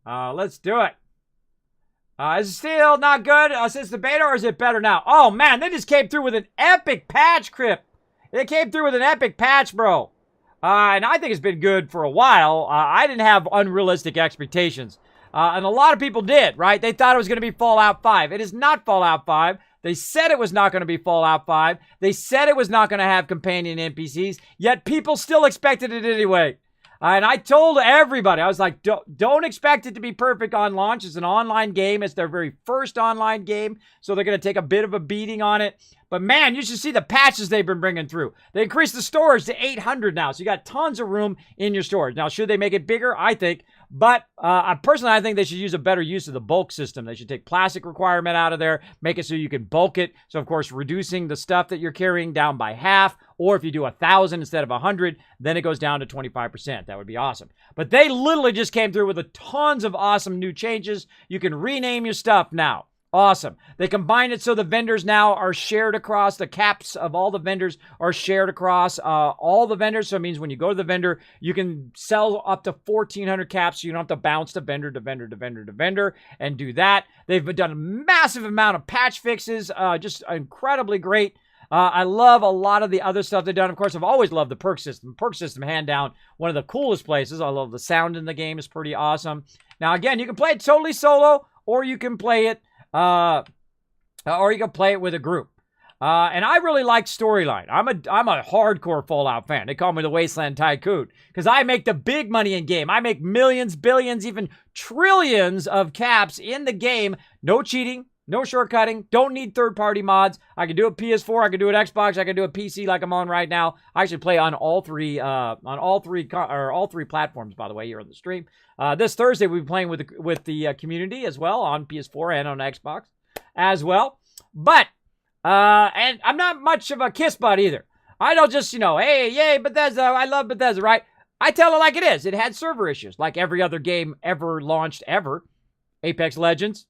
Speaker 1: Let's do it. Is it still not good since the beta, or is it better now? Oh, man, they just came through with an epic patch, Crip. They came through with an epic patch, bro. And I think it's been good for a while. I didn't have unrealistic expectations. And a lot of people did, right? They thought it was going to be Fallout 5. It is not Fallout 5. They said it was not going to be Fallout 5. They said it was not going to have companion NPCs, yet people still expected it anyway. And I told everybody, I was like, don't expect it to be perfect on launch. It's an online game. It's their very first online game, so they're going to take a bit of a beating on it. But man, you should see the patches they've been bringing through. They increased the storage to 800 now, so you got tons of room in your storage. Now, should they make it bigger? I think. But personally, I think they should use a better use of the bulk system. They should take plastic requirement out of there, make it so you can bulk it. So, of course, reducing the stuff that you're carrying down by half. Or if you do 1,000 instead of 100, then it goes down to 25%. That would be awesome. But they literally just came through with tons of awesome new changes. You can rename your stuff now. Awesome. They combined it so the vendors now are shared across. The caps of all the vendors are shared across all the vendors. So it means when you go to the vendor, you can sell up to 1,400 caps. So you don't have to bounce to vendor to vendor to vendor to vendor and do that. They've done a massive amount of patch fixes. Just incredibly great. I love a lot of the other stuff they've done. Of course, I've always loved the perk system. Perk system, hand down, one of the coolest places. I love the sound in the game. It's pretty awesome. Now, again, you can play it totally solo, or you can play it with a group. And I really like storyline. I'm a hardcore Fallout fan. They call me the Wasteland Tycoon because I make the big money in game. I make millions, billions, even trillions of caps in the game. No cheating, no shortcutting. Don't need third-party mods. I can do a PS4. I can do an Xbox. I can do a PC like I'm on right now. I actually play on all three platforms. By the way, here on the stream. This Thursday we'll be playing with the community as well on PS4 and on Xbox as well. But and I'm not much of a kiss butt either. I don't just hey, yay Bethesda, I love Bethesda, right? I tell it like it is. It had server issues, like every other game ever launched ever. Apex Legends,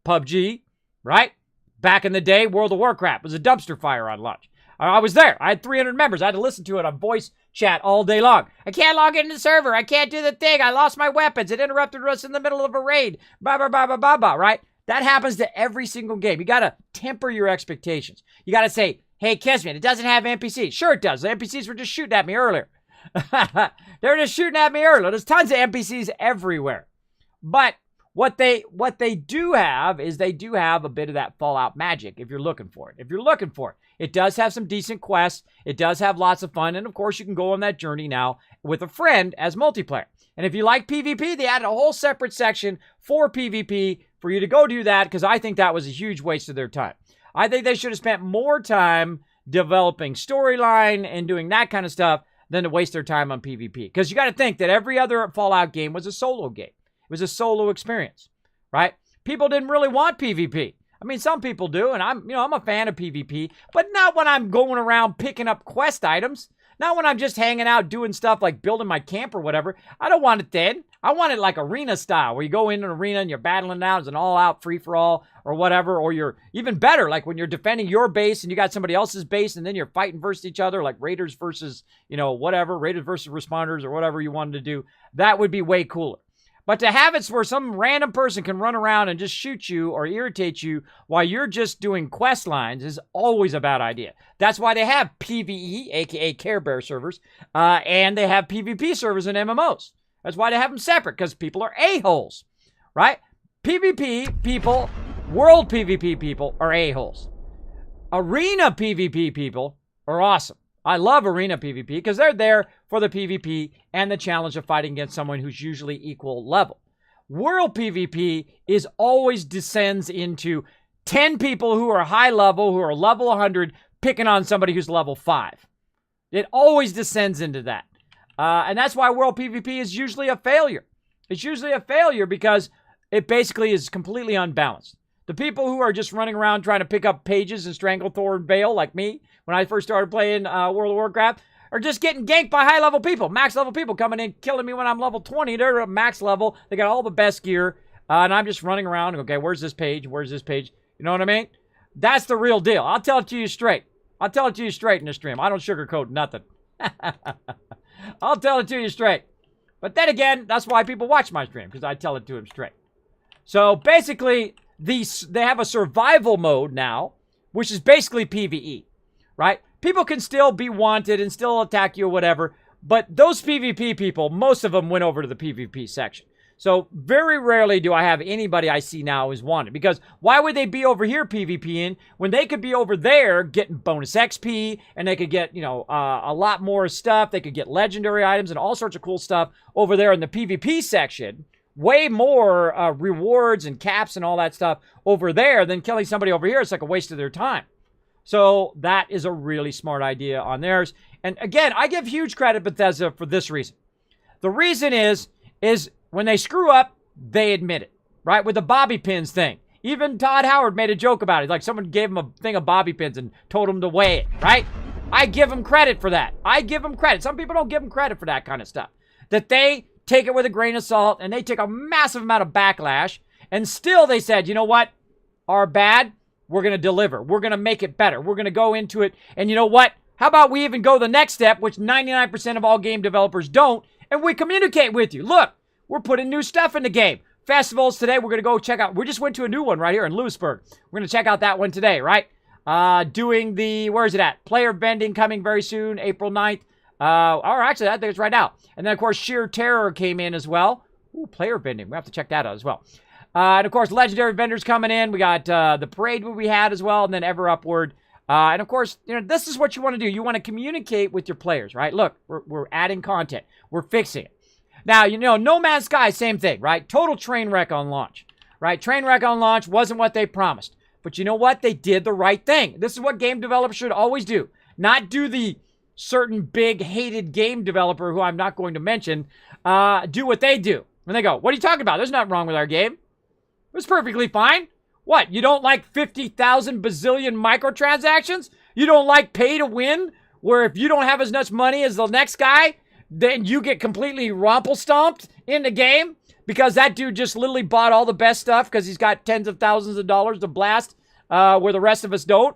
Speaker 1: PUBG, right? Back in the day, World of Warcraft was a dumpster fire on launch. I was there. I had 300 members. I had to listen to it on voice chat all day long. I can't log into the server. I can't do the thing. I lost my weapons. It interrupted us in the middle of a raid. Right? That happens to every single game. You got to temper your expectations. You got to say, hey, Kismet, it doesn't have NPCs. Sure it does. The NPCs were just shooting at me earlier. They were just shooting at me earlier. There's tons of NPCs everywhere. But what they do have is they do have a bit of that Fallout magic if you're looking for it. If you're looking for it. It does have some decent quests. It does have lots of fun. And of course, you can go on that journey now with a friend as multiplayer. And if you like PvP, they added a whole separate section for PvP for you to go do that, because I think that was a huge waste of their time. I think they should have spent more time developing storyline and doing that kind of stuff than to waste their time on PvP. Because you got to think that every other Fallout game was a solo game. It was a solo experience, right? People didn't really want PvP. I mean, some people do, and I'm a fan of PvP, but not when I'm going around picking up quest items. Not when I'm just hanging out doing stuff like building my camp or whatever. I don't want it then. I want it like arena style, where you go into an arena and you're battling out as an all-out free-for-all or whatever, or you're even better, like when you're defending your base and you got somebody else's base and then you're fighting versus each other, like Raiders versus, whatever, Raiders versus Responders or whatever you wanted to do. That would be way cooler. But to have it where some random person can run around and just shoot you or irritate you while you're just doing quest lines is always a bad idea. That's why they have PvE, aka Care Bear servers, and they have PvP servers in MMOs. That's why they have them separate, because people are a-holes, right? PvP people, world PvP people are a-holes. Arena PvP people are awesome. I love arena PvP because they're there for the PvP and the challenge of fighting against someone who's usually equal level. World PvP is always descends into 10 people who are high level, who are level 100, picking on somebody who's level 5. It always descends into that. And that's why World PvP is usually a failure. It's usually a failure because it basically is completely unbalanced. The people who are just running around trying to pick up pages and Stranglethorn Veil, like me, when I first started playing World of Warcraft, are just getting ganked by high-level people, max-level people coming in, killing me when I'm level 20. They're at max level. They got all the best gear, and I'm just running around. Okay, where's this page? Where's this page? You know what I mean? That's the real deal. I'll tell it to you straight. I'll tell it to you straight in the stream. I don't sugarcoat nothing. I'll tell it to you straight. But then again, that's why people watch my stream, because I tell it to them straight. So basically, they have a survival mode now, which is basically PvE, right? People can still be wanted and still attack you or whatever, but those PvP people, most of them went over to the PvP section. So very rarely do I have anybody I see now who's wanted, because why would they be over here PvPing when they could be over there getting bonus XP and they could get, a lot more stuff. They could get legendary items and all sorts of cool stuff over there in the PvP section. Way more rewards and caps and all that stuff over there than killing somebody over here. It's like a waste of their time. So that is a really smart idea on theirs. And again, I give huge credit to Bethesda for this reason. The reason is when they screw up, they admit it, right? With the bobby pins thing. Even Todd Howard made a joke about it. Like someone gave him a thing of bobby pins and told him to weigh it, right? I give him credit for that. I give him credit. Some people don't give him credit for that kind of stuff. That they take it with a grain of salt and they take a massive amount of backlash. And still they said, you know what? Our bad, we're going to deliver. We're going to make it better. We're going to go into it. And you know what? How about we even go the next step, which 99% of all game developers don't, and we communicate with you. Look, we're putting new stuff in the game. Festivals today, we're going to go check out. We just went to a new one right here in Lewisburg. We're going to check out that one today, right? Doing the, where is it at? Player vending coming very soon, April 9th. Or actually, I think it's right now. And then, of course, Sheer Terror came in as well. Ooh, player vending. We have to check that out as well. And, of course, Legendary Vendors coming in. We got the Parade we had as well, and then Ever Upward. And, of course, this is what you want to do. You want to communicate with your players, right? Look, we're adding content. We're fixing it. Now, No Man's Sky, same thing, right? Total train wreck on launch, right? Train wreck on launch wasn't what they promised. But you know what? They did the right thing. This is what game developers should always do. Not do the certain big hated game developer who I'm not going to mention, do what they do. When they go, what are you talking about? There's nothing wrong with our game. It was perfectly fine. What, you don't like 50,000 bazillion microtransactions? You don't like pay to win, where if you don't have as much money as the next guy, then you get completely romple-stomped in the game? Because that dude just literally bought all the best stuff because he's got tens of thousands of dollars to blast where the rest of us don't,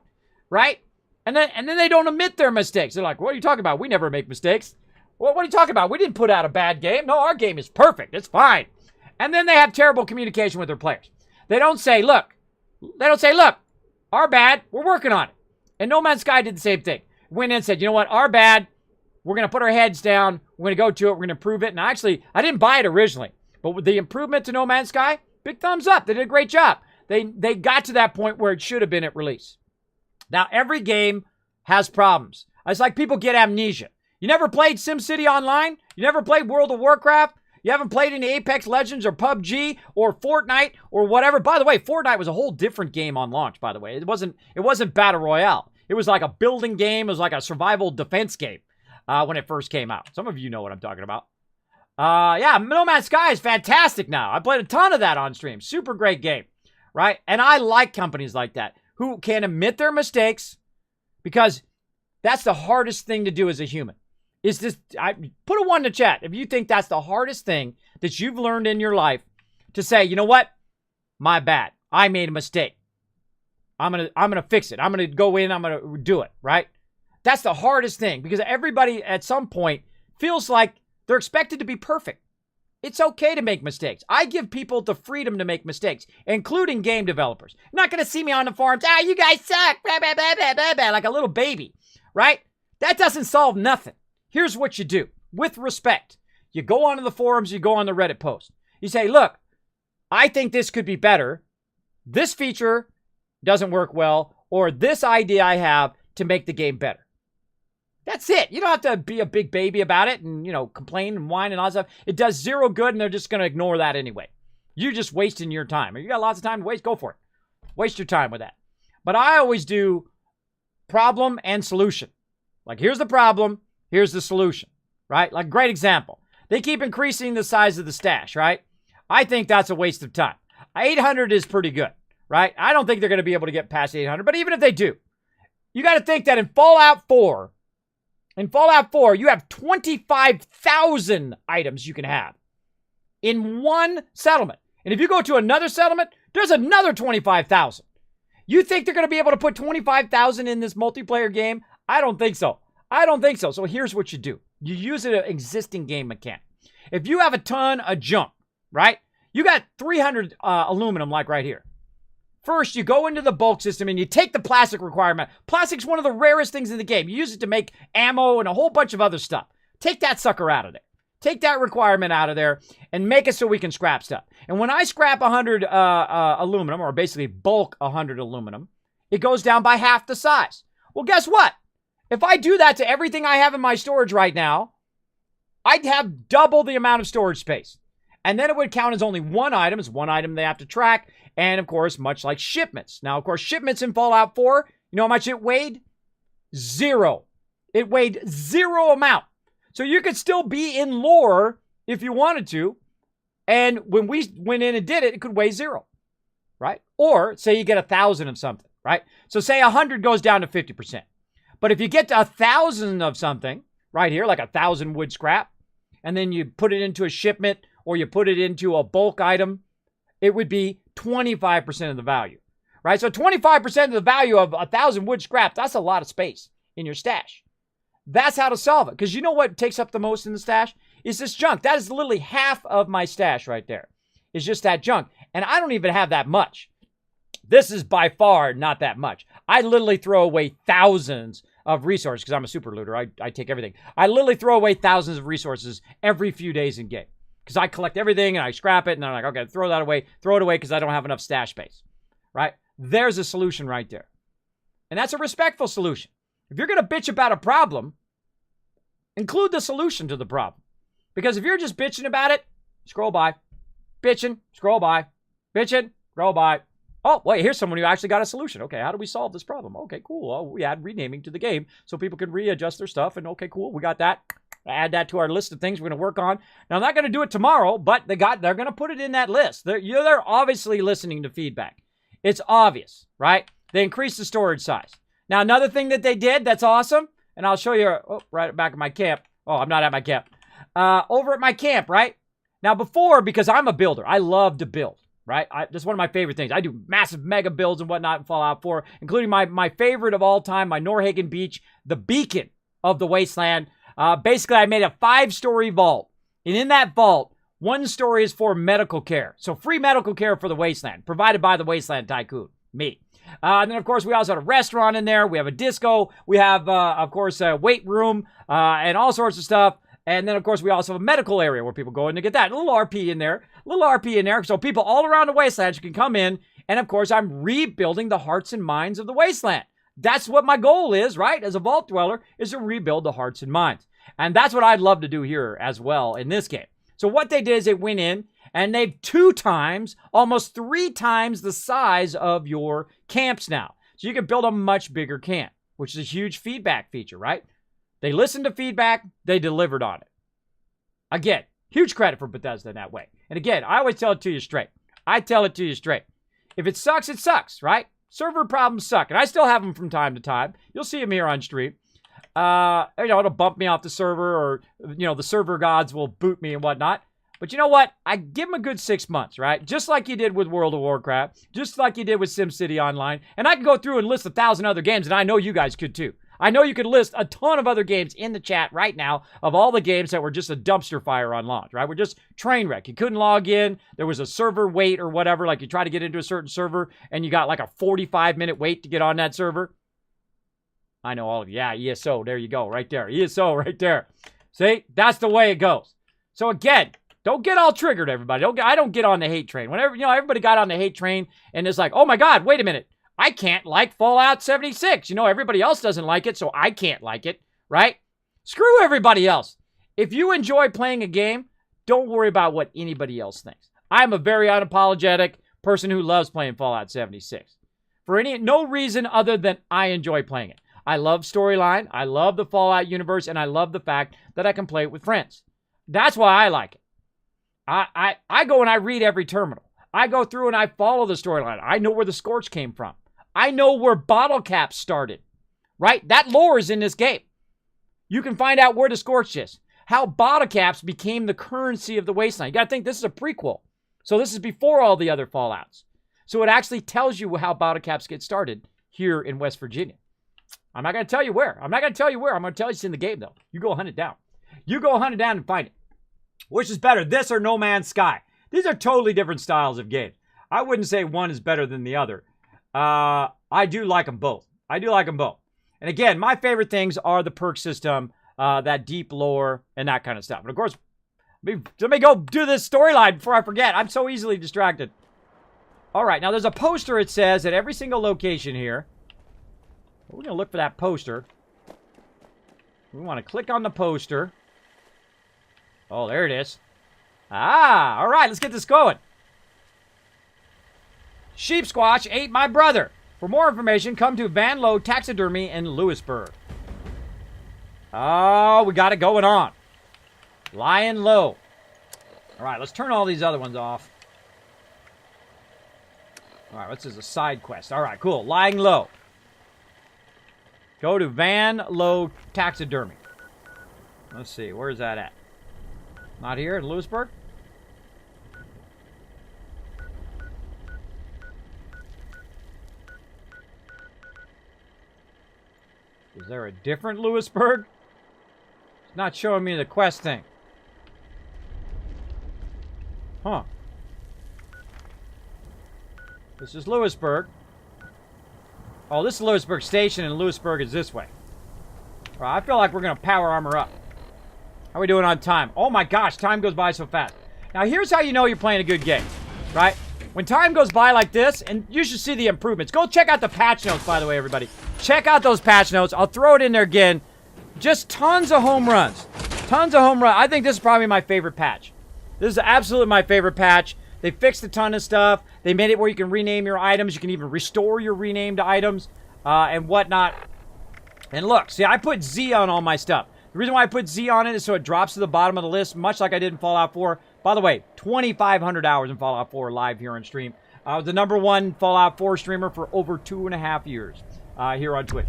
Speaker 1: right? And then they don't admit their mistakes. They're like, what are you talking about? We never make mistakes. Well, what are you talking about? We didn't put out a bad game. No, our game is perfect. It's fine. And then they have terrible communication with their players. They don't say, look, our bad. We're working on it. And No Man's Sky did the same thing. Went in and said, you know what? Our bad. We're going to put our heads down. We're going to go to it. We're going to improve it. And actually, I didn't buy it originally. But with the improvement to No Man's Sky, big thumbs up. They did a great job. They got to that point where it should have been at release. Now, every game has problems. It's like people get amnesia. You never played SimCity Online? You never played World of Warcraft? You haven't played any Apex Legends or PUBG or Fortnite or whatever? By the way, Fortnite was a whole different game on launch, by the way. It wasn't Battle Royale. It was like a building game. It was like a survival defense game when it first came out. Some of you know what I'm talking about. Yeah, No Man's Sky is fantastic now. I played a ton of that on stream. Super great game, right? And I like companies like that who can admit their mistakes, because that's the hardest thing to do as a human. Is this? Put a 1 in the chat if you think that's the hardest thing that you've learned in your life, to say, you know what? My bad. I made a mistake. I'm gonna fix it. I'm gonna go in. I'm gonna do it. Right? That's the hardest thing, because everybody at some point feels like they're expected to be perfect. It's okay to make mistakes. I give people the freedom to make mistakes, including game developers. You're not gonna see me on the forums. You guys suck. Blah, blah, blah, blah, blah, blah, like a little baby. Right? That doesn't solve nothing. Here's what you do, with respect. You go onto the forums, you go on the Reddit post. You say, look, I think this could be better. This feature doesn't work well, or this idea I have to make the game better. That's it. You don't have to be a big baby about it and, complain and whine and all that stuff. It does zero good, and they're just going to ignore that anyway. You're just wasting your time. You got lots of time to waste, go for it. Waste your time with that. But I always do problem and solution. Like, here's the problem. Here's the solution, right? Like, great example. They keep increasing the size of the stash, right? I think that's a waste of time. 800 is pretty good, right? I don't think they're going to be able to get past 800, but even if they do, you got to think that in Fallout 4, you have 25,000 items you can have in one settlement. And if you go to another settlement, there's another 25,000. You think they're going to be able to put 25,000 in this multiplayer game? I don't think so. So here's what you do. You use an existing game mechanic. If you have a ton of junk, right? You got 300 aluminum, like right here. First, you go into the bulk system and you take the plastic requirement. Plastic's one of the rarest things in the game. You use it to make ammo and a whole bunch of other stuff. Take that sucker out of there. Take that requirement out of there and make it so we can scrap stuff. And when I scrap 100 aluminum, or basically bulk 100 aluminum, it goes down by half the size. Well, guess what? If I do that to everything I have in my storage right now, I'd have double the amount of storage space. And then it would count as only one item. It's one item they have to track. And, of course, much like shipments. Now, of course, shipments in Fallout 4, you know how much it weighed? 0. It weighed 0 amount. So you could still be in lore if you wanted to. And when we went in and did it, it could weigh 0, right? Or say you get 1,000 of something, right? So say 100 goes down to 50%. But if you get to 1,000 of something, right here, like 1,000 wood scrap, and then you put it into a shipment or you put it into a bulk item, it would be 25% of the value, right? So 25% of the value of 1,000 wood scrap, that's a lot of space in your stash. That's how to solve it. Because you know what takes up the most in the stash? Is this junk. That is literally half of my stash right there. It's just that junk. And I don't even have that much. This is by far not that much. I literally throw away thousands of resources because I'm a super looter. I take everything. I literally throw away thousands of resources every few days in game because I collect everything and I scrap it and I'm like, okay, throw it away because I don't have enough stash space, right? There's a solution right there. And that's a respectful solution. If you're going to bitch about a problem, include the solution to the problem. Because if you're just bitching about it, scroll by. Bitching, scroll by. Bitching, scroll by. Oh, wait, here's someone who actually got a solution. Okay, how do we solve this problem? Okay, cool. Oh, we add renaming to the game so people can readjust their stuff. And okay, cool, we got that. Add that to our list of things we're going to work on. Now, I'm not going to do it tomorrow, but they're going to put it in that list. They're obviously listening to feedback. It's obvious, right? They increased the storage size. Now, another thing that they did that's awesome, and I'll show you right back at my camp. Oh, I'm not at my camp. Over at my camp, right? Now, before, because I'm a builder, I love to build. Right? That's one of my favorite things. I do massive mega builds and whatnot in Fallout 4, including my favorite of all time, my Norhagen Beach, the beacon of the wasteland. Basically, I made a 5-story vault. And in that vault, 1 story is for medical care. So free medical care for the wasteland, provided by the Wasteland Tycoon, me. And then, of course, we also have a restaurant in there. We have a disco. We have, of course, a weight room and all sorts of stuff. And then, of course, we also have a medical area where people go in to get that. A little RP in there. So people all around the wasteland can come in. And, of course, I'm rebuilding the hearts and minds of the wasteland. That's what my goal is, right? As a Vault Dweller, is to rebuild the hearts and minds. And that's what I'd love to do here as well in this game. So what they did is they went in and they've 2 times, almost 3 times the size of your camps now. So you can build a much bigger camp, which is a huge feedback feature, right? They listened to feedback, they delivered on it. Again, huge credit for Bethesda in that way. And again, I always tell it to you straight. I tell it to you straight. If it sucks, right? Server problems suck. And I still have them from time to time. You'll see them here on stream. It'll bump me off the server, or, the server gods will boot me and whatnot. But you know what? I give them a good 6 months, right? Just like you did with World of Warcraft. Just like you did with SimCity Online. And I can go through and list 1,000 other games, and I know you guys could too. I know you could list a ton of other games in the chat right now of all the games that were just a dumpster fire on launch, right? We're just train wreck. You couldn't log in. There was a server wait or whatever. Like you try to get into a certain server and you got like a 45-minute wait to get on that server. I know all of you. Yeah, ESO. There you go. Right there. ESO right there. See? That's the way it goes. So again, don't get all triggered, everybody. I don't get on the hate train. Whenever, everybody got on the hate train and it's like, oh my God, wait a minute. I can't like Fallout 76. Everybody else doesn't like it, so I can't like it, right? Screw everybody else. If you enjoy playing a game, don't worry about what anybody else thinks. I'm a very unapologetic person who loves playing Fallout 76. For no reason other than I enjoy playing it. I love storyline, I love the Fallout universe, and I love the fact that I can play it with friends. That's why I like it. I go and I read every terminal. I go through and I follow the storyline. I know where the Scorch came from. I know where bottle caps started, right? That lore is in this game. You can find out where the Scorch is. How bottle caps became the currency of the Wasteland. You got to think this is a prequel. So this is before all the other Fallouts. So it actually tells you how bottle caps get started here in West Virginia. I'm not going to tell you where. I'm going to tell you it's in the game, though. You go hunt it down. You go hunt it down and find it. Which is better, this or No Man's Sky? These are totally different styles of games. I wouldn't say one is better than the other. I do like them both. And again, my favorite things are the perk system, that deep lore, and that kind of stuff. And of course, let me go do this storyline before I forget. I'm so easily distracted. All right, now there's a poster, it says, at every single location here. We're going to look for that poster. We want to click on the poster. Oh, there it is. Ah, all right, let's get this going. Sheep Squatch ate my brother. For more information, come to Van Lowe Taxidermy in Lewisburg. Oh, we got it going on. Lying low. All right, let's turn all these other ones off. All right, what's this? A side quest. All right, cool. Lying low. Go to Van Lowe Taxidermy. Let's see, where's that at? Not here in Lewisburg? Is there a different Lewisburg? It's not showing me the quest thing. Huh. This is Lewisburg. Oh, this is Lewisburg Station, and Lewisburg is this way. All right, I feel like we're going to power armor up. How are we doing on time? Oh my gosh, time goes by so fast. Now, here's how you know you're playing a good game, right? When time goes by like this, and you should see the improvements. Go check out the patch notes, by the way, everybody. Check out those patch notes. I'll throw it in there again. Just tons of home runs. Tons of home runs. I think this is probably my favorite patch. This is absolutely my favorite patch. They fixed a ton of stuff. They made it where you can rename your items. You can even restore your renamed items and whatnot. And look, see, I put Z on all my stuff. The reason why I put Z on it is so it drops to the bottom of the list, much like I did in Fallout 4. By the way, 2,500 hours in Fallout 4 live here on stream. I was the #1 Fallout 4 streamer for over 2.5 years here on Twitch.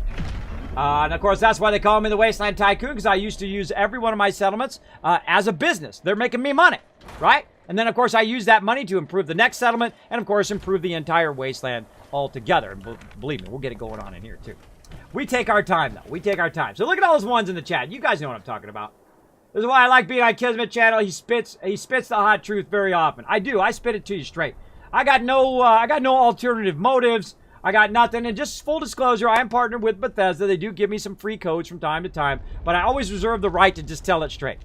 Speaker 1: And of course, that's why they call me the Wasteland Tycoon, because I used to use every one of my settlements as a business. They're making me money, right? And then, of course, I use that money to improve the next settlement and, of course, improve the entire wasteland altogether. And believe me, we'll get it going on in here, too. We take our time, though. We take our time. So look at all those ones in the chat. You guys know what I'm talking about. This is why I like being on Kismet channel. He spits the hot truth very often. I do. I spit it to you straight. I got no alternative motives. I got nothing. And just full disclosure, I am partnered with Bethesda. They do give me some free codes from time to time. But I always reserve the right to just tell it straight.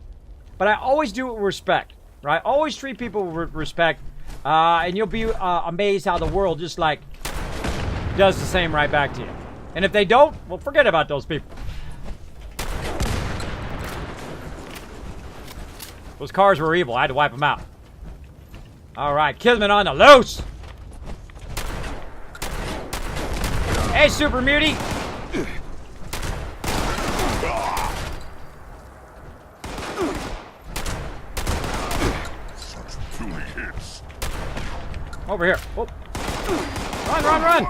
Speaker 1: But I always do it with respect. Right? Always treat people with respect. And you'll be amazed how the world just like does the same right back to you. And if they don't, well, forget about those people. Those cars were evil. I had to wipe them out. All right, Kismet on the loose. Hey, Super Mutie. Over here. Oh. Run, run, run.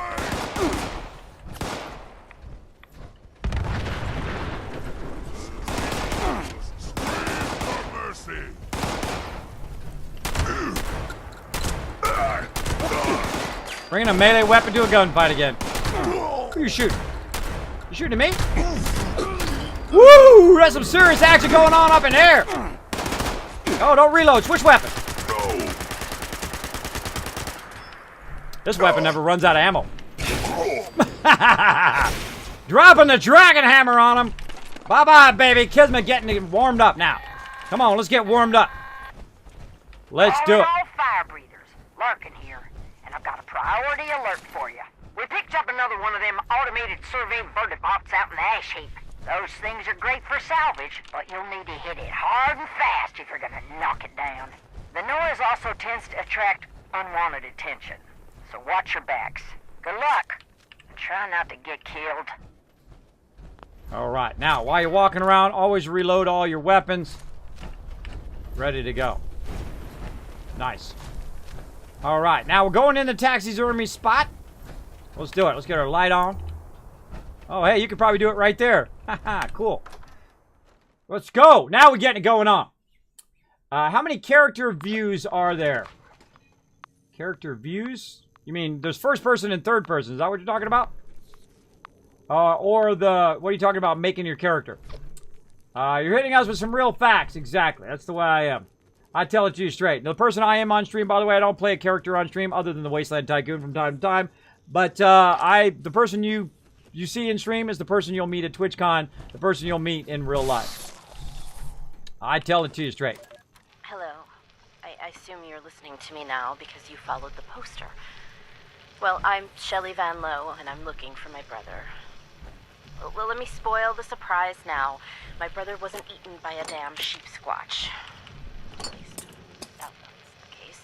Speaker 1: Bringing a melee weapon to a gunfight again. Who you shooting? You shooting at me? Woo! That's some serious action going on up in there. Oh, don't reload. Switch weapon. This weapon never runs out of ammo. Dropping the dragon hammer on him. Bye-bye, baby. Kismet getting warmed up now. Come on, let's get warmed up. Let's do it.
Speaker 4: All fire breathers, lurking here, and I've got a priority alert for you. We picked up another one of them automated survey verdict bots out in the ash heap. Those things are great for salvage, but you'll need to hit it hard and fast if you're gonna knock it down. The noise also tends to attract unwanted attention, so watch your backs. Good luck. Try not to get killed.
Speaker 1: All right, now while you're walking around, always reload all your weapons. Ready to go. Nice. All right, now we're going in the taxidermy spot. Let's do it. Let's get our light on. Oh, hey, you could probably do it right there. Haha, cool. Let's go. Now we're getting it going on. How many character views are there? Character views? You mean there's first person and third person? Is that what you're talking about? Or the, what are you talking about making your character? You're hitting us with some real facts. Exactly. That's the way I am. I tell it to you straight. Now, the person I am on stream, by the way, I don't play a character on stream other than the Wasteland Tycoon from time to time. But the person you see in stream is the person you'll meet at TwitchCon, the person you'll meet in real life. I tell it to you straight.
Speaker 5: Hello. I assume you're listening to me now because you followed the poster. Well, I'm Shelley Van Lowe, and I'm looking for my brother. Well, let me spoil the surprise now. My brother wasn't eaten by a damn sheep squatch. At least, that's the case.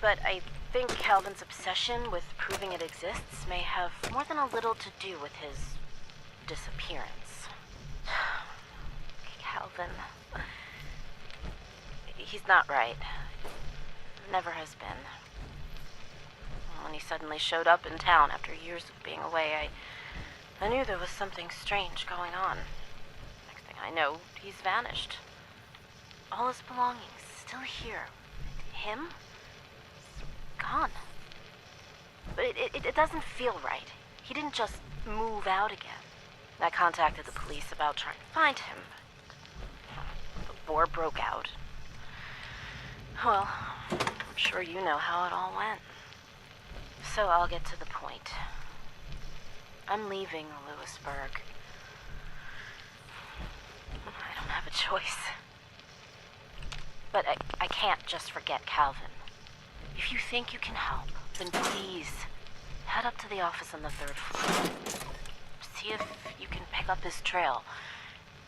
Speaker 5: But I think Calvin's obsession with proving it exists may have more than a little to do with his disappearance. Calvin. He's not right. Never has been. When he suddenly showed up in town after years of being away, I knew there was something strange going on. Next thing I know, he's vanished. All his belongings still here. Him? Gone. But it doesn't feel right. He didn't just move out again. I contacted the police about trying to find him. The war broke out. Well, I'm sure you know how it all went. So I'll get to the point. I'm leaving Lewisburg. I don't have a choice. But I can't just forget Calvin. If you think you can help, then please head up to the office on the 3rd floor. See if you can pick up his trail.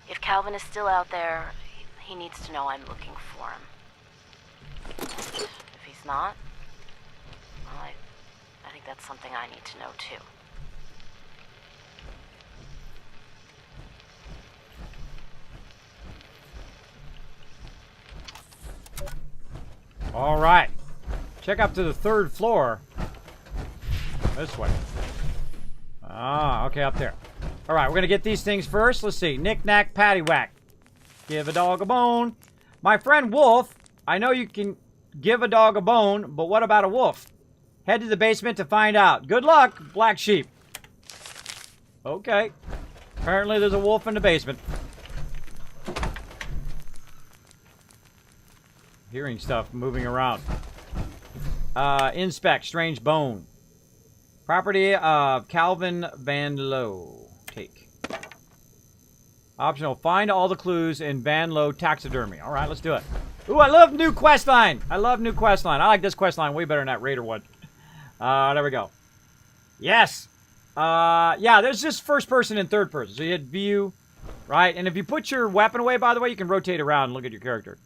Speaker 5: If Calvin is still out there, he needs to know I'm looking for him. If he's not, well, I think that's something I need to know too.
Speaker 1: All right. Check up to the 3rd floor. This way. Ah, okay, up there. All right, we're going to get these things first. Let's see. Knick-knack, paddywhack. Give a dog a bone. My friend Wolf, I know you can give a dog a bone, but what about a wolf? Head to the basement to find out. Good luck, black sheep. Okay. Apparently there's a wolf in the basement. Hearing stuff moving around. Inspect, strange bone. Property of Calvin Van Lowe. Take. Optional, find all the clues in Van Lowe taxidermy. All right, let's do it. Ooh, I love new quest line. I love new quest line. I like this quest line way better than that Raider one. There we go. Yes. Yeah, there's just first person and third person. So you hit view, right? And if you put your weapon away, by the way, you can rotate around and look at your character.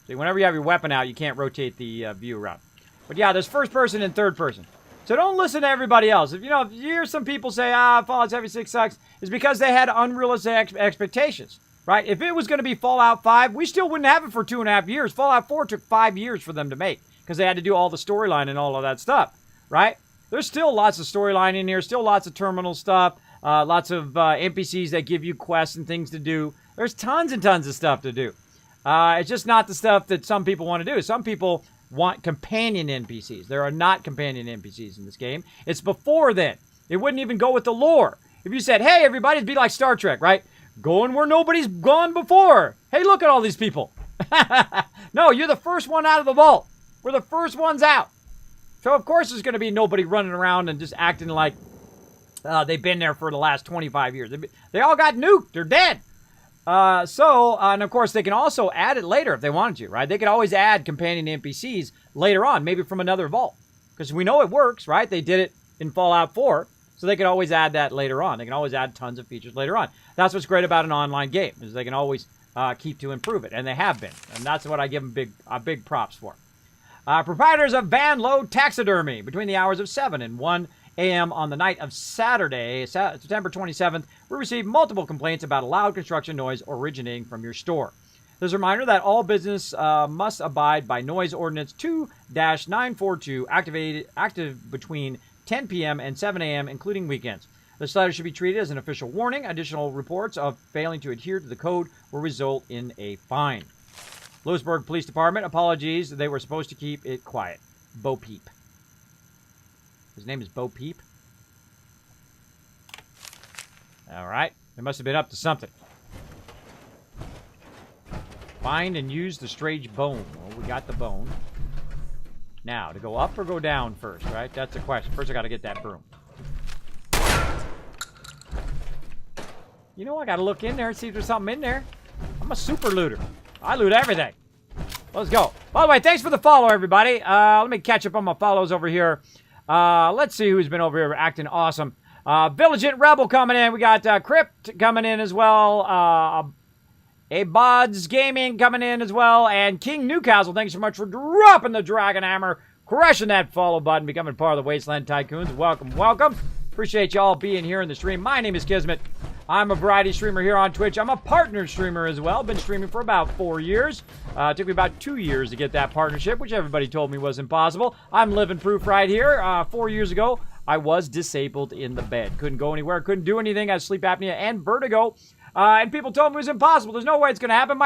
Speaker 1: So whenever you have your weapon out, you can't rotate the view around. But yeah, there's first person and third person. So don't listen to everybody else. If you hear some people say, Fallout 76 sucks, it's because they had unrealistic expectations, right? If it was going to be Fallout 5, we still wouldn't have it for 2.5 years. Fallout 4 took 5 years for them to make because they had to do all the storyline and all of that stuff, right? There's still lots of storyline in here, still lots of terminal stuff, lots of NPCs that give you quests and things to do. There's tons and tons of stuff to do. It's just not the stuff that some people want to do. Some people want companion NPCs. There are not companion NPCs in this game. It's before then. It wouldn't even go with the lore. If you said, hey, everybody, it'd be like Star Trek, right? Going where nobody's gone before. Hey, look at all these people. No, you're the first one out of the vault. We're the first ones out. So, of course, there's going to be nobody running around and just acting like they've been there for the last 25 years. They all got nuked. They're dead. And of course, they can also add it later if they wanted to, right? They could always add companion NPCs later on, maybe from another vault. Because we know it works, right? They did it in Fallout 4, so they could always add that later on. They can always add tons of features later on. That's what's great about an online game, is they can always keep to improve it, and they have been. And that's what I give them big props for. Proprietors of Van Low Taxidermy, between the hours of 7 and 1 a.m. on the night of Saturday, September 27th, we received multiple complaints about a loud construction noise originating from your store. There's a reminder that all business must abide by Noise Ordinance 2-942, active between 10 p.m. and 7 a.m., including weekends. This letter should be treated as an official warning. Additional reports of failing to adhere to the code will result in a fine. Lewisburg Police Department, apologies. They were supposed to keep it quiet. Bo Peep. His name is Bo Peep. All right. They must have been up to something. Find and use the strange bone. Well, we got the bone. Now, to go up or go down first, right? That's the question. First, I got to get that broom. You know, I got to look in there and see if there's something in there. I'm a super looter. I loot everything. Let's go. By the way, thanks for the follow, everybody. Let me catch up on my follows over here. Let's see who's been over here acting awesome. Vigilant Rebel coming in. We got Crypt coming in as well. Abods Gaming coming in as well. And King Newcastle, thanks so much for dropping the Dragon Hammer, crushing that follow button, becoming part of the Wasteland Tycoons. Welcome, welcome. Appreciate y'all being here in the stream. My name is Kismet. I'm a variety streamer here on Twitch. I'm a partner streamer as well. Been streaming for about 4 years. It took me about 2 years to get that partnership, which everybody told me was impossible. I'm living proof right here. 4 years ago, I was disabled in the bed. Couldn't go anywhere. Couldn't do anything. I had sleep apnea and vertigo. And people told me it was impossible. There's no way it's going to happen.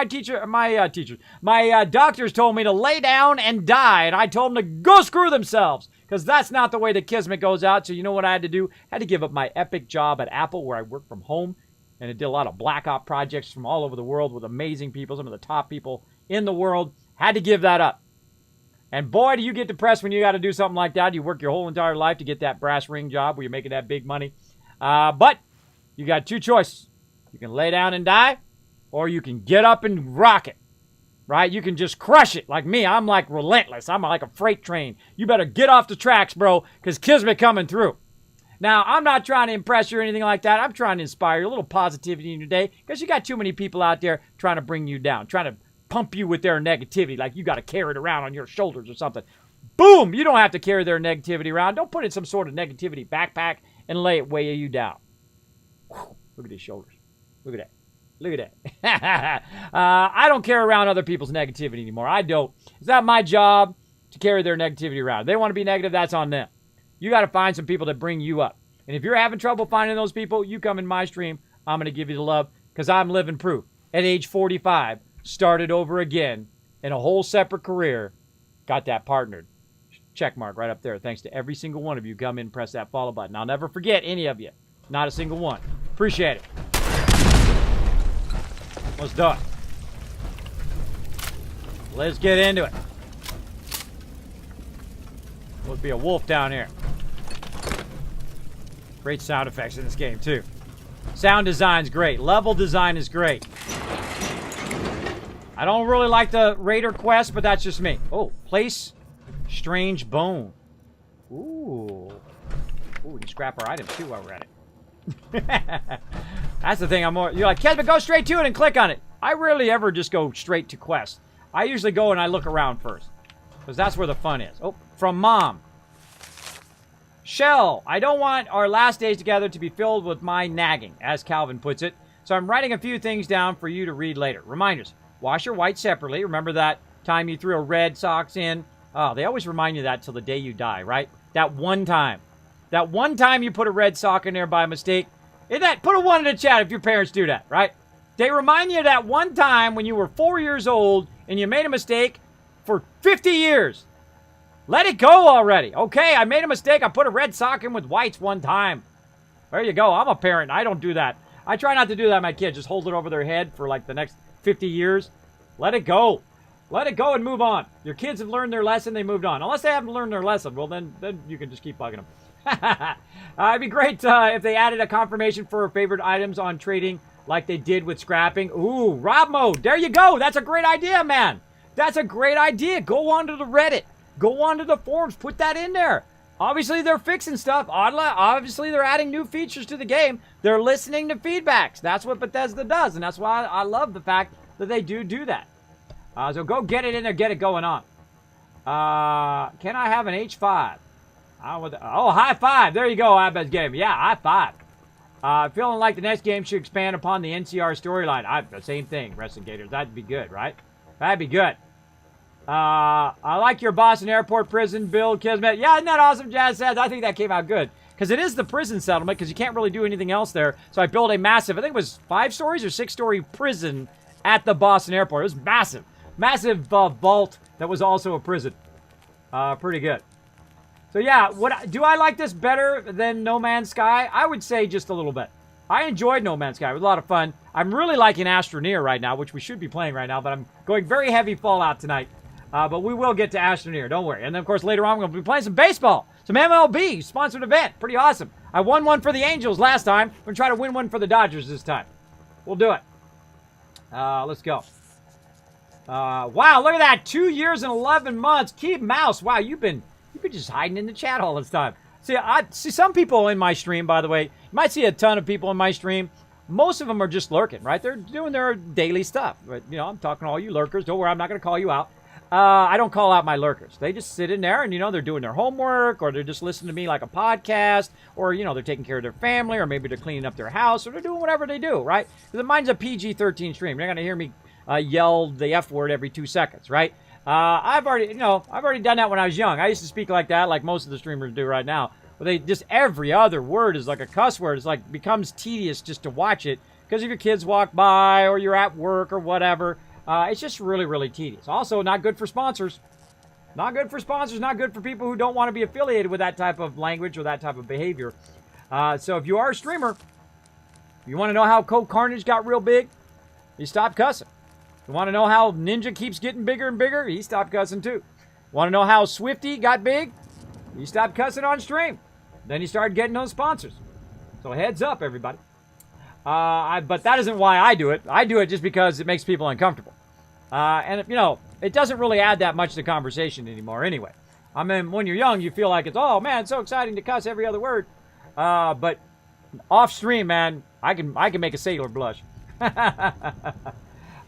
Speaker 1: My doctors told me to lay down and die. And I told them to go screw themselves. Because that's not the way the Kismet goes out. So you know what I had to do? I had to give up my epic job at Apple where I work from home. And I did a lot of Black Ops projects from all over the world with amazing people. Some of the top people in the world. Had to give that up. And boy, do you get depressed when you got to do something like that. You work your whole entire life to get that brass ring job where you're making that big money. But you got two choices. You can lay down and die, or you can get up and rock it, right? You can just crush it like me. I'm like relentless. I'm like a freight train. You better get off the tracks, bro, because Kismet coming through. Now, I'm not trying to impress you or anything like that. I'm trying to inspire you, a little positivity in your day, because you got too many people out there trying to bring you down, trying to pump you with their negativity, like you got to carry it around on your shoulders or something. Boom! You don't have to carry their negativity around. Don't put in some sort of negativity backpack and lay it weigh you down. Whew, look at these shoulders. Look at that. Look at that. I don't carry around other people's negativity anymore. I don't. It's not my job to carry their negativity around. If they want to be negative, that's on them. You got to find some people that bring you up. And if you're having trouble finding those people, you come in my stream. I'm going to give you the love because I'm living proof. At age 45, started over again in a whole separate career. Got that partnered. Check mark right up there. Thanks to every single one of you. Come in and press that follow button. I'll never forget any of you. Not a single one. Appreciate it. Let's do it. Let's get into it. Must be a wolf down here. Great sound effects in this game, too. Sound design's great. Level design is great. I don't really like the Raider quest, but that's just me. Oh, place strange bone. Ooh. Ooh, we can scrap our items too while we're at it. That's the thing. You're like, Kismet, go straight to it and click on it. I rarely ever just go straight to quests. I usually go and I look around first. Because that's where the fun is. Oh, from Mom. Shell, I don't want our last days together to be filled with my nagging, as Calvin puts it. So I'm writing a few things down for you to read later. Reminders. Wash your white separately. Remember that time you threw a red socks in? Oh, they always remind you that till the day you die, right? That one time. That one time you put a red sock in there by mistake. Put a 1 in the chat if your parents do that, right? They remind you of that one time when you were 4 years old and you made a mistake for 50 years. Let it go already. Okay, I made a mistake. I put a red sock in with whites one time. There you go. I'm a parent. I don't do that. I try not to do that to my kids. Just hold it over their head for like the next 50 years. Let it go. Let it go and move on. Your kids have learned their lesson. They moved on. Unless they haven't learned their lesson, well, then you can just keep bugging them. It'd be great if they added a confirmation for favorite items on trading like they did with scrapping. Ooh, Rob Mode. There you go. That's a great idea, man. That's a great idea. Go on to the Reddit. Go on to the forums. Put that in there. Obviously, they're fixing stuff. Obviously, they're adding new features to the game. They're listening to feedbacks. That's what Bethesda does, and that's why I love the fact that they do that. So go get it in there. Get it going on. Can I have an H5? Oh, high five. There you go, Abed's game. Yeah, high five. Feeling like the next game should expand upon the NCR storyline. The same thing, Wrestling Gators. That'd be good, right? That'd be good. I like your Boston Airport prison build, Kismet. Yeah, isn't that awesome, Jazz says? I think that came out good. Because it is the prison settlement, because you can't really do anything else there. So I built a massive, I think it was 5 stories or 6-story prison at the Boston Airport. It was massive. Massive vault that was also a prison. Pretty good. So yeah, do I like this better than No Man's Sky? I would say just a little bit. I enjoyed No Man's Sky. It was a lot of fun. I'm really liking Astroneer right now, which we should be playing right now, but I'm going very heavy Fallout tonight. But we will get to Astroneer, don't worry. And then, of course, later on, we're going to be playing some baseball. Some MLB, sponsored event. Pretty awesome. I won one for the Angels last time. We're going to try to win one for the Dodgers this time. We'll do it. Let's go. Wow, look at that. 2 years and 11 months. Keep Mouse. Wow, you've been just hiding in the chat all this time. See, I see some people in my stream, by the way. You might see a ton of people in my stream. Most of them are just lurking, right? They're doing their daily stuff. But, you know, I'm talking to all you lurkers. Don't worry, I'm not going to call you out. I don't call out my lurkers. They just sit in there and, you know, they're doing their homework, or they're just listening to me like a podcast, or, you know, they're taking care of their family, or maybe they're cleaning up their house, or they're doing whatever they do, right? Because mine's a PG-13 stream. You're not going to hear me yell the F word every 2 seconds, right? I've already done that when I was young. I used to speak like that, like most of the streamers do right now. But they just, every other word is like a cuss word. It's like, becomes tedious just to watch it, because if your kids walk by, or you're at work, or whatever. It's just really, really tedious. Also, not good for sponsors. Not good for sponsors. Not good for people who don't want to be affiliated with that type of language or that type of behavior. So if you are a streamer, you want to know how Coke Carnage got real big, you stop cussing. You want to know how Ninja keeps getting bigger and bigger, he stopped cussing too. Want to know how Swifty got big? He stopped cussing on stream. Then he started getting those sponsors. So heads up, everybody. But that isn't why I do it. I do it just because it makes people uncomfortable. And, you know, it doesn't really add that much to conversation anymore anyway. I mean, when you're young, you feel like it's, oh, man, it's so exciting to cuss every other word. But off stream, man, I can make a sailor blush.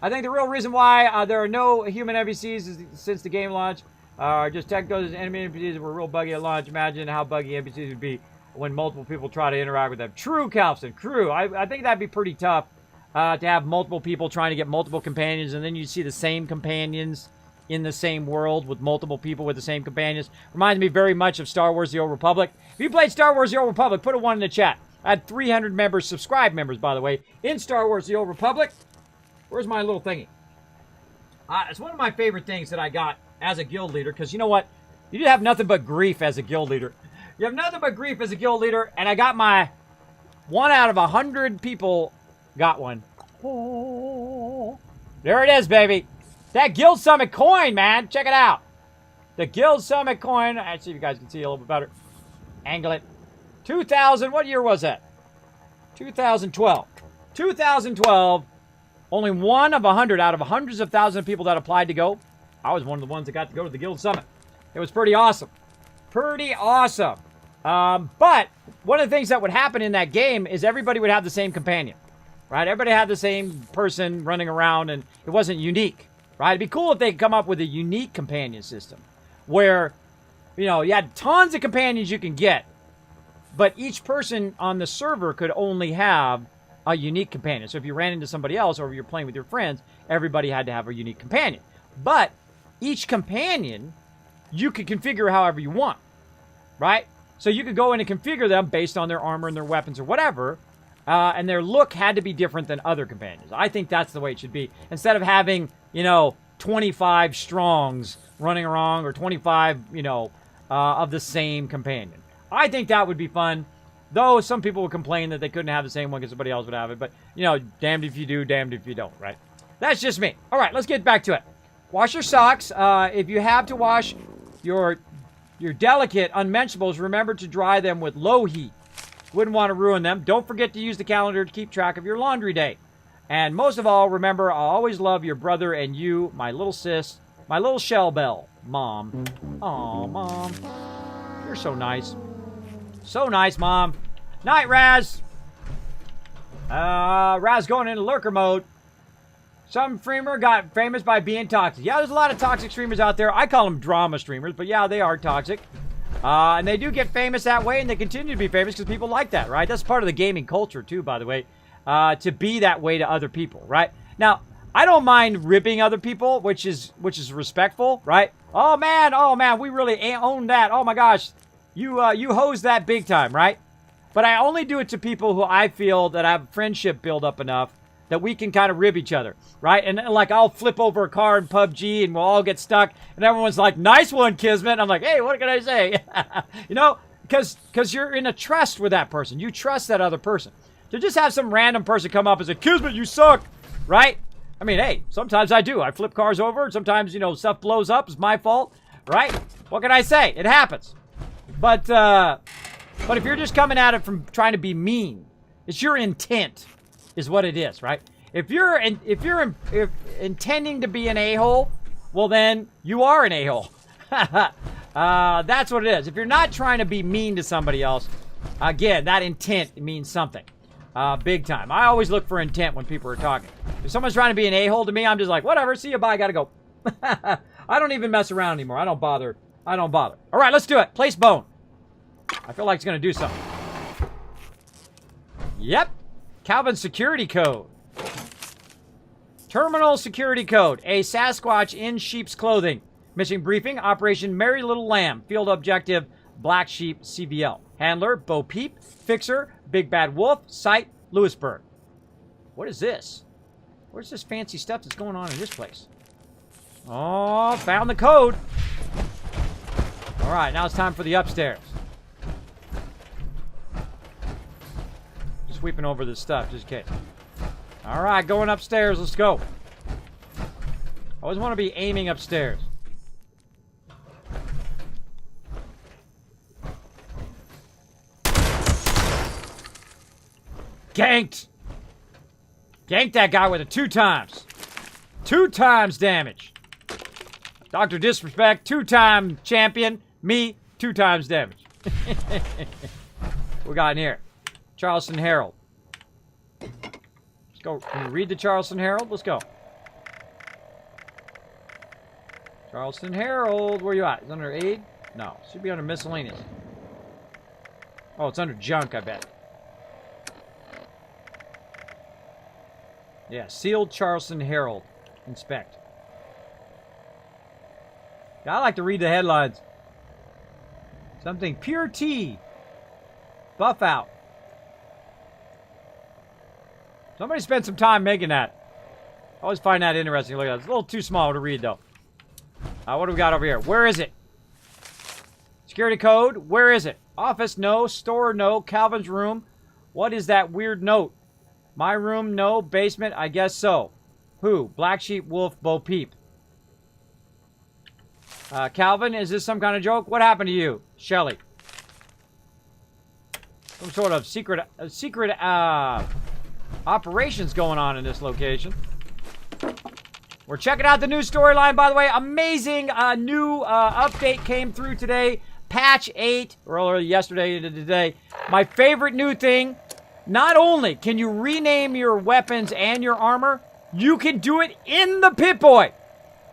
Speaker 1: I think the real reason why there are no human NPCs is since the game launch are just technicals and enemy NPCs were real buggy at launch. Imagine how buggy NPCs would be when multiple people try to interact with them. True, Calvin, true. I think that'd be pretty tough. To have multiple people trying to get multiple companions, and then you see the same companions in the same world with multiple people with the same companions. Reminds me very much of Star Wars The Old Republic. If you played Star Wars The Old Republic, put a 1 in the chat. I had 300 members, subscribed members, by the way, in Star Wars The Old Republic. Where's my little thingy? It's one of my favorite things that I got as a guild leader, because you know what? You have nothing but grief as a guild leader. You have nothing but grief as a guild leader, and I got my 1 out of 100 people got one. Oh, there it is, baby. That Guild Summit coin, man. Check it out. The Guild Summit coin. Let's see if you guys can see a little bit better. Angle it. 2000. What year was that? 2012. 2012. Only 1 of 100 out of hundreds of thousands of people that applied to go. I was one of the ones that got to go to the Guild Summit. It was pretty awesome. Pretty awesome. But one of the things that would happen in that game is everybody would have the same companion, right? Everybody had the same person running around, and it wasn't unique, right? It'd be cool if they could come up with a unique companion system where, you know, you had tons of companions you can get, but each person on the server could only have a unique companion. So if you ran into somebody else or you're playing with your friends, everybody had to have a unique companion. But each companion, you could configure however you want, right? So you could go in and configure them based on their armor and their weapons or whatever, and their look had to be different than other companions. I think that's the way it should be. Instead of having, you know, 25 strongs running around or 25, you know, of the same companion. I think that would be fun. Though some people would complain that they couldn't have the same one because somebody else would have it. But, you know, damned if you do, damned if you don't, right? That's just me. All right, let's get back to it. Wash your socks. If you have to wash your delicate unmentionables, remember to dry them with low heat. Wouldn't want to ruin them. Don't forget to use the calendar to keep track of your laundry day. And most of all, remember, I'll always love your brother and you, my little sis, my little shell bell, Mom. Aw, Mom. You're so nice. So nice, Mom. Night, Raz. Raz going into lurker mode. Some streamer got famous by being toxic. Yeah, there's a lot of toxic streamers out there. I call them drama streamers, but yeah, they are toxic. And they do get famous that way, and they continue to be famous because people like that, right? That's part of the gaming culture, too, by the way, to be that way to other people, right? Now, I don't mind ripping other people, which is respectful, right? Oh, man, we really own that. Oh, my gosh. You hose that big time, right? But I only do it to people who I feel that I have friendship build up enough that we can kind of rib each other, right? And like I'll flip over a car in PUBG and we'll all get stuck, and everyone's like, "Nice one, Kismet." And I'm like, "Hey, what can I say?" You know, because you're in a trust with that person. You trust that other person. To just have some random person come up and say, "Kismet, you suck," right? I mean, hey, sometimes I do. I flip cars over. Sometimes, you know, stuff blows up. It's my fault, right? What can I say? It happens. But if you're just coming at it from trying to be mean, it's your intent, is what it is, right? If you're intending to be an a-hole, well then you are an a-hole. That's what it is. If you're not trying to be mean to somebody else, again, that intent means something, big time. I always look for intent when people are talking. If someone's trying to be an a-hole to me, I'm just like, whatever, see you, bye, gotta go. I don't even mess around anymore. I don't bother. All right, let's do it. Place bone. I feel like it's going to do something. Yep. Calvin's security code. Terminal security code. A Sasquatch in sheep's clothing. Mission briefing. Operation Merry Little Lamb. Field objective. Black Sheep CVL. Handler. Bo Peep. Fixer. Big Bad Wolf. Site. Lewisburg. What is this? Where's this fancy stuff that's going on in this place? Oh, found the code. All right, now it's time for the upstairs. Just sweeping over this stuff, just in case. All right, going upstairs. Let's go. I always want to be aiming upstairs. Ganked. Ganked that guy with it 2 times. 2 times damage. Dr. Disrespect, 2-time champion. Me, 2 times damage. We got in here. Charleston Herald. Let's go. Can you read the Charleston Herald? Let's go. Charleston Herald. Where you at? Is it under aid? No. Should be under miscellaneous. Oh, it's under junk, I bet. Yeah, sealed Charleston Herald. Inspect. I like to read the headlines. Something pure tea. Buff out. Somebody spent some time making that. I always find that interesting. Look at that. It's a little too small to read, though. What do we got over here? Where is it? Security code. Where is it? Office, no. Store, no. Calvin's room. What is that weird note? My room, no. Basement, I guess so. Who? Black Sheep, Wolf, Bo Peep. Calvin, is this some kind of joke? What happened to you? Shelly. Some sort of secret operations going on in this location. We're checking out the new storyline, by the way. Amazing new update came through today. patch 8, earlier yesterday to today. My favorite new thing, not only can you rename your weapons and your armor, you can do it in the Pip-Boy.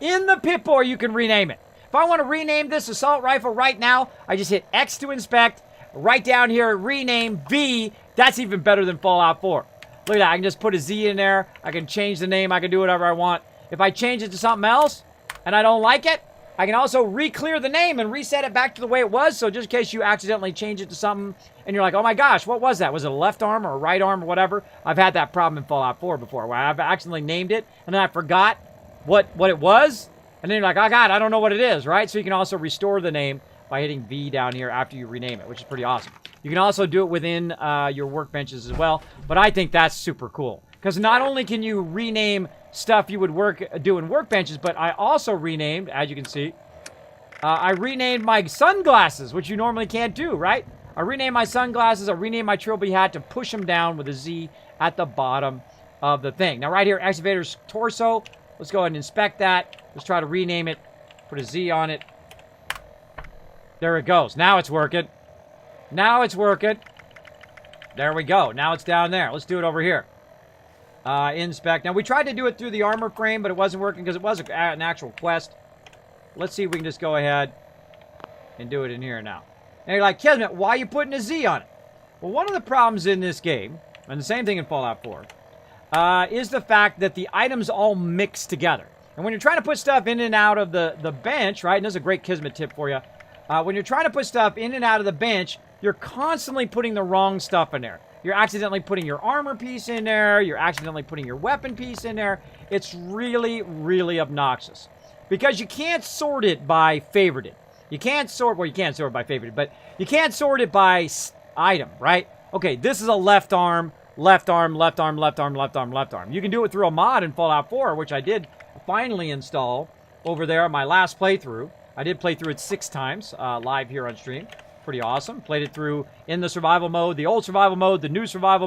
Speaker 1: In the Pip-Boy, you can rename it. If I want to rename this assault rifle right now, I just hit X to inspect. Right down here, rename V. That's even better than Fallout 4. Look at that. I can just put a Z in there. I can change the name. I can do whatever I want. If I change it to something else and I don't like it, I can also re-clear the name and reset it back to the way it was. So just in case you accidentally change it to something and you're like, oh my gosh, what was that? Was it a left arm or a right arm or whatever? I've had that problem in Fallout 4 before where I've accidentally named it and then I forgot what it was. And then you're like, oh God, I don't know what it is, right? So you can also restore the name by hitting V down here after you rename it, which is pretty awesome. You can also do it within your workbenches as well, but I think that's super cool. Because not only can you rename stuff you would do in workbenches, but I also renamed, as you can see, I renamed my sunglasses, which you normally can't do, right? I renamed my sunglasses, I renamed my trilby hat to push them down with a Z at the bottom of the thing. Now right here, excavator's torso. Let's go ahead and inspect that. Let's try to rename it. Put a Z on it. There it goes. Now it's working. Now it's working. There we go. Now it's down there. Let's do it over here. Inspect. Now we tried to do it through the armor frame, but it wasn't working because it was an actual quest. Let's see if we can just go ahead and do it in here now. Now you're like, Kismet, why are you putting a Z on it? Well, one of the problems in this game, and the same thing in Fallout 4, is the fact that the items all mix together. And when you're trying to put stuff in and out of the bench, right, and this is a great Kismet tip for you, when you're trying to put stuff in and out of the bench, you're constantly putting the wrong stuff in there. You're accidentally putting your armor piece in there, you're accidentally putting your weapon piece in there. It's really, really obnoxious. Because you can't sort it by favorited. You can't sort, well, you can't sort it by favorited, but you can't sort it by item, right? Okay, this is a left arm, left arm, left arm, left arm, left arm, left arm. You can do it through a mod in Fallout 4, which I did finally install over there on my last playthrough. I did play through it 6 times live here on stream. Pretty awesome. Played it through in the survival mode, the old survival mode, the new survival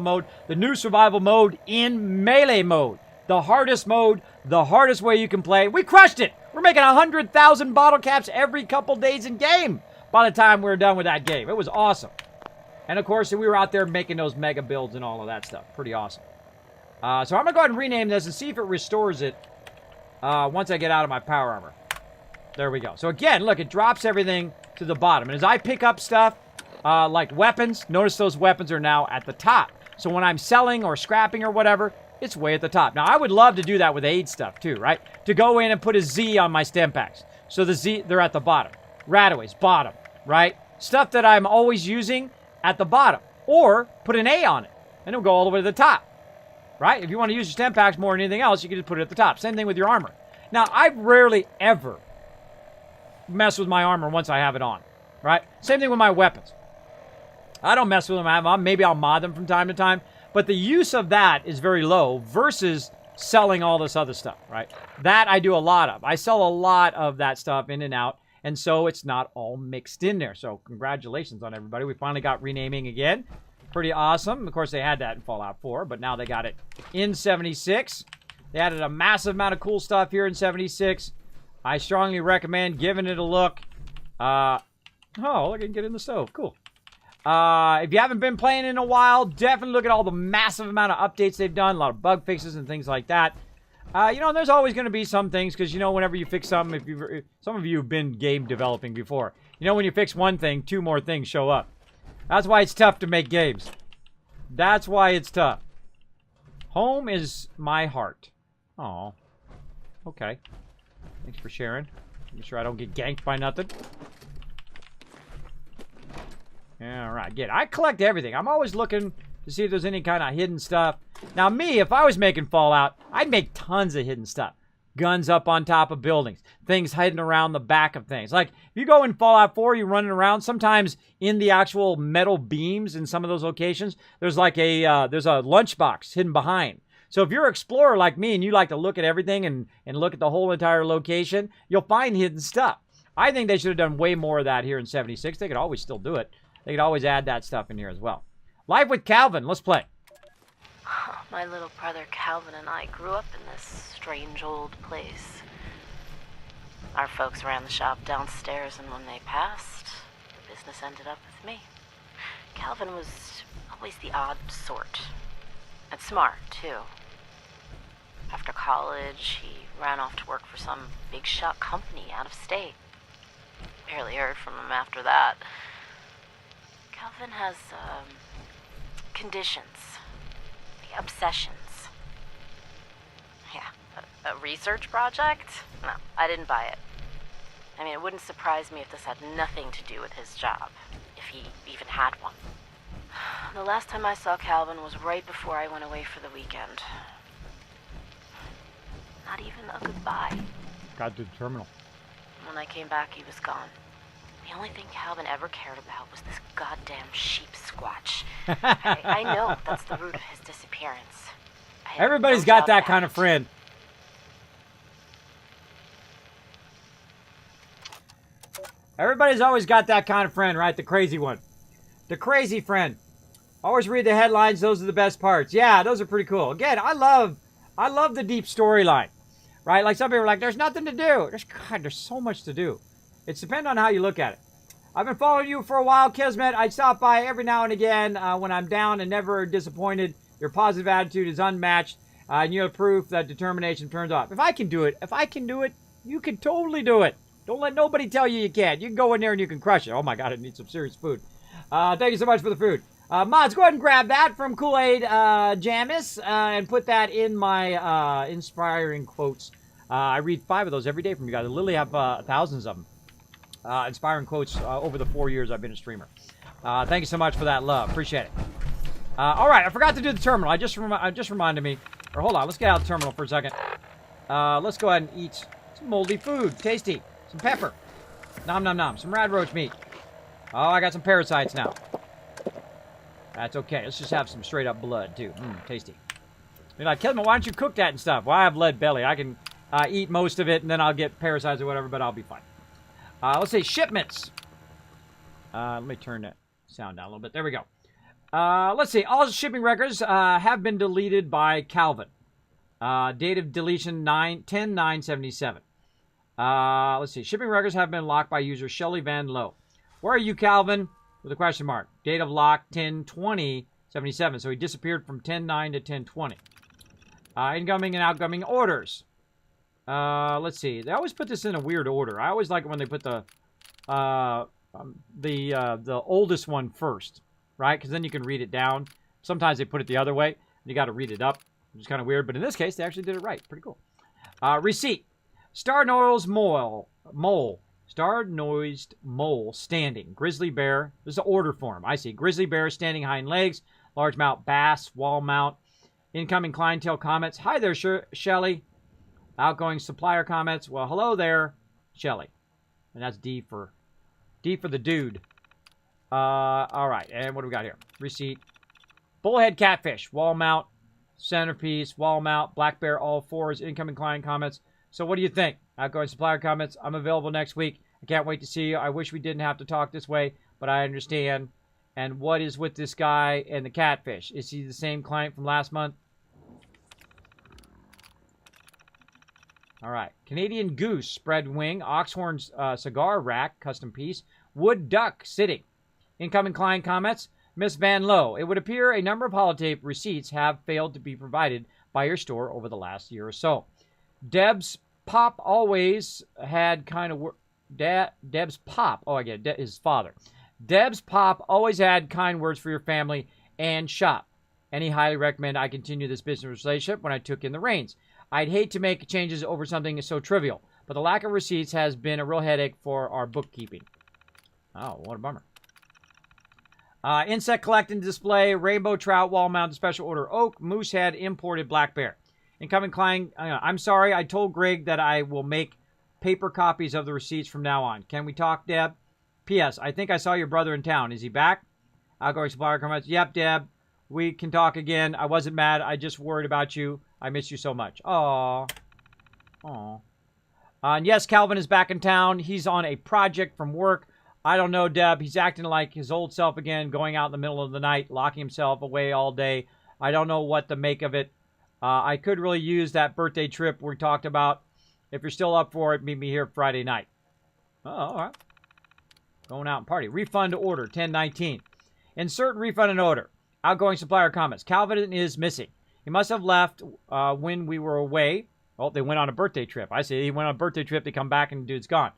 Speaker 1: mode in melee mode. The hardest mode, the hardest way you can play. We crushed it. We're making 100,000 bottle caps every couple days in game by the time we were done with that game. It was awesome. And of course, we were out there making those mega builds and all of that stuff. Pretty awesome. So I'm going to go ahead and rename this and see if it restores it once I get out of my power armor. There we go. So again, look, it drops everything to the bottom. And as I pick up stuff like weapons, notice those weapons are now at the top. So when I'm selling or scrapping or whatever, it's way at the top. Now, I would love to do that with aid stuff too, right? To go in and put a Z on my stem packs. So the Z, they're at the bottom. Radaways, bottom, right? Stuff that I'm always using at the bottom. Or put an A on it, and it'll go all the way to the top, right? If you want to use your stem packs more than anything else, you can just put it at the top. Same thing with your armor. Now, I've rarely ever mess with my armor once I have it on, right? Same thing with my weapons. I don't mess with them. I have them on. Maybe I'll mod them from time to time. But the use of that is very low versus selling all this other stuff, right? That I do a lot of. I sell a lot of that stuff in and out, and so it's not all mixed in there. So congratulations on everybody. We finally got renaming again. Pretty awesome. Of course, they had that in Fallout 4, but now they got it in 76. They added a massive amount of cool stuff here in 76. I strongly recommend giving it a look. Oh, look, I can get in the stove. Cool. If you haven't been playing in a while, definitely look at all the massive amount of updates they've done, a lot of bug fixes and things like that. You know, there's always going to be some things, because, you know, whenever you fix something, if some of you have been game developing before, you know, when you fix one thing, 2 more things show up. That's why it's tough to make games. That's why it's tough. Home is my heart. Oh, okay. Thanks for sharing. Make sure I don't get ganked by nothing. All right, good. I collect everything. I'm always looking to see if there's any kind of hidden stuff. Now, me, if I was making Fallout, I'd make tons of hidden stuff. Guns up on top of buildings. Things hiding around the back of things. Like, if you go in Fallout 4, you're running around, sometimes in the actual metal beams in some of those locations, there's like a lunchbox hidden behind. So if you're an explorer like me and you like to look at everything and look at the whole entire location, you'll find hidden stuff. I think they should have done way more of that here in 76. They could always still do it. They could always add that stuff in here as well. Live with Calvin. Let's play.
Speaker 5: My little brother Calvin and I grew up in this strange old place. Our folks ran the shop downstairs, and when they passed, the business ended up with me. Calvin was always the odd sort. And smart, too. After college, he ran off to work for some big shot company out of state. Barely heard from him after that. Calvin has, conditions. Obsessions. Yeah, a research project? No, I didn't buy it. I mean, it wouldn't surprise me if this had nothing to do with his job, if he even had one. The last time I saw Calvin was right before I went away for the weekend. Not even a goodbye.
Speaker 1: Got to the terminal.
Speaker 5: When I came back, he was gone. The only thing Calvin ever cared about was this goddamn sheep squatch. I know that's the root of his disappearance.
Speaker 1: Everybody's got that kind of friend. Everybody's always got that kind of friend, right? The crazy one. The crazy friend. Always read the headlines. Those are the best parts. Yeah, those are pretty cool. Again, I love the deep storyline, right? Like some people are like, there's nothing to do. There's so much to do. It's dependent on how you look at it. I've been following you for a while, Kismet. I stop by every now and again when I'm down and never disappointed. Your positive attitude is unmatched, and you have proof that determination turns off. If I can do it, you can totally do it. Don't let nobody tell you you can't. You can go in there and you can crush it. Oh my God, I need some serious food. Thank you so much for the food. Mods, go ahead and grab that from Kool-Aid Jamis and put that in my inspiring quotes. I read 5 of those every day from you guys. I literally have thousands of them. Inspiring quotes over the 4 years I've been a streamer. Thank you so much for that love. Appreciate it. All right, I forgot to do the terminal. I just reminded me. Or hold on, let's get out of the terminal for a second. Let's go ahead and eat some moldy food. Tasty. Some pepper. Nom nom nom. Some rad roach meat. Oh, I got some parasites now. That's okay. Let's just have some straight up blood too. Tasty. You're like, Kismet, why don't you cook that and stuff? Well, I have lead belly. I can eat most of it and then I'll get parasites or whatever, but I'll be fine. Let's say shipments. Let me turn that sound down a little bit. There we go. Let's see. All shipping records have been deleted by Calvin. Date of deletion 10/9/77. Let's see. Shipping records have been locked by user Shelley Van Lowe. Where are you, Calvin? With a question mark. Date of lock 10/20/77. So he disappeared from 10/9 to 10/20. Incoming and outgoing orders. Let's see. They always put this in a weird order. I always like it when they put the oldest one first, right? Because then you can read it down. Sometimes they put it the other way. You got to read it up, which is kind of weird. But in this case, they actually did it right. Pretty cool. Receipt. Star-nosed mole. Star-nosed mole standing. Grizzly bear. This is an order form. I see. Grizzly bear standing hind legs. Largemouth bass. Wall mount. Incoming clientele comments. Hi there, Shelly. Outgoing supplier comments. Well, hello there, Shelly. And that's D for the dude. All right. And what do we got here? Receipt. Bullhead catfish. Wall mount. Centerpiece. Wall mount. Black bear. All fours. Incoming client comments. So what do you think? Outgoing supplier comments. I'm available next week. I can't wait to see you. I wish we didn't have to talk this way, but I understand. And what is with this guy and the catfish? Is he the same client from last month? All right. Canadian goose, spread wing, oxhorn cigar rack, custom piece, wood duck sitting. Incoming client comments. Miss Van Lowe, it would appear a number of holotape receipts have failed to be provided by your store over the last year or so. Deb's Pop always had kind of... Deb's Pop. Oh, I get it. His father. Deb's Pop always had kind words for your family and shop. And he highly recommend I continue this business relationship when I took in the reins. I'd hate to make changes over something so trivial, but the lack of receipts has been a real headache for our bookkeeping. Oh, what a bummer. Insect collect and display, rainbow trout, wall mounted special order oak, moose head, imported black bear. Incoming client, I'm sorry, I told Greg that I will make paper copies of the receipts from now on. Can we talk, Deb? P.S. I think I saw your brother in town. Is he back? Outgoing supplier comments. Yep, Deb. We can talk again. I wasn't mad. I just worried about you. I miss you so much. Aww. Aww. And yes, Calvin is back in town. He's on a project from work. I don't know, Deb. He's acting like his old self again, going out in the middle of the night, locking himself away all day. I don't know what to make of it. I could really use that birthday trip we talked about. If you're still up for it, meet me here Friday night. Oh, all right. Going out and party. Refund order, 1019. Insert refund and order. Outgoing supplier comments. Calvin is missing. He must have left when we were away. Oh, they went on a birthday trip. I see. He went on a birthday trip. They come back and the dude's gone.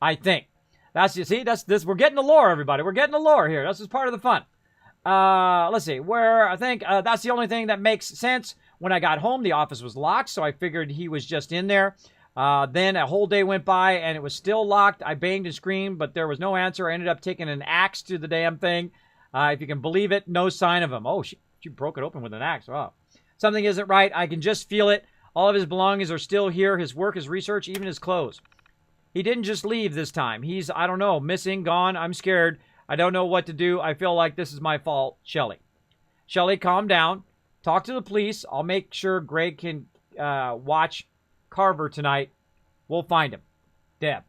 Speaker 1: I think. That's this. We're getting the lore, everybody. We're getting the lore here. This is part of the fun. Let's see. I think that's the only thing that makes sense. When I got home, the office was locked, so I figured he was just in there. Then a whole day went by, and it was still locked. I banged and screamed, but there was no answer. I ended up taking an axe to the damn thing. If you can believe it, no sign of him. Oh, she broke it open with an axe. Wow. Something isn't right. I can just feel it. All of his belongings are still here. His work, his research, even his clothes. He didn't just leave this time. He's, I don't know, missing, gone. I'm scared. I don't know what to do. I feel like this is my fault. Shelly. Shelly, calm down. Talk to the police. I'll make sure Greg can watch Carver tonight. We'll find him. Deb.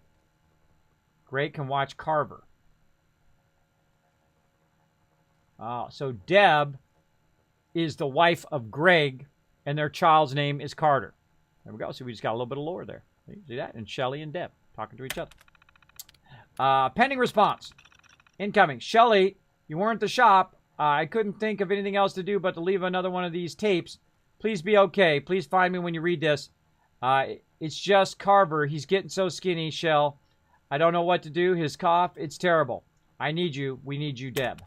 Speaker 1: Greg can watch Carver. So Deb is the wife of Greg, and their child's name is Carter. There we go. So we just got a little bit of lore there. See that? And Shelly and Deb talking to each other. Pending response. Incoming. Shelly, you weren't at the shop. I couldn't think of anything else to do but to leave another one of these tapes. Please be okay. Please find me when you read this. It's just Carver. He's getting so skinny, Shell. I don't know what to do. His cough, it's terrible. I need you. We need you, Deb.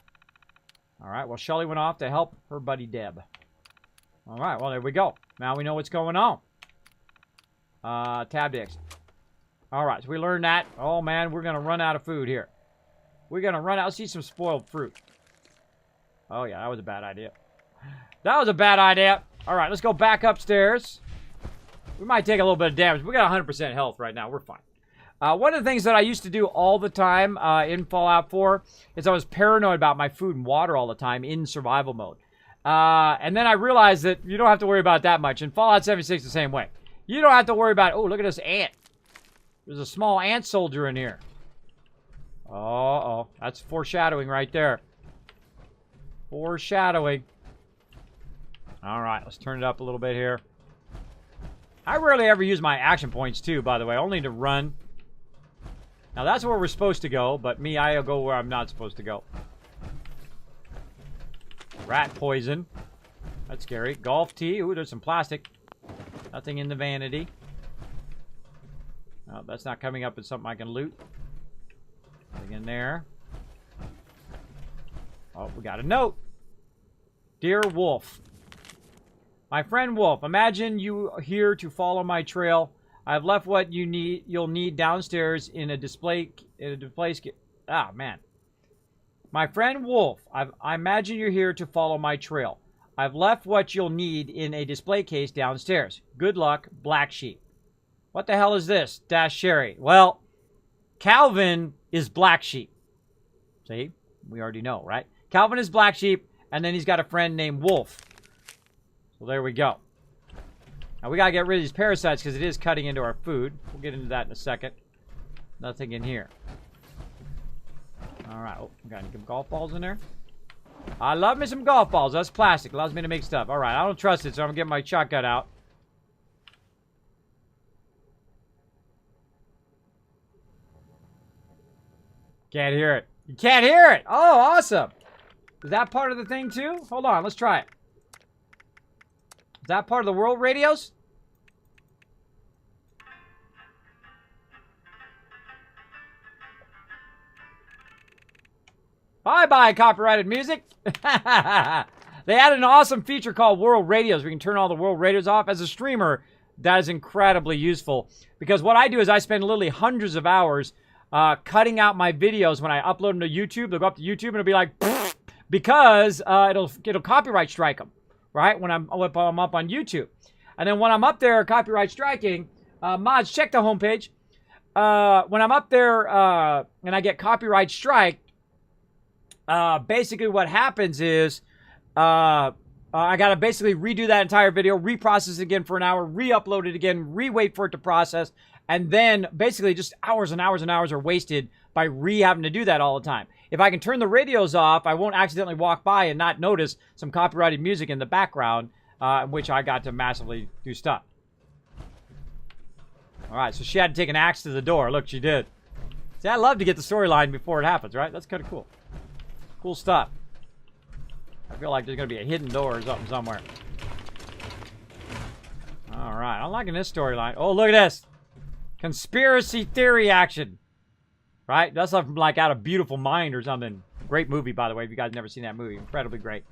Speaker 1: All right, well, Shelly went off to help her buddy Deb. All right, well, there we go. Now we know what's going on. Tab to exit. All right, so we learned that. Oh, man, we're going to run out of food here. We're going to run out. Let's see some spoiled fruit. Oh, yeah, that was a bad idea. That was a bad idea. All right, let's go back upstairs. We might take a little bit of damage. We got 100% health right now. We're fine. One of the things that I used to do all the time in Fallout 4 is I was paranoid about my food and water all the time in survival mode. And then I realized that you don't have to worry about that much. In Fallout 76, the same way. You don't have to worry about, oh, look at this ant. There's a small ant soldier in here. Uh-oh. That's foreshadowing right there. Foreshadowing. All right, let's turn it up a little bit here. I rarely ever use my action points, too, by the way. Only to run. Now, that's where we're supposed to go, but me, I go where I'm not supposed to go. Rat poison. That's scary. Golf tee. Ooh, there's some plastic. Nothing in the vanity. Oh, that's not coming up as something I can loot. Nothing in there. Oh, we got a note. Dear Wolf. My friend Wolf, imagine you here to follow my trail. I've left what you'll need downstairs in a display. Ah, man. My friend Wolf, I imagine you're here to follow my trail. I've left what you'll need in a display case downstairs. Good luck, Black Sheep. What the hell is this? Dash Sherry. Well, Calvin is Black Sheep. See? We already know, right? Calvin is Black Sheep, and then he's got a friend named Wolf. So there we go. Now we gotta get rid of these parasites because it is cutting into our food. We'll get into that in a second. Nothing in here. Alright, oh, we got any golf balls in there? I love me some golf balls. That's plastic. Allows me to make stuff. Alright, I don't trust it, so I'm gonna get my shotgun out. Can't hear it. You can't hear it! Oh, awesome! Is that part of the thing too? Hold on, let's try it. Is that part of the world radios? Bye-bye, copyrighted music. They added an awesome feature called World Radios. We can turn all the world radios off. As a streamer, that is incredibly useful. Because what I do is I spend literally hundreds of hours cutting out my videos when I upload them to YouTube. They'll go up to YouTube and it'll be like, because it'll copyright strike them. Right? When I'm up on YouTube. And then when I'm up there copyright striking, mods, check the homepage. When I'm up there and I get copyright strike, basically what happens is I got to basically redo that entire video, reprocess it again for an hour, re-upload it again, re-wait for it to process, and then basically just hours and hours and hours are wasted by having to do that all the time. If I can turn the radios off, I won't accidentally walk by and not notice some copyrighted music in the background, in which I got to massively do stuff. All right, so she had to take an axe to the door. Look, she did. See, I love to get the storyline before it happens, right? That's kind of cool. Cool stuff. I feel like there's going to be a hidden door or something somewhere. All right. I'm liking this storyline. Oh, look at this. Conspiracy theory action. Right? That's like out of Beautiful Mind or something. Great movie, by the way, if you guys never seen that movie. Incredibly great.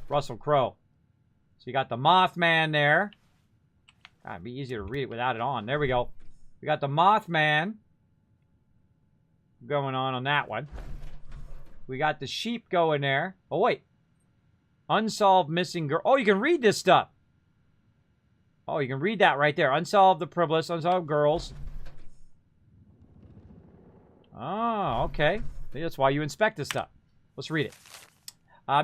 Speaker 1: Russell Crowe. So you got the Mothman there. God, it'd be easier to read it without it on. There we go. We got the Mothman going on that one. We got the sheep going there. Oh, wait. Unsolved missing girl. Oh, you can read this stuff. Oh, you can read that right there. Unsolved the Privilege, unsolved girls. Oh, okay. Maybe that's why you inspect this stuff. Let's read it.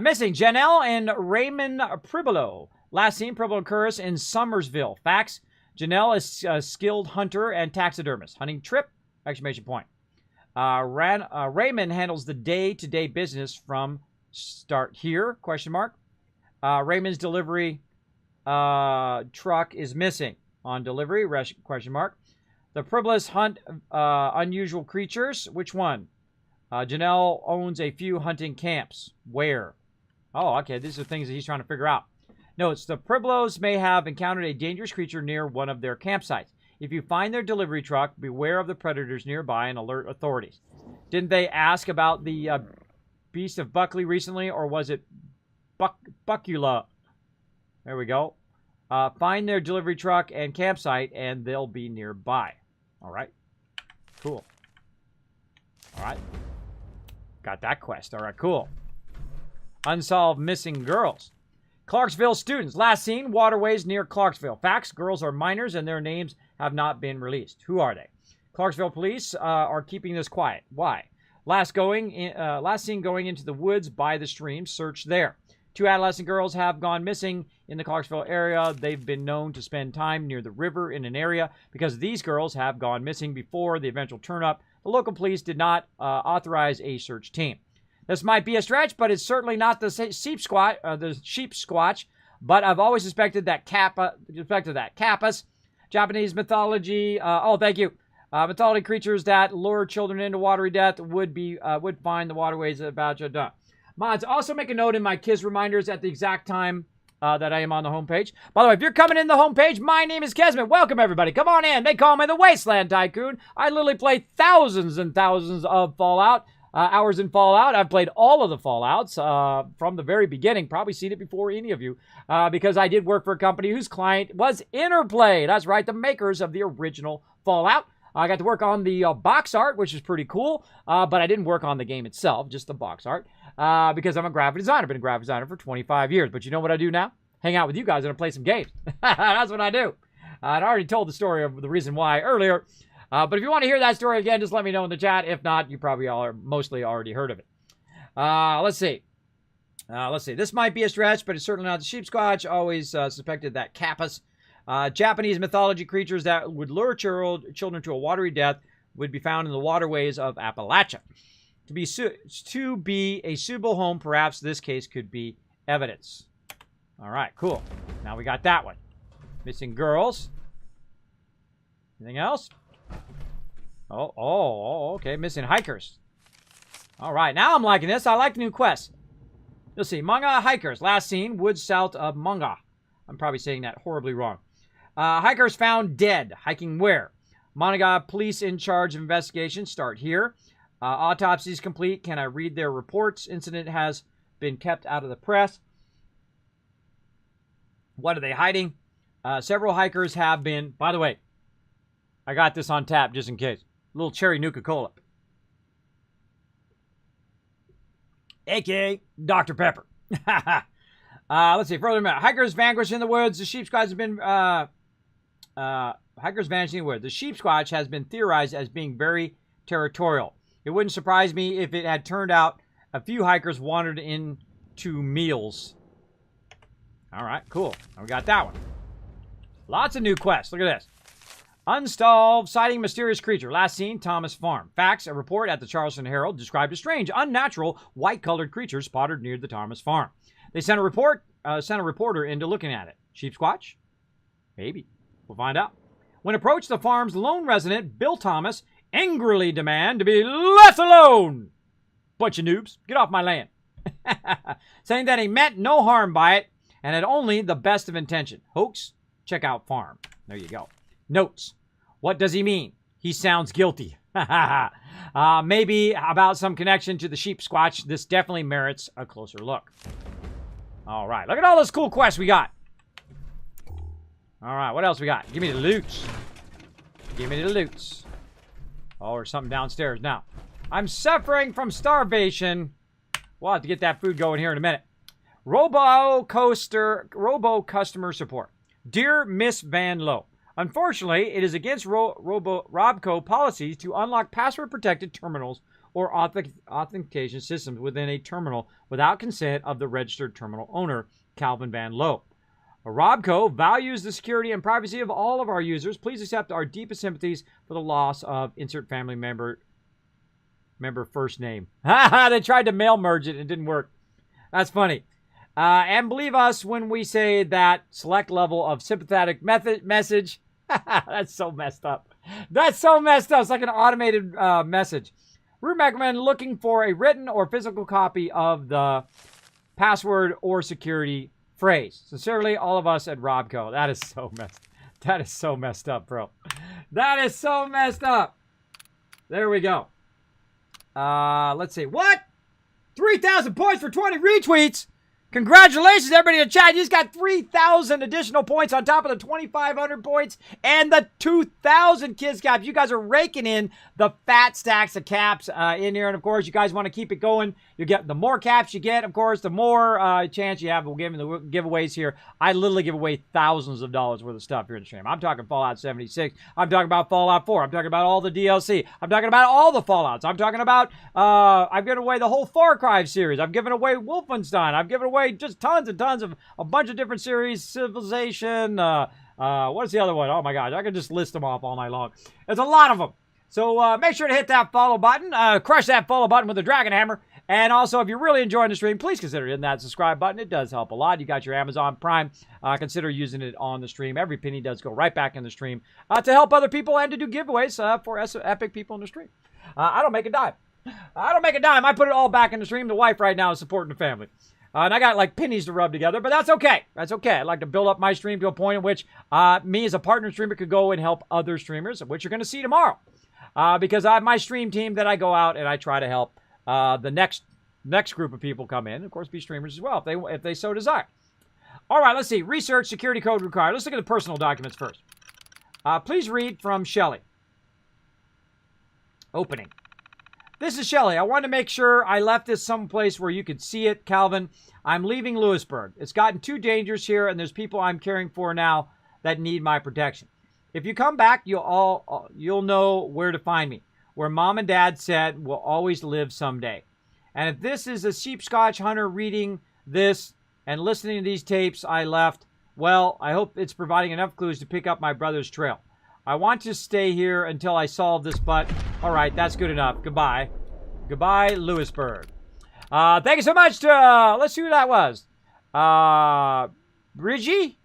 Speaker 1: Missing Janelle and Raymond Pribolo. Last seen Pribolo and Curtis in Somersville. Facts. Janelle is a skilled hunter and taxidermist. Hunting trip? Exclamation point. Raymond handles the day-to-day business from start here? Question mark. Raymond's delivery truck is missing on delivery? Question mark. The Privilege hunt unusual creatures. Which one? Janelle owns a few hunting camps. Where? Oh, okay. These are things that he's trying to figure out. Notes, the Priblos may have encountered a dangerous creature near one of their campsites. If you find their delivery truck, beware of the predators nearby and alert authorities. Didn't they ask about the Beast of Buckley recently, or was it Buckula? There we go. Find their delivery truck and campsite, and they'll be nearby. All right. Cool. All right. Got that quest. All right, cool. Unsolved missing girls. Clarksville students. Last seen, waterways near Clarksville. Facts, girls are minors and their names have not been released. Who are they? Clarksville police are keeping this quiet. Why? Last seen going into the woods by the stream. Search there. 2 adolescent girls have gone missing in the Clarksville area. They've been known to spend time near the river in an area. Because these girls have gone missing before the eventual turn-up, the local police did not authorize a search team. This might be a stretch, but it's certainly not the sheep squatch. But I've always suspected that Kappas, Japanese mythology. Thank you. Mythology creatures that lure children into watery death would find the waterways about you. Mods, also make a note in my Kiz reminders at the exact time that I am on the homepage. By the way, if you're coming in the homepage, my name is Kismet. Welcome, everybody. Come on in. They call me the Wasteland Tycoon. I literally play thousands and thousands of Fallout. Hours in Fallout. I've played all of the Fallouts from the very beginning. Probably seen it before any of you because I did work for a company whose client was Interplay. That's right, the makers of the original Fallout. I got to work on the box art, which is pretty cool, but I didn't work on the game itself, just the box art, because I'm a graphic designer. I've been a graphic designer for 25 years. But you know what I do now? Hang out with you guys and play some games. That's what I do. I'd already told the story of the reason why earlier. But if you want to hear that story again, just let me know in the chat. If not, you probably all are mostly already heard of it. Let's see. This might be a stretch, but it's certainly not the sheep squatch. Always suspected that Kappas. Japanese mythology creatures that would lure children to a watery death would be found in the waterways of Appalachia. To be a suitable home, perhaps this case could be evidence. All right, cool. Now we got that one. Missing girls. Anything else? Okay. Missing hikers. All right, now I'm liking this. I like the new quest. You'll see. Manga hikers. Last seen, woods south of Manga. I'm probably saying that horribly wrong. Hikers found dead. Hiking where? Manga police in charge of investigation. Start here. Autopsies complete. Can I read their reports? Incident has been kept out of the press. What are they hiding? Several hikers have been... By the way, I got this on tap just in case. A little cherry Nuka-Cola. A.K.A. Dr. Pepper. Let's see. Further, hikers vanished in the woods. The sheep squatch has been... hikers vanishing in the woods. The sheep squatch has been theorized as being very territorial. It wouldn't surprise me if it had turned out a few hikers wandered into meals. All right, cool. Now we got that one. Lots of new quests. Look at this. Unsolved sighting mysterious creature. Last seen, Thomas Farm. Facts, a report at the Charleston Herald described a strange, unnatural, white-colored creature spotted near the Thomas Farm. They sent a reporter into looking at it. Sheep squatch? Maybe. We'll find out. When approached, the farm's lone resident, Bill Thomas, angrily demand to be left alone. Bunch of noobs, get off my land. Saying that he meant no harm by it and had only the best of intention. Hoax? Check out farm. There you go. Notes. What does he mean? He sounds guilty. Maybe about some connection to the sheep squatch. This definitely merits a closer look. All right. Look at all those cool quests we got. All right. What else we got? Give me the loots. Give me the loots. Oh, there's something downstairs now. I'm suffering from starvation. We'll have to get that food going here in a minute. Robo customer support. Dear Miss Van Lowe, unfortunately, it is against Robco policies to unlock password-protected terminals or authentication systems within a terminal without consent of the registered terminal owner, Calvin Van Lowe. Robco values the security and privacy of all of our users. Please accept our deepest sympathies for the loss of insert family member first name. They tried to mail merge it and it didn't work. That's funny. And believe us when we say that select level of sympathetic message. That's so messed up. That's so messed up. It's like an automated message. We recommend looking for a written or physical copy of the password or security phrase. Sincerely, all of us at Robco. That is so messed up, bro. That is so messed up. There we go. Let's see. What? 3,000 points for 20 retweets. Congratulations, everybody in the chat. You just got 3,000 additional points on top of the 2,500 points and the 2,000 kids caps. You guys are raking in the fat stacks of caps in here. And, of course, you guys want to keep it going. You get the more caps you get, of course, the more chance you have of giving the giveaways here. I literally give away thousands of dollars worth of stuff here in the stream. I'm talking Fallout 76. I'm talking about Fallout 4. I'm talking about all the DLC. I'm talking about all the Fallouts. I'm talking about I've given away the whole Far Cry series. I've given away Wolfenstein. I've given away just tons and tons of a bunch of different series. Civilization. What's the other one? Oh my gosh, I can just list them off all night long. There's a lot of them. So make sure to hit that follow button. Crush that follow button with a dragon hammer. And also, if you're really enjoying the stream, please consider hitting that subscribe button. It does help a lot. You got your Amazon Prime. Consider using it on the stream. Every penny does go right back in the stream to help other people and to do giveaways for epic people in the stream. I don't make a dime. I put it all back in the stream. The wife right now is supporting the family. And I got like pennies to rub together, but that's okay. That's okay. I'd like to build up my stream to a point in which me as a partner streamer could go and help other streamers, which you're going to see tomorrow. Because I have my stream team that I go out and I try to help the next group of people come in. Of course, be streamers as well if they so desire. All right, let's see. Research security code required. Let's look at the personal documents first. Please read from Shelley. Opening. This is Shelley. I wanted to make sure I left this someplace where you could see it, Calvin. I'm leaving Lewisburg. It's gotten too dangerous here, and there's people I'm caring for now that need my protection. If you come back, you'll know where to find me. Where Mom and Dad said we'll always live someday. And if this is a sheepscotch hunter reading this and listening to these tapes I left, well, I hope it's providing enough clues to pick up my brother's trail. I want to stay here until I solve this, but all right, that's good enough. Goodbye. Goodbye, Lewisburg. Thank you so much to, let's see who that was. Bridgie?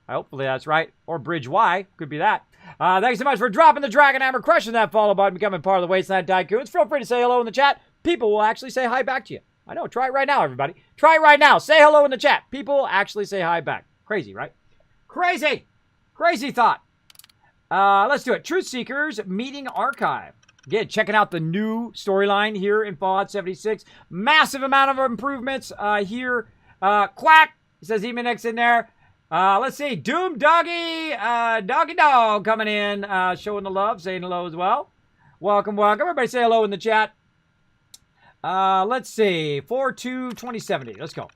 Speaker 1: Hopefully that's right. Or Bridge Y. Could be that. Thanks so much for dropping the Dragon Hammer, crushing that follow button, becoming part of the Wasteland Tycoons. Feel free to say hello in the chat. People will actually say hi back to you. I know. Try it right now, everybody. Try it right now. Say hello in the chat. People will actually say hi back. Crazy, right? Crazy. Crazy thought. Let's do it. Truth Seekers Meeting Archive. Again, checking out the new storyline here in Fallout 76. Massive amount of improvements here. Quack. It says Emanix in there. Let's see. Doom Doggy. Doggy Dog coming in. Showing the love. Saying hello as well. Welcome, welcome. Everybody say hello in the chat. Let's see. 4/2/2070. Let's go.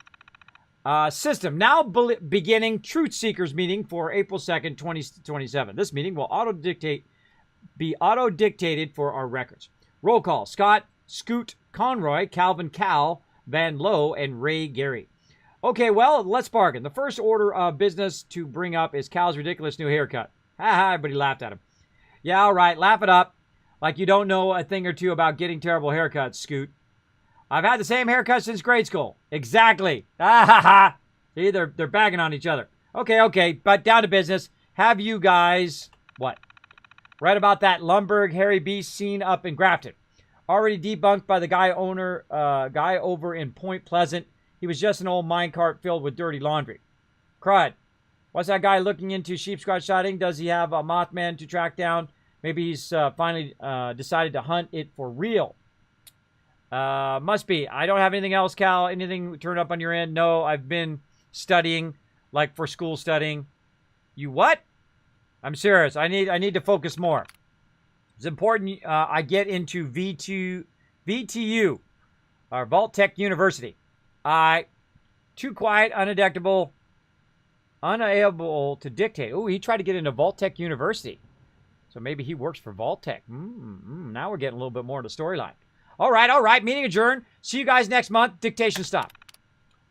Speaker 1: System now beginning Truth Seekers meeting for April 2nd, 2027. This meeting will be auto-dictated for our records. Roll call. Scott, Scoot, Conroy, Calvin, Cal, Van Lowe, and Ray Gary. Okay, well, let's bargain. The first order of business to bring up is Cal's ridiculous new haircut. Ha, everybody laughed at him. Yeah, all right, laugh it up. Like you don't know a thing or two about getting terrible haircuts, Scoot. I've had the same haircut since grade school. Exactly. See, they're bagging on each other. Okay, but down to business. Have you guys... What? Read about that Lumberg Harry B scene up in Grafton. Already debunked by the guy over in Point Pleasant. He was just an old minecart filled with dirty laundry. Crud. What's that guy looking into sheep squatch sighting? Does he have a Mothman to track down? Maybe he's finally decided to hunt it for real. Must be. I don't have anything else, Cal. Anything turned up on your end? No, I've been studying, like for school studying. You what? I'm serious. I need to focus more. It's important I get into VTU, or Vault Tech University. Too quiet, unable to dictate. Oh, he tried to get into Vault Tech University. So maybe he works for Vault Tech. Now we're getting a little bit more into the storyline. All right. Meeting adjourned. See you guys next month. Dictation stop.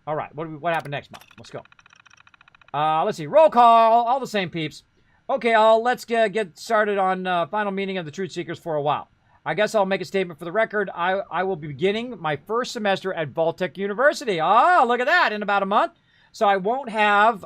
Speaker 1: All right. What happened next month? Let's go. Let's see. Roll call. All the same peeps. Okay, let's get started on final meeting of the Truth Seekers for a while. I guess I'll make a statement for the record. I will be beginning my first semester at Vault Tech University. Oh, look at that, in about a month. So I won't have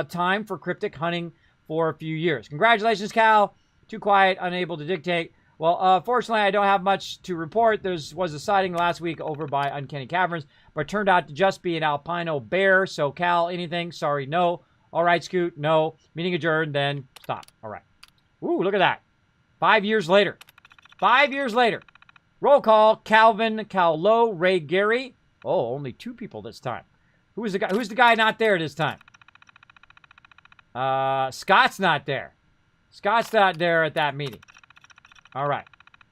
Speaker 1: time for cryptic hunting for a few years. Congratulations, Cal. Too quiet, unable to dictate. Well, fortunately, I don't have much to report. There was a sighting last week over by Uncanny Caverns, but it turned out to just be an albino bear. So, Cal, anything? Sorry, no. All right, Scoot, no. Meeting adjourned, then stop. All right. Ooh, look at that. 5 years later. 5 years later. Roll call. Calvin, Cal-Lo, Ray Gary. Oh, only 2 people this time. Who's the guy not there this time? Scott's not there. Scott's not there at that meeting. All right.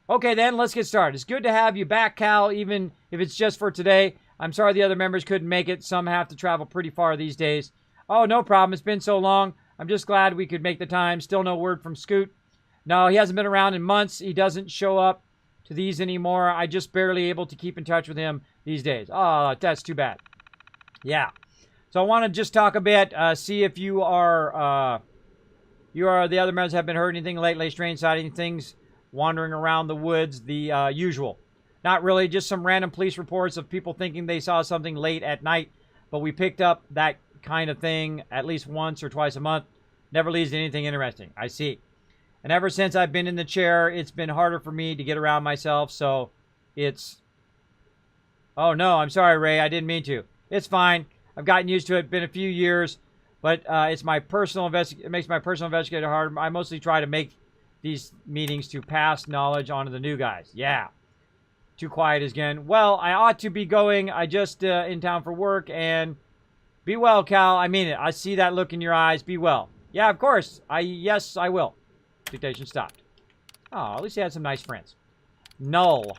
Speaker 1: Okay, then, let's get started. It's good to have you back, Cal, even if it's just for today. I'm sorry the other members couldn't make it. Some have to travel pretty far these days. Oh, no problem. It's been so long. I'm just glad we could make the time. Still no word from Scoot. No, he hasn't been around in months. He doesn't show up to these anymore. I just barely able to keep in touch with him these days. Oh, that's too bad. Yeah. So I want to just talk a bit, see if the other members have been heard anything lately, strange sighting, things wandering around the woods, the usual. Not really, just some random police reports of people thinking they saw something late at night, but we picked up that kind of thing at least once or twice a month. Never leads to anything interesting. I see. And ever since I've been in the chair, it's been harder for me to get around myself, so it's... Oh, no, I'm sorry, Ray. I didn't mean to. It's fine. I've gotten used to it. Been a few years, but it makes my personal investigator hard. I mostly try to make these meetings to pass knowledge on to the new guys. Yeah. Too quiet again. Well, I ought to be going. I just in town for work, and... Be well, Cal. I mean it. I see that look in your eyes. Be well. Yeah, of course. Yes, I will. Dictation stopped. Oh, at least he had some nice friends. Null.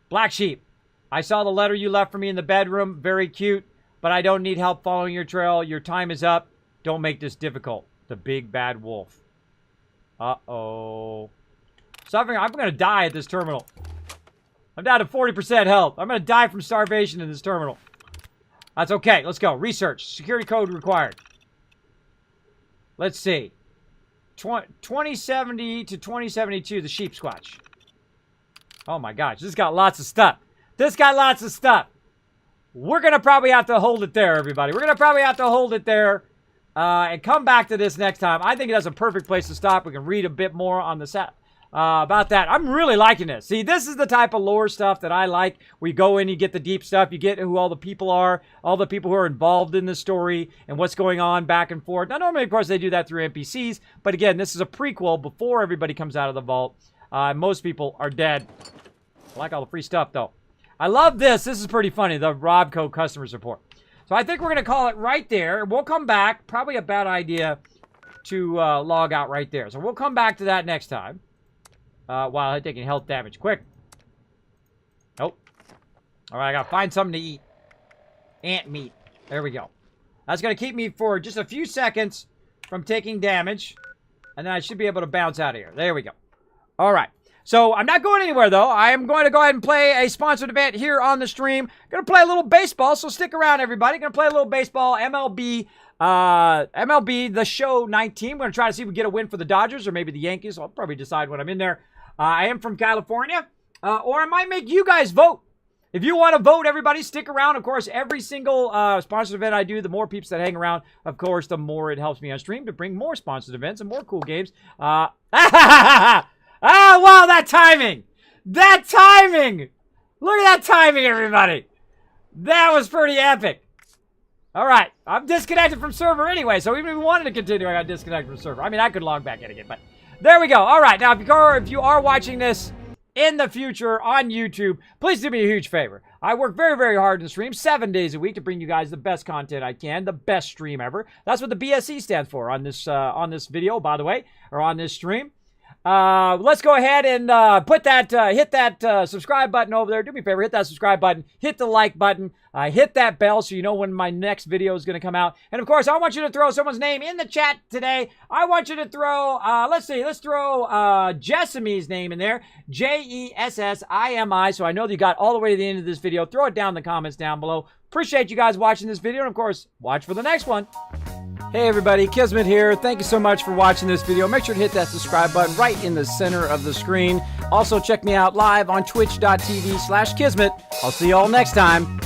Speaker 1: Black Sheep. I saw the letter you left for me in the bedroom. Very cute. But I don't need help following your trail. Your time is up. Don't make this difficult. The big bad wolf. Uh-oh. Suffering. I'm going to die at this terminal. I'm down to 40% health. I'm going to die from starvation in this terminal. That's okay. Let's go. Research. Security code required. Let's see. 2070 to 2072, the sheep squatch. Oh my gosh. This got lots of stuff. We're going to probably have to hold it there, everybody. We're going to probably have to hold it there and come back to this next time. I think that's a perfect place to stop. We can read a bit more on the set. About that. I'm really liking this. See, this is the type of lore stuff that I like. We go in, you get the deep stuff, you get who all the people are, all the people who are involved in the story, and what's going on back and forth. Now, normally, of course, they do that through NPCs, but again, this is a prequel before everybody comes out of the vault. Most people are dead. I like all the free stuff, though. I love this. This is pretty funny, the Robco customer support. So I think we're going to call it right there. We'll come back. Probably a bad idea to log out right there. So we'll come back to that next time. While taking health damage. Quick. Nope. Alright, I gotta find something to eat. Ant meat. There we go. That's gonna keep me for just a few seconds from taking damage. And then I should be able to bounce out of here. There we go. Alright. So, I'm not going anywhere, though. I am going to go ahead and play a sponsored event here on the stream. Gonna play a little baseball, so stick around, everybody. Gonna play a little baseball. MLB, The Show 19. We're gonna try to see if we get a win for the Dodgers or maybe the Yankees. I'll probably decide when I'm in there. I am from California, or I might make you guys vote. If you want to vote, everybody, stick around. Of course, every single sponsored event I do, the more peeps that hang around, of course, the more it helps me on stream to bring more sponsored events and more cool games. Wow, that timing! That timing! Look at that timing, everybody! That was pretty epic. All right, I'm disconnected from server anyway, so even if we wanted to continue, I got disconnected from server. I mean, I could log back in again, but there we go. All right, now, if you are watching this in the future on YouTube, please do me a huge favor. I work very, very hard in the stream, 7 days a week, to bring you guys the best content I can, the best stream ever. That's what the BSE stands for on this video, by the way, or on this stream. Let's go ahead and hit that subscribe button over there. Do me a favor, hit that subscribe button, hit the like button, hit that bell so you know when my next video is going to come out. And of course, I want you to throw someone's name in the chat today. I want you to throw, let's throw Jessami's name in there, Jessimi, so I know that you got all the way to the end of this video. Throw it down in the comments down below. Appreciate you guys watching this video, and of course, watch for the next one. Hey everybody, Kismet here. Thank you so much for watching this video. Make sure to hit that subscribe button right in the center of the screen. Also, check me out live on twitch.tv/Kismet. I'll see you all next time.